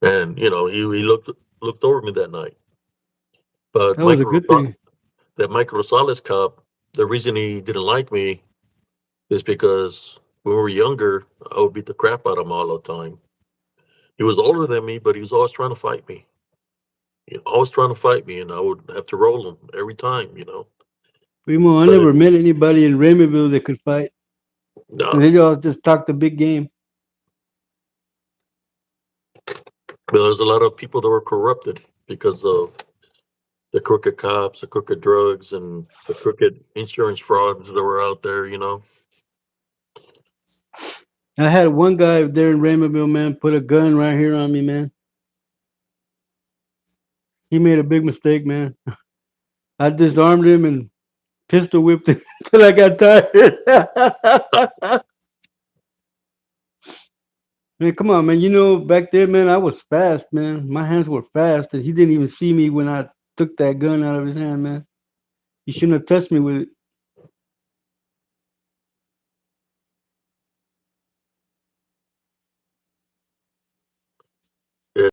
And he looked over me that night. But That was a good thing. Michael Rosales cop, the reason he didn't like me is because when we were younger, I would beat the crap out of him all the time. He was older than me, but he was always trying to fight me. Always trying to fight me, and I would have to roll him every time. Primo, I But never met anybody in Raymondville that could fight. And no, they all just talk the big game. but there's a lot of people that were corrupted because of the crooked cops, the crooked drugs, and the crooked insurance frauds that were out there. I had one guy there in Raymondville, man, put a gun right here on me, man. He made a big mistake, man. I disarmed him and pistol whipped him until I got tired. Man, come on, man. Back then, man, I was fast, man. My hands were fast, and he didn't even see me when I took that gun out of his hand, man. He shouldn't have touched me with it. Yeah,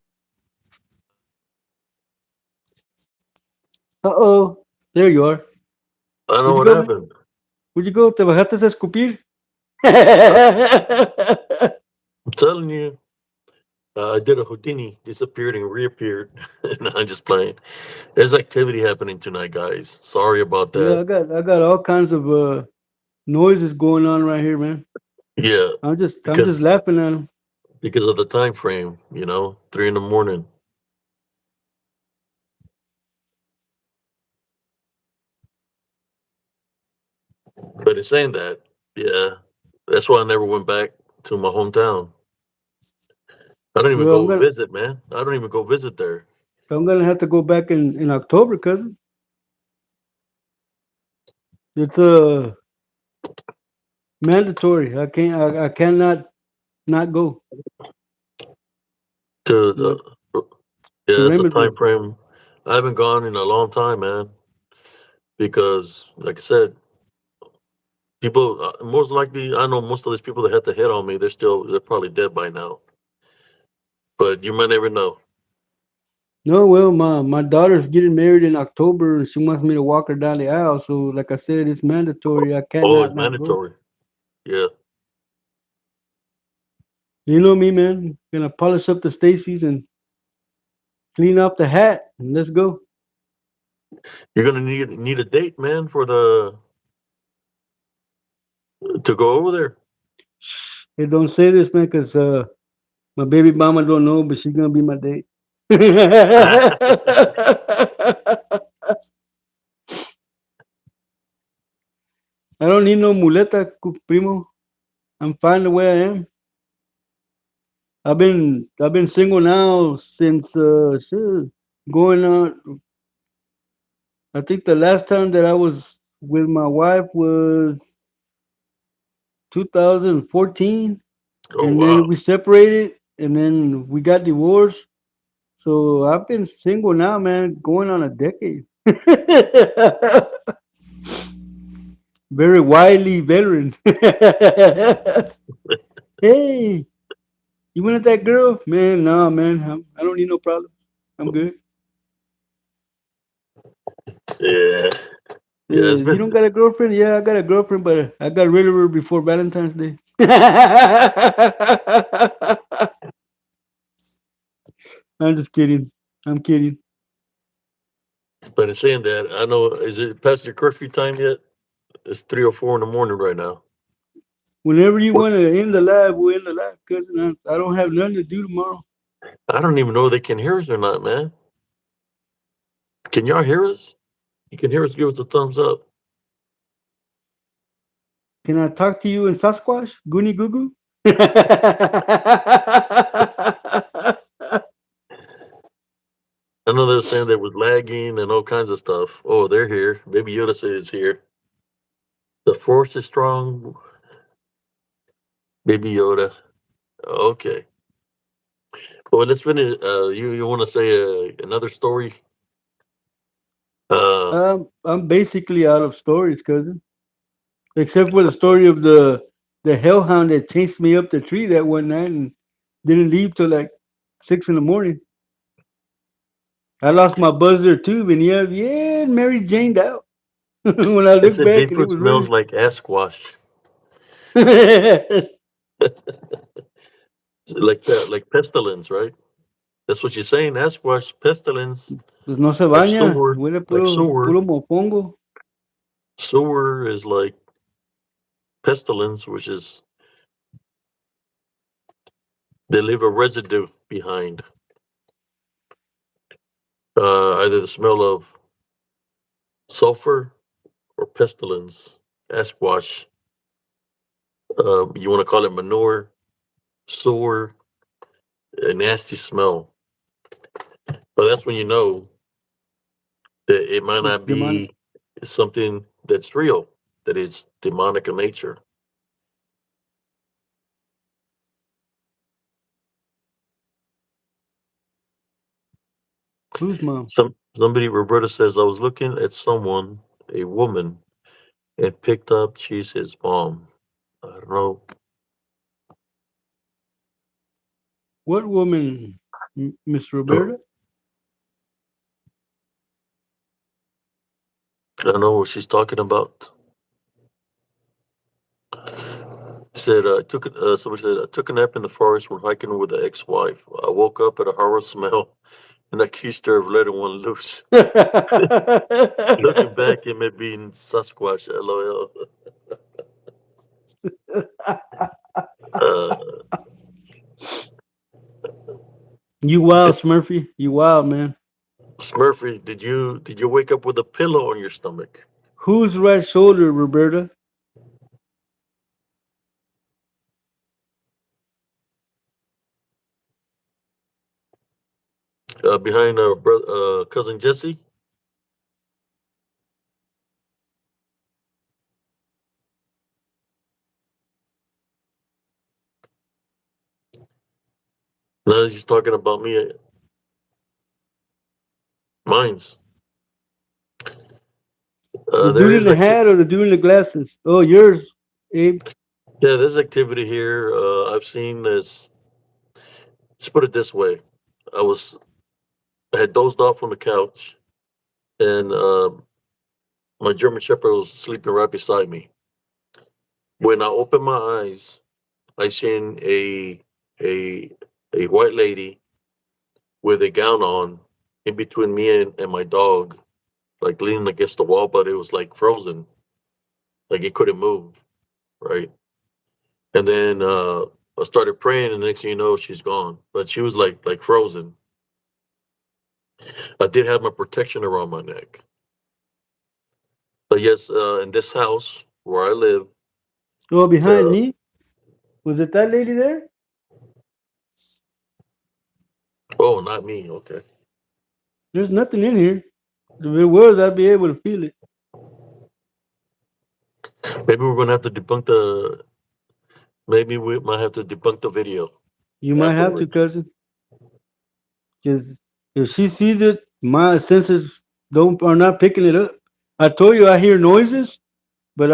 Uh-oh. There you are. I know Where'd you what go, man? happened. Where'd you go? ¿Te bajaste a escupir? I'm telling you, I did a Houdini, disappeared and reappeared. No, I'm just playing. There's activity happening tonight, guys. Sorry about Yeah, that. I got all kinds of noises going on right here, man. Yeah, I'm just because laughing at them. of the time frame. 3 in the morning. But it's saying that, yeah, that's why I never went back to my hometown. I don't even Well, go visit, man. I don't even go visit there. I'm gonna have to go back in October, cousin. It's mandatory. I cannot not go. To But Yeah, to that's a time Raymondville. frame. I haven't gone in a long time, man. Because, like I said, people most likely, I know most of these people that had to hit on me. They're probably dead by now. But you might never know. No, well, my daughter's getting married in October, and she wants me to walk her down the aisle. So, like I said, it's mandatory. I Oh, cannot it's not go. mandatory. Yeah, You know me, man. Gonna polish up the Stacy's and clean up the hat, and let's go. you're gonna need a date, man, for the to go over there. Hey, don't say this, man, because my baby mama don't know, but she's gonna be my date. I don't need no muleta, primo. I'm fine the way I am. I've been single now since shit, going on. I think the last time that I was with my wife was 2014. Oh and wow. then we separated, and then we got divorced. So I've been single now, man, going on a decade. Very wily veteran. Hey, you wanted that girl? Man, no, man. I don't need no problems. I'm good. Yeah. Yeah, it's You been don't got a girlfriend? Yeah, I got a girlfriend, but I got rid of her before Valentine's Day. I'm just kidding. I'm kidding. but in saying that, I know is it past your curfew time yet? It's 3 or 4 in the morning right now. Whenever you What want to end the live, we'll end the live, cousin. I don't have nothing to do tomorrow. I don't even know if they can hear us or not, man. Can y'all hear us? You can hear us, give us a thumbs up. Can I talk to you in Sasquatch? Goonie Goo Goo? I know they're saying that was lagging and all kinds of stuff. Oh, they're here. Baby Yoda says here. The force is strong. Baby Yoda. Okay. Well, let's finish. You want to say another story? Uh, I'm basically out of stories, cousin. Except for the story of the hellhound that chased me up the tree that one night and didn't leave till like 6 in the morning. I lost my buzzer too, and yeah, Mary Janed out. When I I look said back and it Bigfoot was smells really like Asquash. there's Like pestilence, right? That's what you're saying. Asquash, pestilence, no se like baña, sewer, huele like puro sewer. puro mofongo. Sewer is like pestilence, which is they leave a residue behind. Either the smell of sulfur or pestilence. Asquash. You want to call it manure, sewer, a nasty smell. But that's when you know that it might It's not demonic. be something that's real, that is demonic in nature. Who's mom? Somebody Roberta says I was looking at someone, a woman, and picked up she's his mom. I don't know. What woman, Miss Oh, Roberta? I don't know what she's talking about. Said somebody said I took a nap in the forest when hiking with an ex-wife. I woke up at a horror smell and accused her of letting one loose. Looking back, it may be in Sasquatch. LOL. Uh, You wild, Smurfy. You wild, man. Smurfy, did you wake up with a pillow on your stomach? Whose right shoulder, Roberta? Behind cousin Jesse? No, he's talking about me. Mine's. The There dude in is the hat or the dude in the glasses? Oh, yours, Abe. yeah, there's activity here. I've seen this. Let's put it this way: I was I had dozed off on the couch, and my German Shepherd was sleeping right beside me. When I opened my eyes, I seen a a white lady with a gown on in between me and my dog, like leaning against the wall, but it was like frozen, like it couldn't move, right? And then I started praying, and the next thing you know, she's gone. But she was like frozen. I did have my protection around my neck. But yes, in this house where I live, Oh, behind uh, me. Was it that lady there? oh, not me. Okay, There's nothing in here. If it was, I'd be able to feel it. maybe we're gonna have to debunk the Maybe we might have to debunk the video You might have to, afterwards. cousin, because if she sees it, my senses don't are not picking it up. I told you I hear noises, but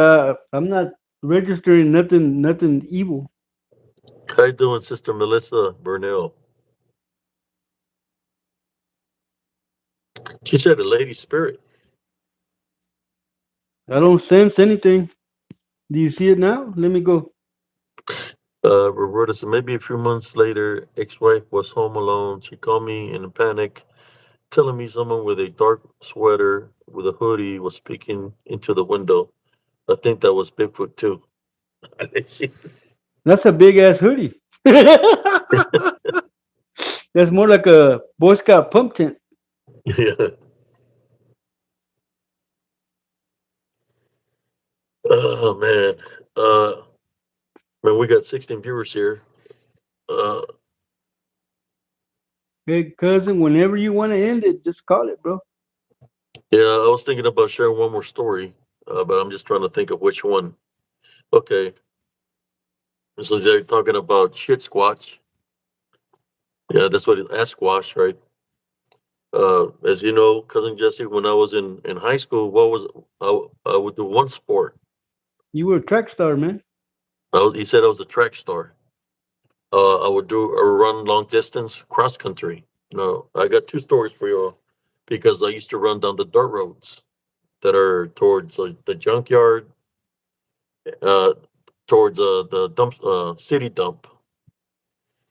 I'm not registering nothing evil. How you doing, Sister Melissa Burnell? She said a lady spirit. I don't sense anything. Do you see it now? Let me go. Roberta said maybe a few months later, ex-wife was home alone. She called me in a panic, telling me someone with a dark sweater with a hoodie was speaking into the window. I think that was Bigfoot too. She- That's a big ass hoodie. That's more like a Boy Scout pump tent. yeah. Oh man. Man, we got 16 viewers here. Uh, Hey cousin, whenever you want to end it, just call it, bro. yeah, I was thinking about sharing one more story, but I'm just trying to think of which one. Okay, so they're talking about shit squatch. Yeah, that's what it, Asquash, right? As you know, cousin Jesse, when I was in high school, what was I would do one sport. You were a track star, man. He said I was a track star. I would do a run long distance cross country. I got two stories for you all because I used to run down the dirt roads that are towards the junkyard, uh, towards the dump, city dump.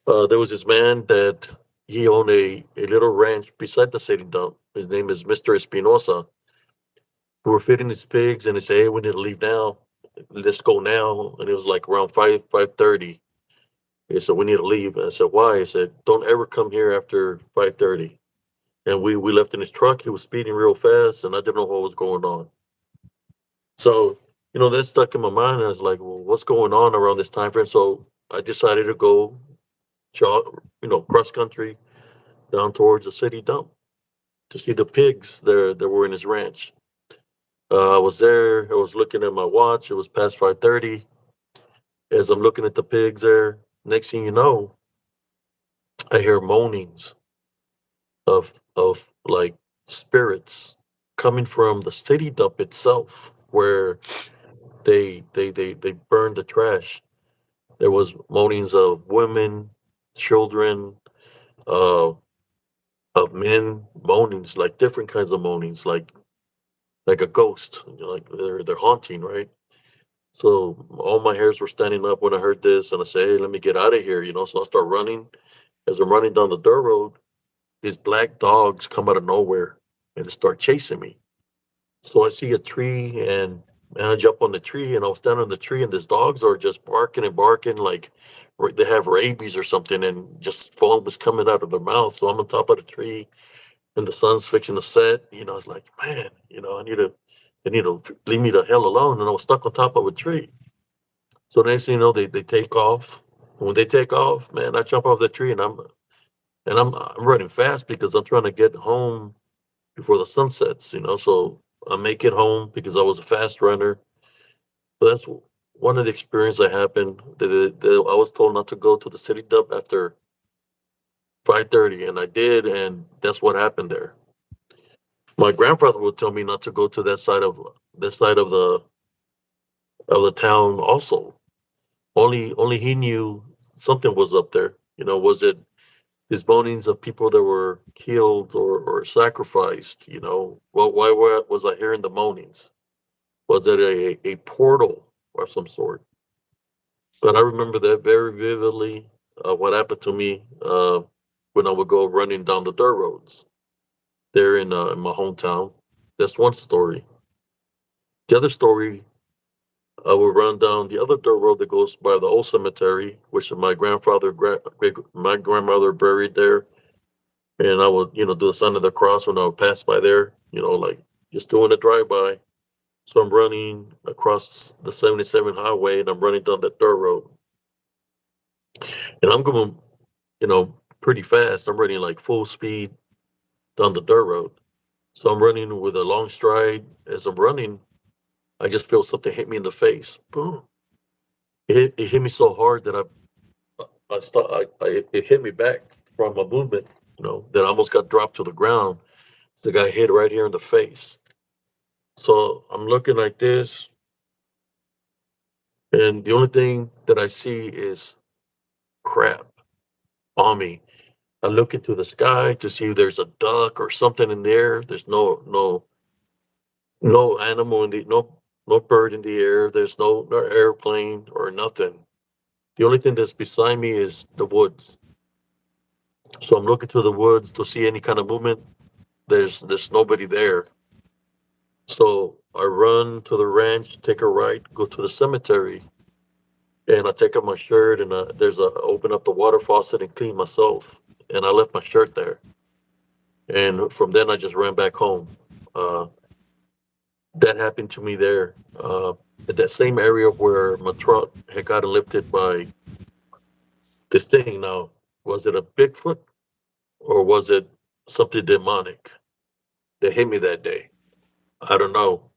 There was this man that he owned a little ranch beside the city dump. His name is Mr. Espinosa. We were feeding his pigs, and he said, "Hey, we need to leave now. Let's go now." And it was like around 5:30. He said, "We need to leave." I said, "Why?" He said, "Don't ever come here after 5:30." And we left in his truck. He was speeding real fast, and I didn't know what was going on. So that stuck in my mind. I was like, "Well, what's going on around this time frame?" So I decided to go jog, cross country down towards the city dump to see the pigs there that were in his ranch. I was there. I was looking at my watch. It was past 5:30. As I'm looking at the pigs there, next thing you know, I hear moanings of like spirits coming from the city dump itself, where they burned the trash. There was moanings of women, children, uh, of men, moanings like different kinds of moanings, like a ghost, like they're haunting, right? So all my hairs were standing up when I heard this, and I say, "Hey, let me get out of here," So I start running. As I'm running down the dirt road, these black dogs come out of nowhere and they start chasing me. So I see a tree, and I jump on the tree, and I was standing on the tree, and these dogs are just barking and barking like they have rabies or something, and just foam was coming out of their mouth. So I'm on top of the tree, and the sun's fixing to set. It's like, man, they need to leave me the hell alone. And I was stuck on top of a tree. So next thing you know, they take off. And when they take off, man, I jump off the tree, and I'm running fast because I'm trying to get home before the sun sets. So I make it home because I was a fast runner. But that's one of the experience that happened. That I was told not to go to the city dump after 5:30, and I did, and that's what happened there. My grandfather would tell me not to go to that side of the town also. Only he knew something was up there. Was it his bonings of people that were killed or sacrificed? Well, why was I hearing the moanings? Was it a portal of some sort? But I remember that very vividly. What happened to me when I would go running down the dirt roads there in my hometown. That's one story. The other story, I would run down the other dirt road that goes by the old cemetery, which my grandmother buried there, and I would, do the sign of the cross when I would pass by there, like just doing a drive by. So I'm running across the 77 highway, and I'm running down that dirt road, and I'm going, pretty fast. I'm running like full speed down the dirt road. So I'm running with a long stride. As I'm running, I just feel something hit me in the face. Boom. it hit me so hard that it hit me back from my movement. That I almost got dropped to the ground. The guy hit right here in the face. So I'm looking like this, and the only thing that I see is crap on me. I look into the sky to see if there's a duck or something in there. There's no animal in the no bird in the air. There's no airplane or nothing. The only thing that's beside me is the woods. So I'm looking through the woods to see any kind of movement. There's nobody there. So I run to the ranch, take a right, go to the cemetery, and I take off my shirt and open up the water faucet and clean myself. And I left my shirt there. And from then I just ran back home. Uh, that happened to me there, at that same area where my truck had gotten lifted by this thing. Now, was it a Bigfoot or was it something demonic that hit me that day? I don't know.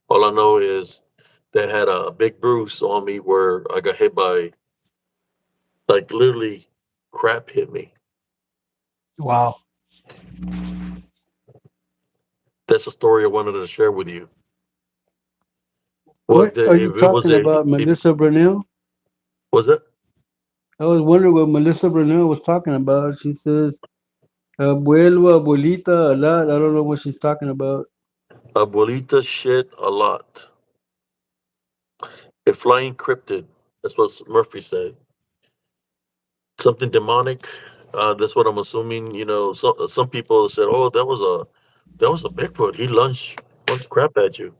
All I know is they had a big bruise on me where I got hit by, like, literally crap hit me. Wow. That's a story I wanted to share with you. What are you If it was talking about, Melissa Brunel? was it I was wondering what Melissa Brunel was talking about. She says, abuelo, abuelita, a lot. I don't know what she's talking about. abuelita shit a lot. A flying cryptid. That's what Murphy said. Something demonic. That's what I'm assuming. Some people said, "Oh, that was a Bigfoot. He lunged crap at you."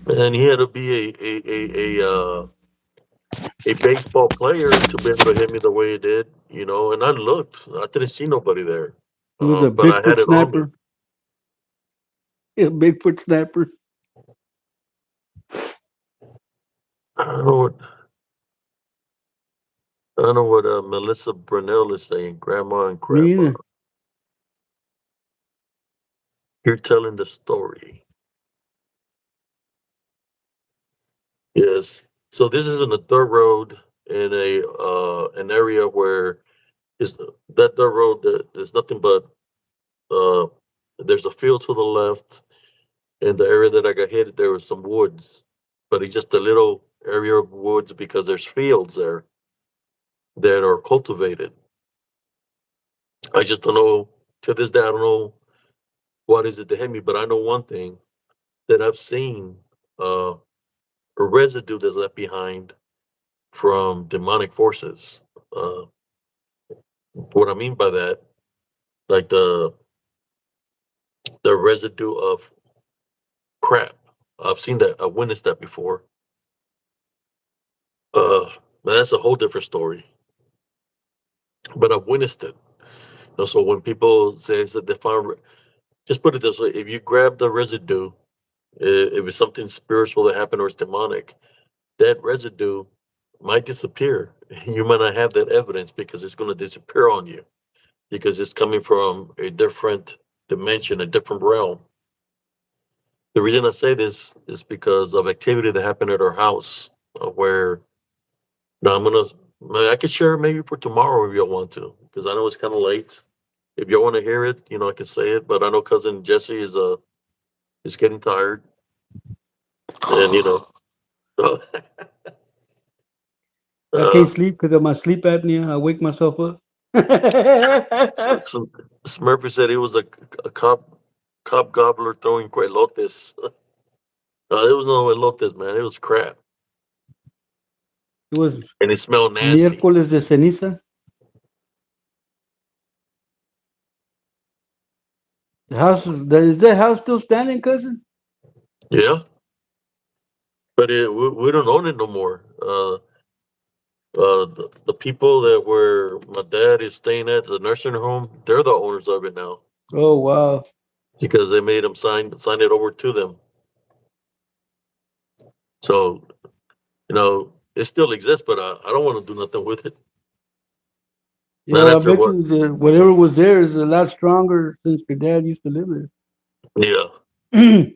And he had to be a baseball player to be able to hit me the way he did. And I looked. I didn't see nobody there, It was a but I had Bigfoot it on me. snapper. A Bigfoot snapper. I don't know what I don't know what Melissa Brunel is saying. Grandma and Me Grandpa. either. You're telling the story. Yes. So this is in a dirt road in an area where is that dirt road that there's nothing but uh there's a field to the left. In the area that I got hit, there was some woods, but it's just a little area of woods because there's fields there that are cultivated. I just don't know, to this day. I don't know what is it that hit me, but I know one thing, that I've seen uh, a residue that's left behind from demonic forces. Uh, what I mean by that, like the residue of crap. I've seen that. I witnessed that before. But that's a whole different story. But I witnessed it. So when people say that they find, just put it this way: if you grab the residue, if it's something spiritual that happened or it's demonic, that residue might disappear. You might not have that evidence because it's going to disappear on you because it's coming from a different dimension, a different realm. The reason I say this is because of activity that happened at our house, where now I could share it maybe for tomorrow if y'all want to, because I know it's kind of late. If y'all want to hear it, I can say it. But I know cousin Jesse is getting tired, and I can't uh, sleep because of my sleep apnea. I wake myself up. so Smurfy said he was a cop gobbler throwing elotes. There was no elotes, man. It was crap, It was and it smelled nasty. miércoles de ceniza. Is that house still standing, cousin? Yeah, but we don't own it no more. The people that were my dad is staying at the nursing home, they're the owners of it now Oh wow. because they made him sign it over to them. So it still exists, but I don't want to do nothing with it. Yeah, Not well, I after bet what? you whatever was there is a lot stronger since your dad used to live Yeah, there.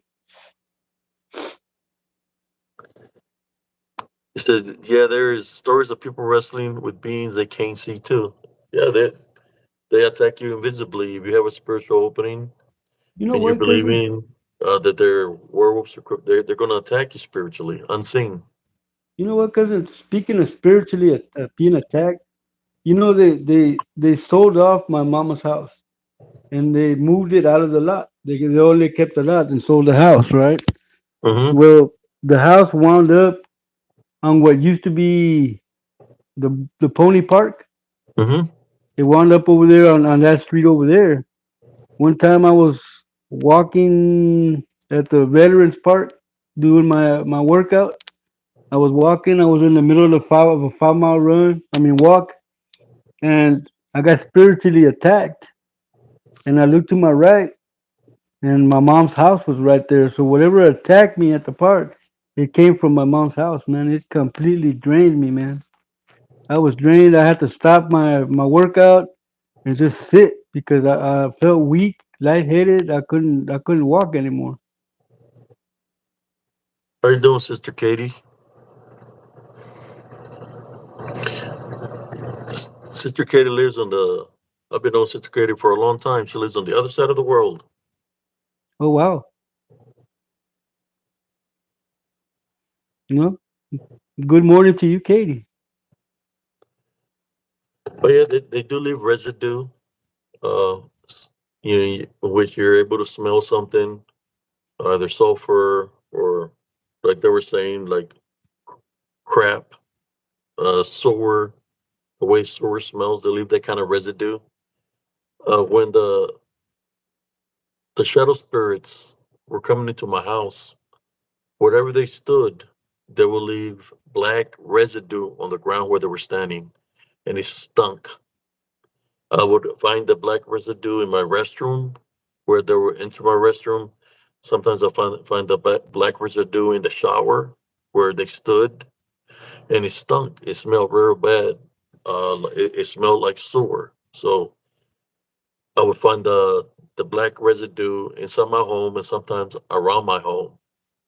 it's said, yeah, there's stories of people wrestling with beings they can't see too. Yeah, they attack you invisibly if you have a spiritual opening You know and you're what, cousin? believing that they're werewolves or they're going to attack you spiritually, unseen. You know what, cousin? Speaking of spiritually being attacked, you know they sold off my mama's house and they moved it out of the lot. They only kept the lot and sold the house, right? Mm-hmm. Well, the house wound up on what used to be the pony park. Mm-hmm. It wound up over there on that street over there. One time I was walking at the Veterans Park doing my workout. I was walking. I was in the middle of a 5 mile run. I mean walk, and I got spiritually attacked. And I looked to my right, and my mom's house was right there. So whatever attacked me at the park, it came from my mom's house. Man, it completely drained me, man. I was drained. I had to stop my workout and just sit because I felt weak, lightheaded. I couldn't walk anymore. How you doing, Sister Katie? Sister Katie lives on the. I've been on Sister Katie for a long time. She lives on the other side of the world. Oh wow, you know. Good morning to you, Katie. But yeah, they do leave residue. Uh, which you're able to smell something, either sulfur or, like they were saying, like crap, sewer. The way sewer smells, they leave that kind of residue. When the shadow spirits were coming into my house, wherever they stood, they would leave black residue on the ground where they were standing, and it stunk. I would find the black residue in my restroom where they were into my restroom. Sometimes I find the black residue in the shower where they stood, and it stunk. It smelled real bad. It smelled like sewer. So I would find the black residue inside my home and sometimes around my home,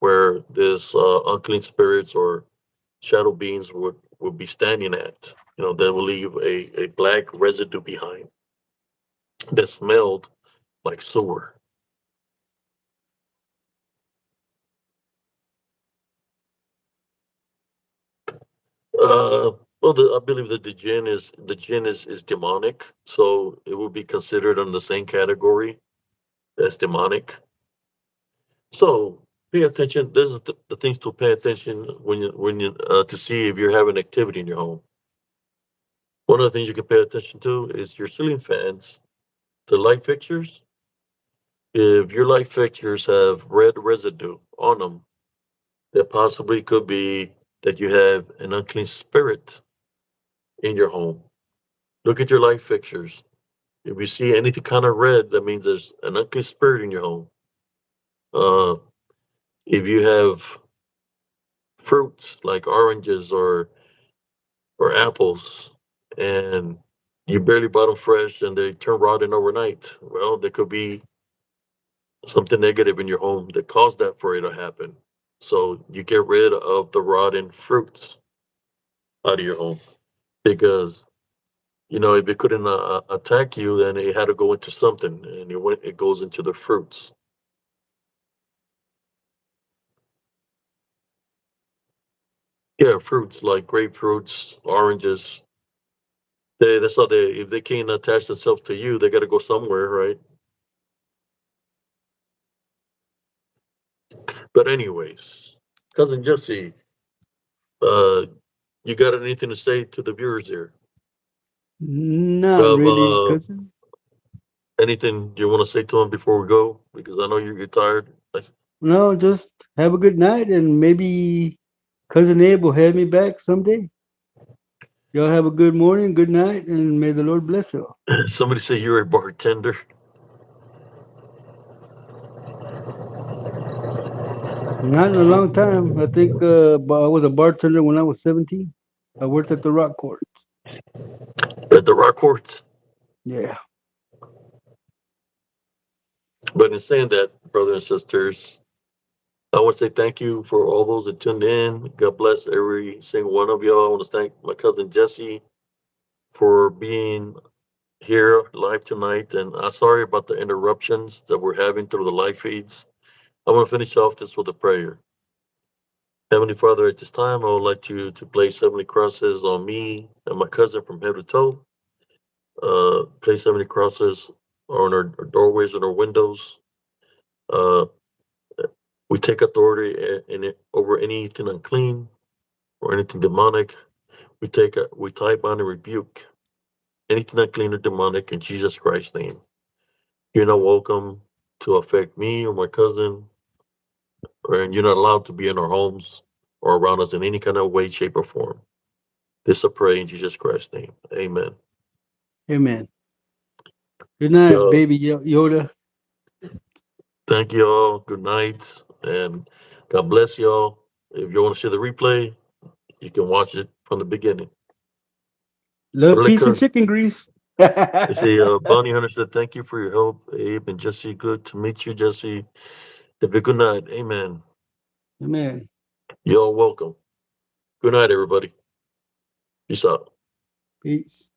where this unclean spirits or shadow beings would be standing at. They will leave a black residue behind that smelled like sewer. Uh, well, I believe that the jinn is demonic, so it would be considered on the same category as demonic. So pay attention. These are the things to pay attention when you to see if you're having activity in your home. One of the things you can pay attention to is your ceiling fans, the light fixtures. If your light fixtures have red residue on them, that possibly could be that you have an unclean spirit in your home. Look at your light fixtures. If you see anything kind of red, that means there's an unclean spirit in your home. Uh, if you have fruits like oranges or apples, and you barely bought them fresh and they turn rotten overnight, well, there could be something negative in your home that caused that for it to happen. So you get rid of the rotten fruits out of your home because if it couldn't attack you, then it had to go into something, and it goes into the fruits. Yeah, fruits like grapefruits, oranges. That's how they if they can't attach themselves to you, they got to go somewhere, right? But anyways, cousin Jesse, uh, you got anything to say to the viewers here? You Not have really, cousin. anything you want to say to them before we go? Because I know you're tired. No, just have a good night, and maybe cousin Abe will have me back someday. Y'all have a good morning, good night, and may the Lord bless you. Somebody say you're a bartender. Not in a long time. I think I was a bartender when I was 17. I worked at the Rock Court. At the Rock Courts. Yeah. But in saying that, brothers and sisters, I want to say thank you for all those that tuned in. God bless every single one of y'all. I want to thank my cousin Jesse for being here live tonight. And I'm sorry about the interruptions that we're having through the live feeds. I want to finish off this with a prayer. Heavenly Father, at this time, I would like you to place 70 crosses on me and my cousin from head to toe. Place 70 crosses on our doorways and our windows. Uh, we take authority over anything unclean or anything demonic. We tie bind and rebuke anything unclean or demonic in Jesus Christ's name. You're not welcome to affect me or my cousin, and you're not allowed to be in our homes or around us in any kind of way, shape, or form. This I pray in Jesus Christ's name. Amen. Amen. Good night, Yo, baby Yoda. thank you all. Good night, and God bless y'all. If you want to see the replay, you can watch it from the beginning. Love, peace, and Liquor. chicken grease. You see, Bonnie Hunter said, "Thank you for your help, Abe and Jesse. Good to meet you, Jesse. Have a good night. Amen. Amen. Y'all welcome. Good night, everybody. Peace out." Peace.